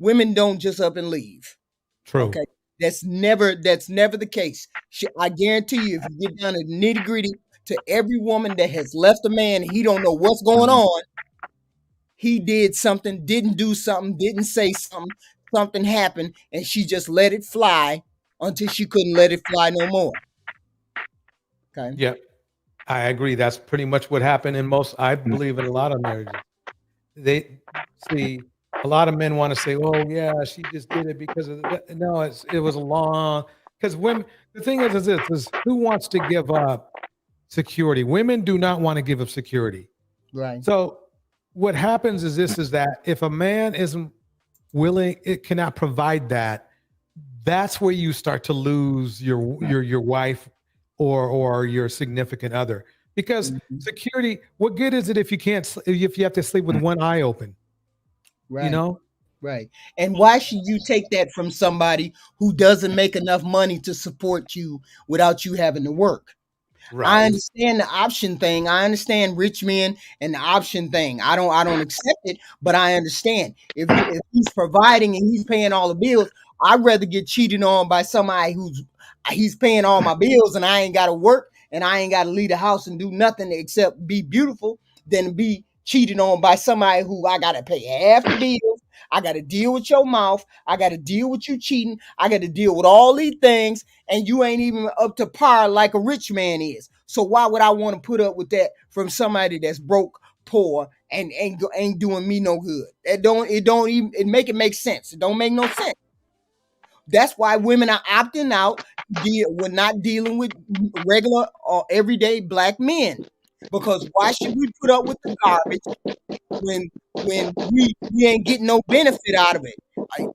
Women don't just up and leave. True. Okay. That's never the case. I guarantee you, if you get down to the nitty gritty, to every woman that has left a man, he don't know what's going on. He did something, didn't do something, didn't say something, something happened, and she just let it fly until she couldn't let it fly no more. Okay. Yep. I agree. That's pretty much what happened in I believe in a lot of marriages. They see a lot of men want to say, "Oh yeah, she just did it because of that." No, it was a long. Because women, the thing is who wants to give up security? Women do not want to give up security. Right. So what happens is that if a man isn't willing, it cannot provide that. That's where you start to lose your wife or your significant other, because security. What good is it if you have to sleep with one eye open? Right. Right. And why should you take that from somebody who doesn't make enough money to support you without you having to work? I understand the option thing. I understand rich men and the option thing. I don't accept it, but I understand. If he's providing and he's paying all the bills, I'd rather get cheated on by somebody he's paying all my bills and I ain't got to work and I ain't got to leave the house and do nothing except be beautiful than be cheated on by somebody who I got to pay half the bills. I got to deal with your mouth. I got to deal with you cheating. I got to deal with all these things, and you ain't even up to par like a rich man is. So why would I want to put up with that from somebody that's broke, poor, and ain't doing me no good? It make sense. It don't make no sense. That's why women are opting out. We're not dealing with regular or everyday black men, because why should we put up with the garbage when we ain't getting no benefit out of it?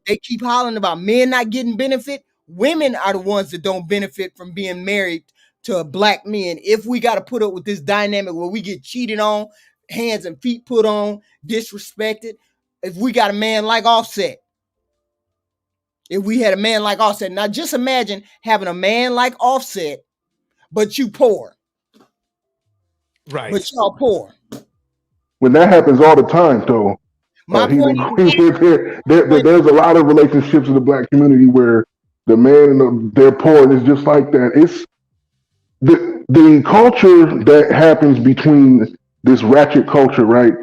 They keep hollering about men not getting benefit. Women are the ones that don't benefit from being married to black men. If we got to put up with this dynamic where we get cheated on, hands and feet put on, disrespected, if we got a man like Offset. If we had a man like Offset, now just imagine having a man like Offset, but you poor. Right. But y'all poor. When that happens all the time, though, My point there's a lot of relationships in the black community where the man and they're poor, and it's just like that. It's the culture that happens between this ratchet culture, right?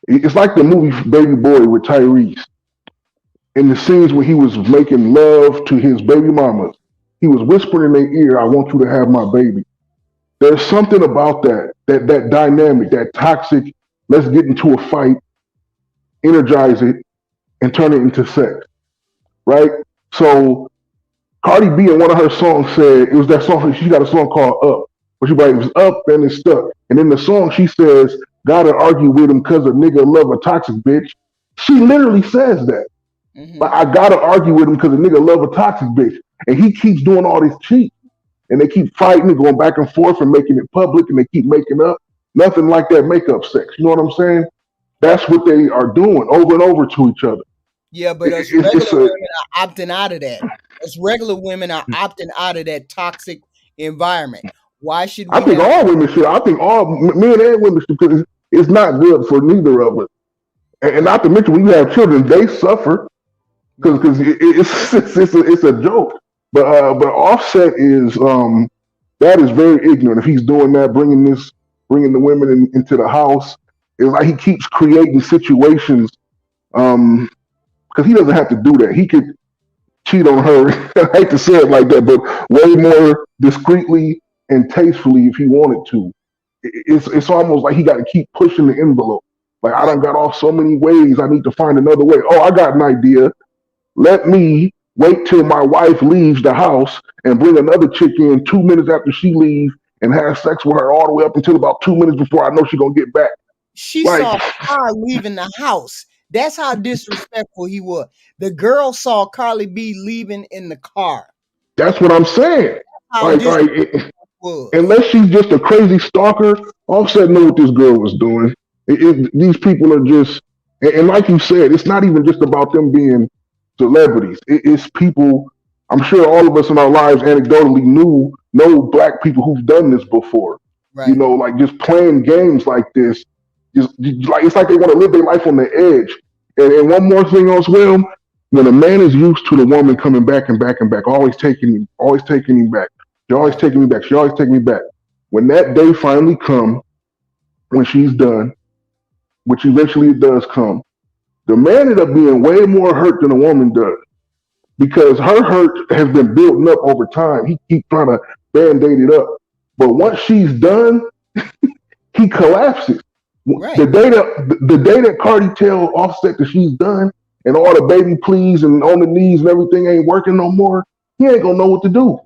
It's like the movie Baby Boy with Tyrese. In the scenes where he was making love to his baby mamas, he was whispering in their ear, "I want you to have my baby." There's something about that dynamic, that toxic, let's get into a fight, energize it, and turn it into sex, right? So Cardi B in one of her songs said, it was that song, she got a song called Up, where she like, it was up and it's stuck. And in the song she says, gotta argue with him cause a nigga love a toxic bitch. She literally says that. But I gotta argue with him because a nigga love a toxic bitch. And he keeps doing all this cheat. And they keep fighting and going back and forth and making it public and they keep making up. Nothing like that makeup sex. You know what I'm saying? That's what they are doing over and over to each other. Yeah, but us regular women are opting out of that. Us regular women are opting out of that toxic environment. Why should we? I think all women should. I think all men and women should, because it's not good for neither of us. And not to mention, when you have children, they suffer because it's a joke. But Offset is that is very ignorant. If he's doing that, bringing the women into the house, it's like he keeps creating situations. Because he doesn't have to do that. He could cheat on her. I hate to say it like that, but way more discreetly and tastefully if he wanted to. It's almost like he got to keep pushing the envelope. Like, I done got off so many ways, I need to find another way. Oh, I got an idea. Let me wait till my wife leaves the house and bring another chick in 2 minutes after she leaves and have sex with her all the way up until about 2 minutes before I know she's going to get back. She saw her leaving the house. That's how disrespectful he was. The girl saw Carly B leaving in the car. That's what I'm saying. Unless she's just a crazy stalker, Offset knew what this girl was doing. These people are just, and like you said, it's not even just about them being celebrities. It's people. I'm sure all of us in our lives anecdotally know black people who've done this before. Right. You know, like just playing games like this. Just like it's like they want to live their life on the edge. And one more thing as well, when a man is used to the woman coming back and back and back, always taking him back. She always taking me back. She always taking me back. When that day finally comes, when she's done, which eventually it does come, the man ended up being way more hurt than a woman does. Because her hurt has been building up over time. He keeps trying to band-aid it up. But once she's done, he collapses. Right. The day that Cardi tell Offset that she's done and all the baby pleas and on the knees and everything ain't working no more, he ain't gonna know what to do.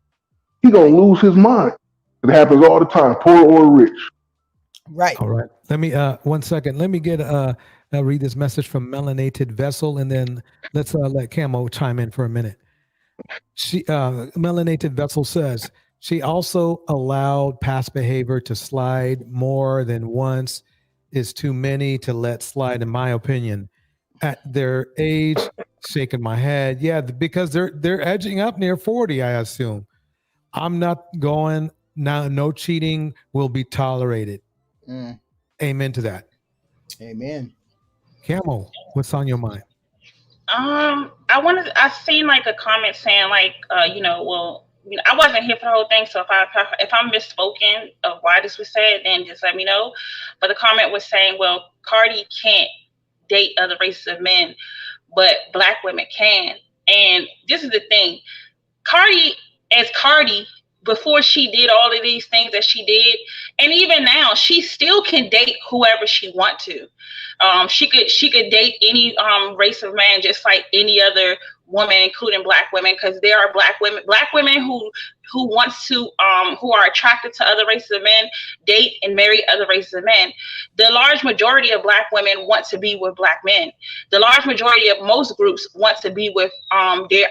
He gonna lose his mind. It happens all the time, poor or rich. Right. All right. Let me 1 second. Let me get read this message from Melanated Vessel, and then let's let Camo chime in for a minute. She Melanated Vessel says she also allowed past behavior to slide more than once. Is too many to let slide, in my opinion. At their age, shaking my head. Yeah, because they're edging up near 40, I assume. I'm not going Now, no cheating will be tolerated. Amen to that. Amen. Camel, what's on your mind? I seen like a comment saying like, I wasn't here for the whole thing, so if I'm misspoken of why this was said, then just let me know. But the comment was saying, well, Cardi can't date other races of men, but Black women can. And this is the thing, Cardi, before she did all of these things that she did, and even now, she still can date whoever she want to. She could date any race of man, just like any other woman, including Black women, because there are Black women who are attracted to other races of men, date and marry other races of men. The large majority of Black women want to be with Black men. The large majority of most groups want to be with their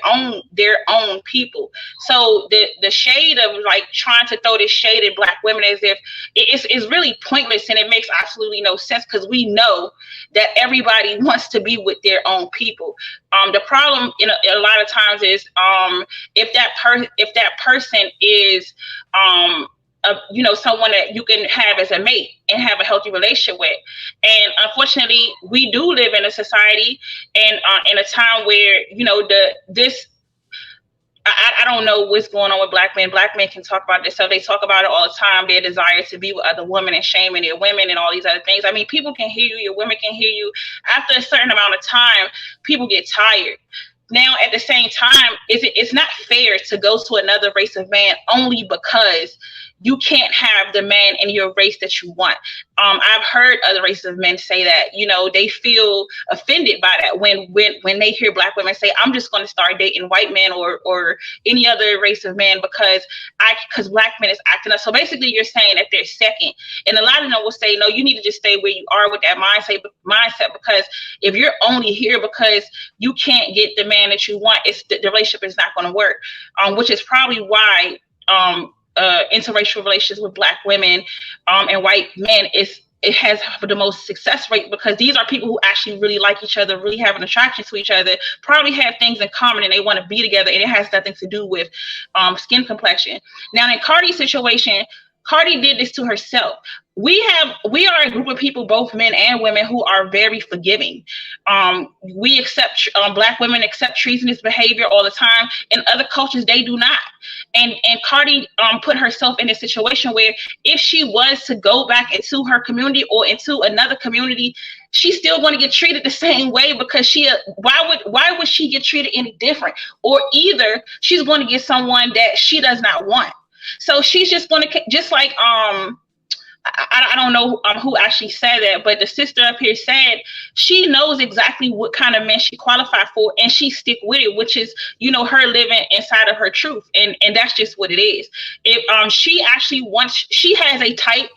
own people. So the shade of like trying to throw this shade at Black women as if it's really pointless, and it makes absolutely no sense, because we know that everybody wants to be with their own people. The problem in a lot of times is if that person is someone that you can have as a mate and have a healthy relationship with. And unfortunately, we do live in a society and in a time where I don't know what's going on with Black men. Black men can talk about this stuff. They talk about it all the time, their desire to be with other women and shaming their women and all these other things. I mean, people can hear you, your women can hear you. After a certain amount of time, people get tired. Now, at the same time, it's not fair to go to another race of man only because you can't have the man in your race that you want. I've heard other races of men say that, they feel offended by that when they hear Black women say, I'm just going to start dating white men or any other race of men because Black men is acting up. So basically you're saying that they're second. And a lot of them will say, no, you need to just stay where you are with that mindset, because if you're only here because you can't get the man that you want, the relationship is not going to work, which is probably why interracial relations with Black women and white men it has the most success rate, because these are people who actually really like each other, really have an attraction to each other, probably have things in common, and they want to be together, and it has nothing to do with skin complexion. Now, in Cardi's situation, Cardi did this to herself. We are a group of people, both men and women, who are very forgiving. We accept Black women accept treasonous behavior all the time. In other cultures, they do not. And Cardi put herself in a situation where if she was to go back into her community or into another community, she's still going to get treated the same way, because why would she get treated any different? Or either she's going to get someone that she does not want. So she's just going to, just like I don't know who actually said that, but the sister up here said she knows exactly what kind of men she qualified for, and she stick with it, which is, her living inside of her truth. And that's just what it is. If she actually wants, she has a type,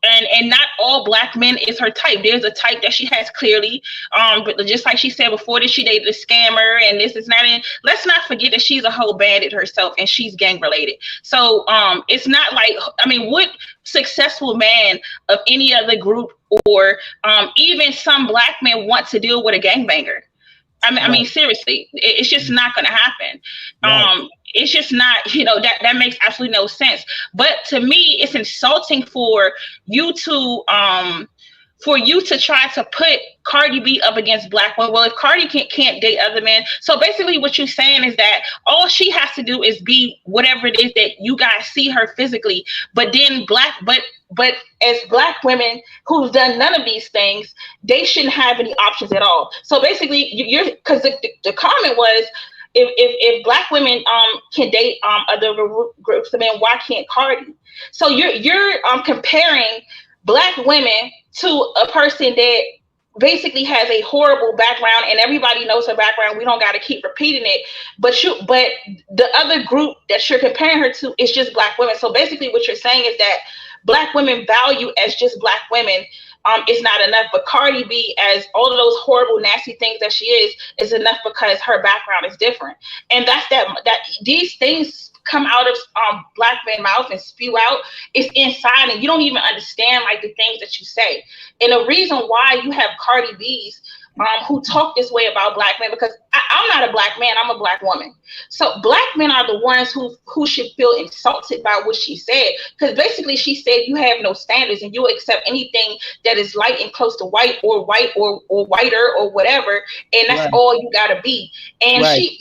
and not all Black men is her type. There's a type that she has clearly. But just like she said before this, she dated a scammer, and this is not in. Let's not forget that she's a whole bandit herself, and she's gang related. So it's not like, what successful man of any other group or even some Black men want to deal with a gangbanger? I mean, seriously, it's just not going to happen. Right. It's just not, that makes absolutely no sense. But to me, it's insulting for you to try to put Cardi B up against Black women. Well, if Cardi can't date other men, so basically what you're saying is that all she has to do is be whatever it is that you guys see her physically. But then but as Black women who've done none of these things, they shouldn't have any options at all. So basically, because the comment was, if Black women can date other groups of men, why can't Cardi? So you're comparing Black women to a person that basically has a horrible background, and everybody knows her background. We don't got to keep repeating it. But the other group that you're comparing her to is just Black women. So basically, what you're saying is that Black women value as just Black women is not enough, but Cardi B, as all of those horrible, nasty things that she is enough because her background is different. And that's that these things come out of Black men's mouth and spew out. It's inside, and you don't even understand like the things that you say. And the reason why you have Cardi B's who talk this way about Black men, because I'm not a black man, I'm a black woman. So black men are the ones who should feel insulted by what she said. Because basically she said you have no standards and you'll accept anything that is light and close to white or whiter or whatever, and that's all you gotta be. And she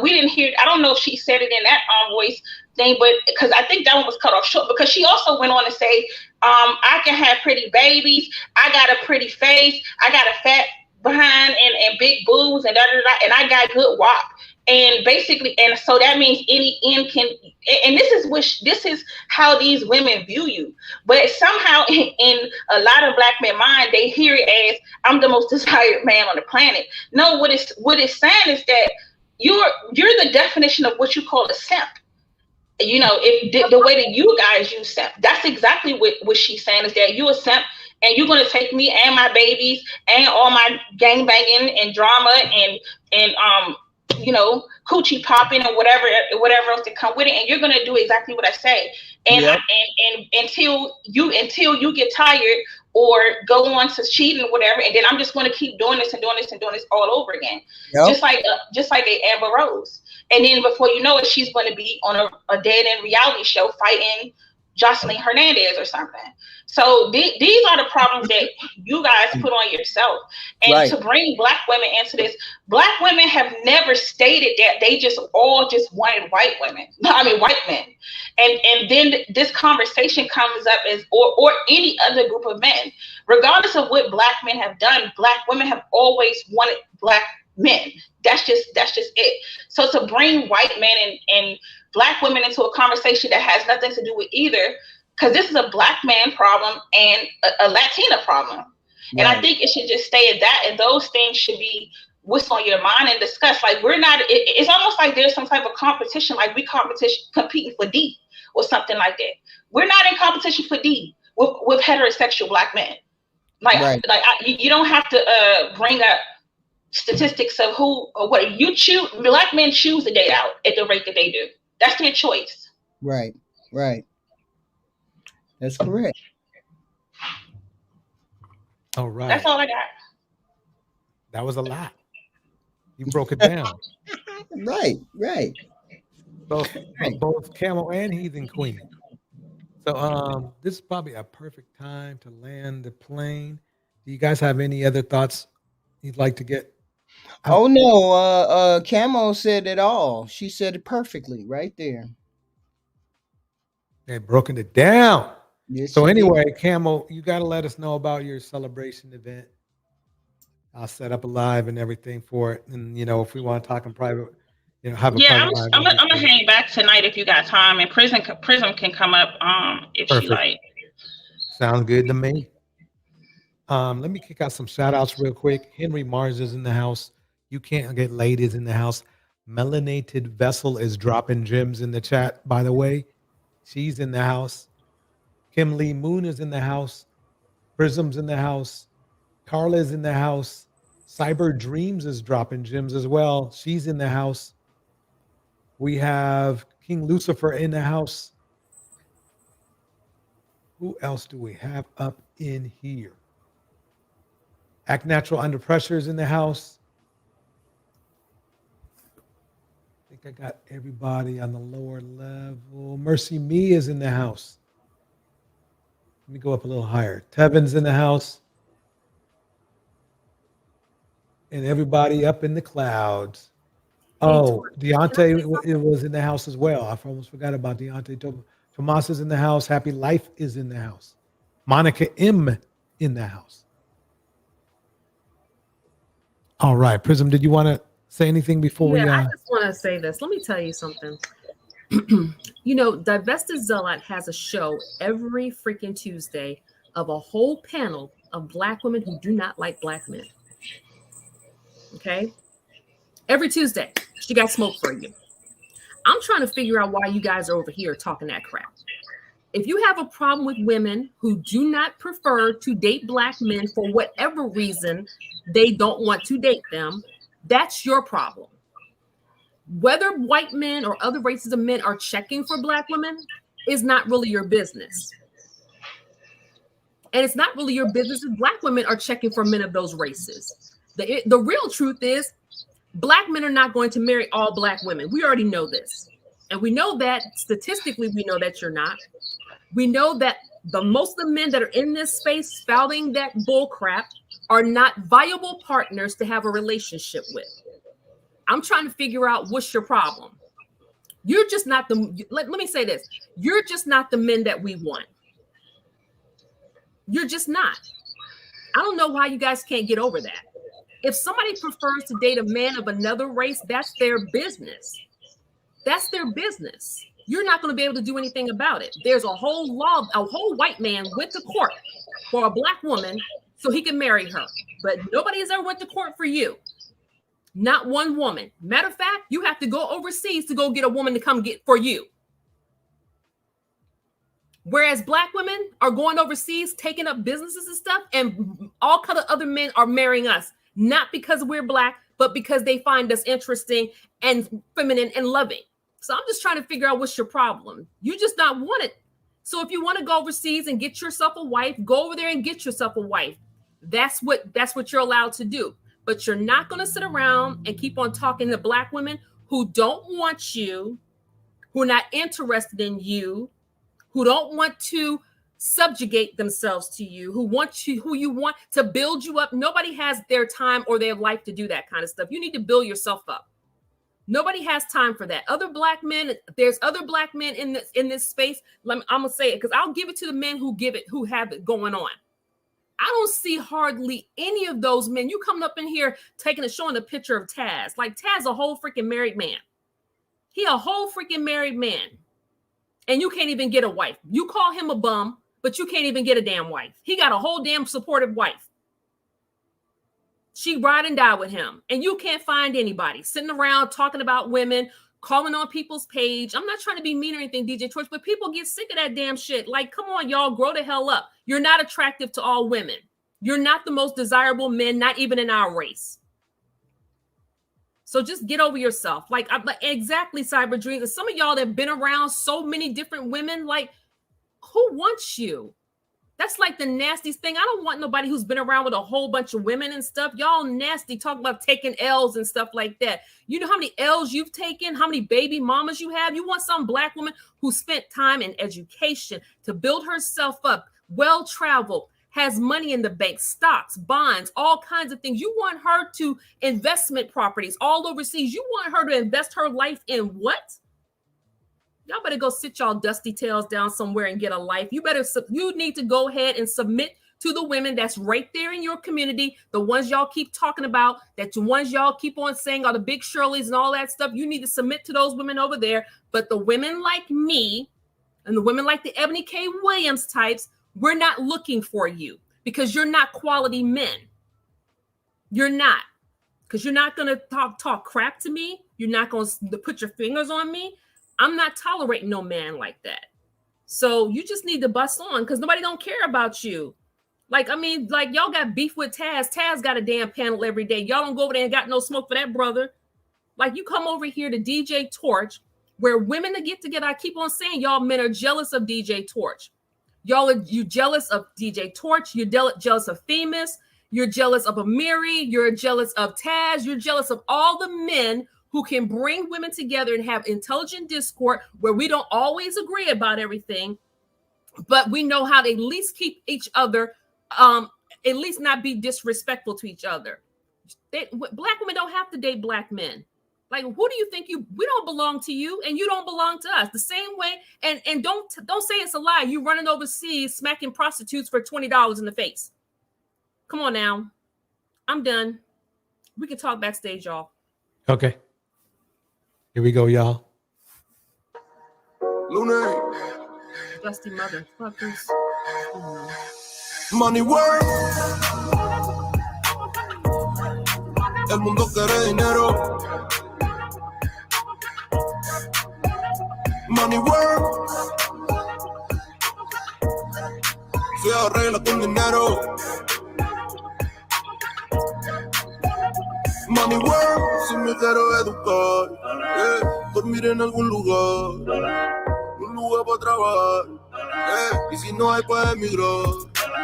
we didn't hear, I don't know if she said it in that voice thing, but because I think that one was cut off short, because she also went on to say, I can have pretty babies, I got a pretty face, I got a fat behind and big boobs and and I got good wop. And basically, and so that means any end can, and this is how these women view you. But somehow in a lot of black men mind, they hear it as I'm the most desired man on the planet. No, what it's saying is that you're the definition of what you call a simp. You know, if the way that you guys use simp, that's exactly what she's saying, is that you a simp and you're gonna take me and my babies and all my gang banging and drama and you know, coochie popping and whatever else to come with it, and you're gonna do exactly what I say. And and until you get tired or go on to cheat and whatever, and then I'm just gonna keep doing this and doing this and doing this all over again. Just like a Amber Rose. And then before you know it, she's going to be on a dead end reality show fighting Jocelyn Hernandez or something. So these are the problems that you guys put on yourself. And to bring black women into this, black women have never stated that they just wanted white women. I mean, white men. And then this conversation comes up as, or any other group of men, regardless of what black men have done, black women have always wanted black men. That's just it. So to bring white men and black women into a conversation that has nothing to do with either, because this is a black man problem and a Latina problem. And I think it should just stay at that, and those things should be what's on your mind and discuss. Like, we're not, it's almost like there's some type of competition, like we competing for D or something like that. We're not in competition for D with heterosexual black men. You don't have to bring up statistics of who or what you choose. Black men choose to date out at the rate that they do. That's their choice. Right. That's correct. All right. That's all I got. That was a lot. You broke it down. Right. Both Camel and Heathen Queen. So this is probably a perfect time to land the plane. Do you guys have any other thoughts you'd like to get? Oh no, Camo said it all. She said it perfectly right there. They've broken it down. Yes, so anyway, Camo, you got to let us know about your celebration event. I'll set up a live and everything for it. And, you know, if we want to talk in private, you know, have a private live. I'm going to hang back tonight if you got time. And Prism can come up if she like. Sounds good to me. Let me kick out some shout outs real quick. Henry Mars is in the house. You Can't Get Laid is in the house. Melanated Vessel is dropping gems in the chat, by the way. She's in the house. Kim Lee Moon is in the house. Prism's in the house. Carla is in the house. Cyber Dreams is dropping gems as well. She's in the house. We have King Lucifer in the house. Who else do we have up in here? Act Natural Under Pressure is in the house. I think I got everybody on the lower level. Mercy Me is in the house. Let me go up a little higher. Tevin's in the house. And everybody up in the clouds. Oh, Deontay was in the house as well. I almost forgot about Deontay. Tomas is in the house. Happy Life is in the house. Monica M in the house. All right, Prism, did you want to say anything before we? I just want to say this. Let me tell you something. You know, Divested Zealot has a show every freaking Tuesday of a whole panel of black women who do not like black men. Okay? Every Tuesday, she got smoke for you. I'm trying to figure out why you guys are over here talking that crap. If you have a problem with women who do not prefer to date black men for whatever reason, they don't want to date them, that's your problem. Whether white men or other races of men are checking for black women is not really your business. And it's not really your business if black women are checking for men of those races. The real truth is Black men are not going to marry all black women. We already know this. And we know that statistically, we know that you're not. We know that most of the men that are in this space spouting that bull crap are not viable partners to have a relationship with. I'm trying to figure out what's your problem. You're just not let me say this. You're just not the men that we want. You're just not. I don't know why you guys can't get over that. If somebody prefers to date a man of another race, that's their business. That's their business. You're not going to be able to do anything about it. There's a whole law, a whole white man went to court for a black woman so he can marry her. But nobody has ever went to court for you. Not one woman. Matter of fact, you have to go overseas to go get a woman to come get for you. Whereas black women are going overseas, taking up businesses and stuff, and all kind of other men are marrying us, not because we're black, but because they find us interesting and feminine and loving. So I'm just trying to figure out what's your problem. You just not want it. So if you want to go overseas and get yourself a wife, go over there and get yourself a wife. That's what you're allowed to do. But you're not going to sit around and keep on talking to black women who don't want you, who are not interested in you, who don't want to subjugate themselves to you, who you want to build you up. Nobody has their time or their life to do that kind of stuff. You need to build yourself up. Nobody has time for that. Other black men, there's other black men in this space. I'm gonna say it because I'll give it to the men who have it going on. I don't see hardly any of those men. You coming up in here showing a picture of Taz. Like Taz, a whole freaking married man. He a whole freaking married man. And you can't even get a wife. You call him a bum, but you can't even get a damn wife. He got a whole damn supportive wife. She ride and die with him. And you can't find anybody sitting around talking about women, calling on people's page. I'm not trying to be mean or anything, DJ Torch, but people get sick of that damn shit. Like, come on, y'all, grow the hell up. You're not attractive to all women. You're not the most desirable men, not even in our race. So just get over yourself. Like exactly, Cyber Dreams. Some of y'all that have been around so many different women, like, who wants you? That's like the nastiest thing. I don't want nobody who's been around with a whole bunch of women and stuff. Y'all nasty. Talk about taking L's and stuff like that. You know how many L's you've taken? How many baby mamas you have? You want some black woman who spent time in education to build herself up, well-traveled, has money in the bank, stocks, bonds, all kinds of things. You want her to investment properties all overseas. You want her to invest her life in what? Y'all better go sit y'all dusty tails down somewhere and get a life. You need to go ahead and submit to the women that's right there in your community, the ones y'all keep talking about, the ones y'all keep on saying are the big Shirleys and all that stuff. You need to submit to those women over there. But the women like me and the women like the Ebony K. Williams types, we're not looking for you because you're not quality men. You're not. Because you're not going to talk crap to me. You're not going to put your fingers on me. I'm not tolerating no man like that. So you just need to bust on because nobody don't care about you. Like, I mean, like y'all got beef with Taz. Taz got a damn panel every day. Y'all don't go over there and got no smoke for that brother. Like you come over here to DJ Torch where women that get together. I keep on saying y'all men are jealous of DJ Torch. You jealous of DJ Torch. You're jealous of Famous. You're jealous of Amiri. You're jealous of Taz. You're jealous of all the men who can bring women together and have intelligent discord where we don't always agree about everything, but we know how to at least keep each other, at least not be disrespectful to each other. Black women don't have to date black men. Like, who do you think we don't belong to you and you don't belong to us the same way. And don't say it's a lie. You running overseas, smacking prostitutes for $20 in the face. Come on now. I'm done. We can talk backstage, y'all. Okay. Here we go, y'all. Luna. Dusty motherfuckers. Money work. El mundo quiere dinero. Money work. Se arregla con dinero. Money work. Si me quiero educar, dormir en algún lugar, un lugar para trabajar, y si no hay para emigrar,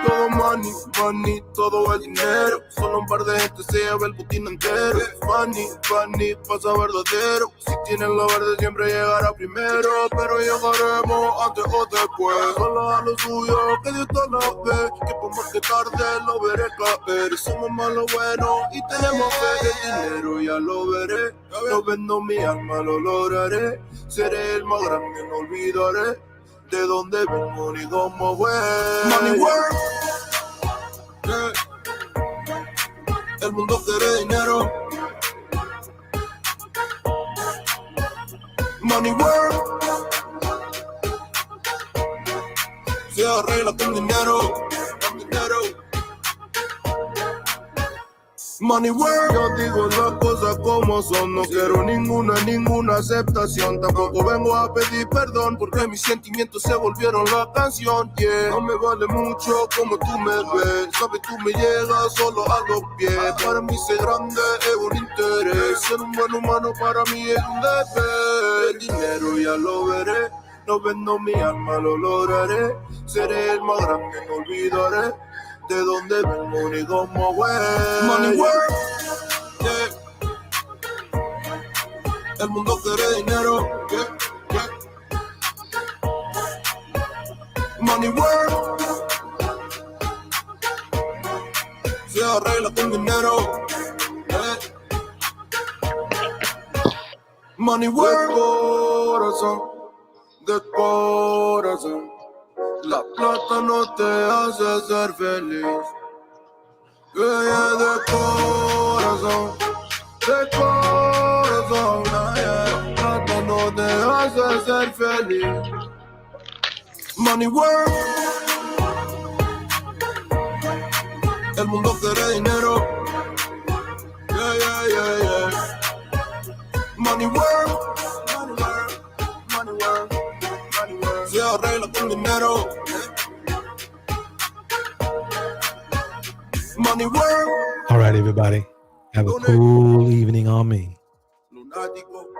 Todo money, money, todo el dinero. Solo un par de gente se lleva el botín entero. Funny, funny, pasa verdadero. Si tienen lo verde siempre llegará primero. Pero llegaremos antes o después. Solo a lo suyo, que Dios te lo ve. Que por más que tarde lo veré caer. Somos más lo bueno y tenemos fe. El dinero ya lo veré. No vendo mi alma, lo lograré. Seré el más grande, no olvidaré de dónde vengo ni cómo voy. Money work, yeah. El mundo quiere dinero. Money work, se arregla con dinero, con dinero. Money work, yo digo las cosas como son. No quiero ninguna aceptación. Tampoco vengo a pedir perdón porque mis sentimientos se volvieron la canción. Yeah, no me vale mucho como tú me ves. Sabes, tú me llegas solo a los pies. Para mí ser grande es un interés. Ser un buen humano para mí es un deber. El dinero ya lo veré. No vendo mi alma, lo lograré. Seré el más grande, no olvidaré de dónde vengo ni cómo voy. Money work, yeah. El mundo quiere dinero, yeah, yeah. Money work, se arregla con dinero, yeah. Money work, corazón, de corazón. La plata no te hace ser feliz. Yeah, de corazón, de corazón. Yeah. La plata no te hace ser feliz. Money work, el mundo quiere dinero. Yeah, yeah, yeah, yeah. Money work, money work, money work, money work. Se arregla con dinero. Money work. All right, everybody. Have a cool evening on me. Lunático.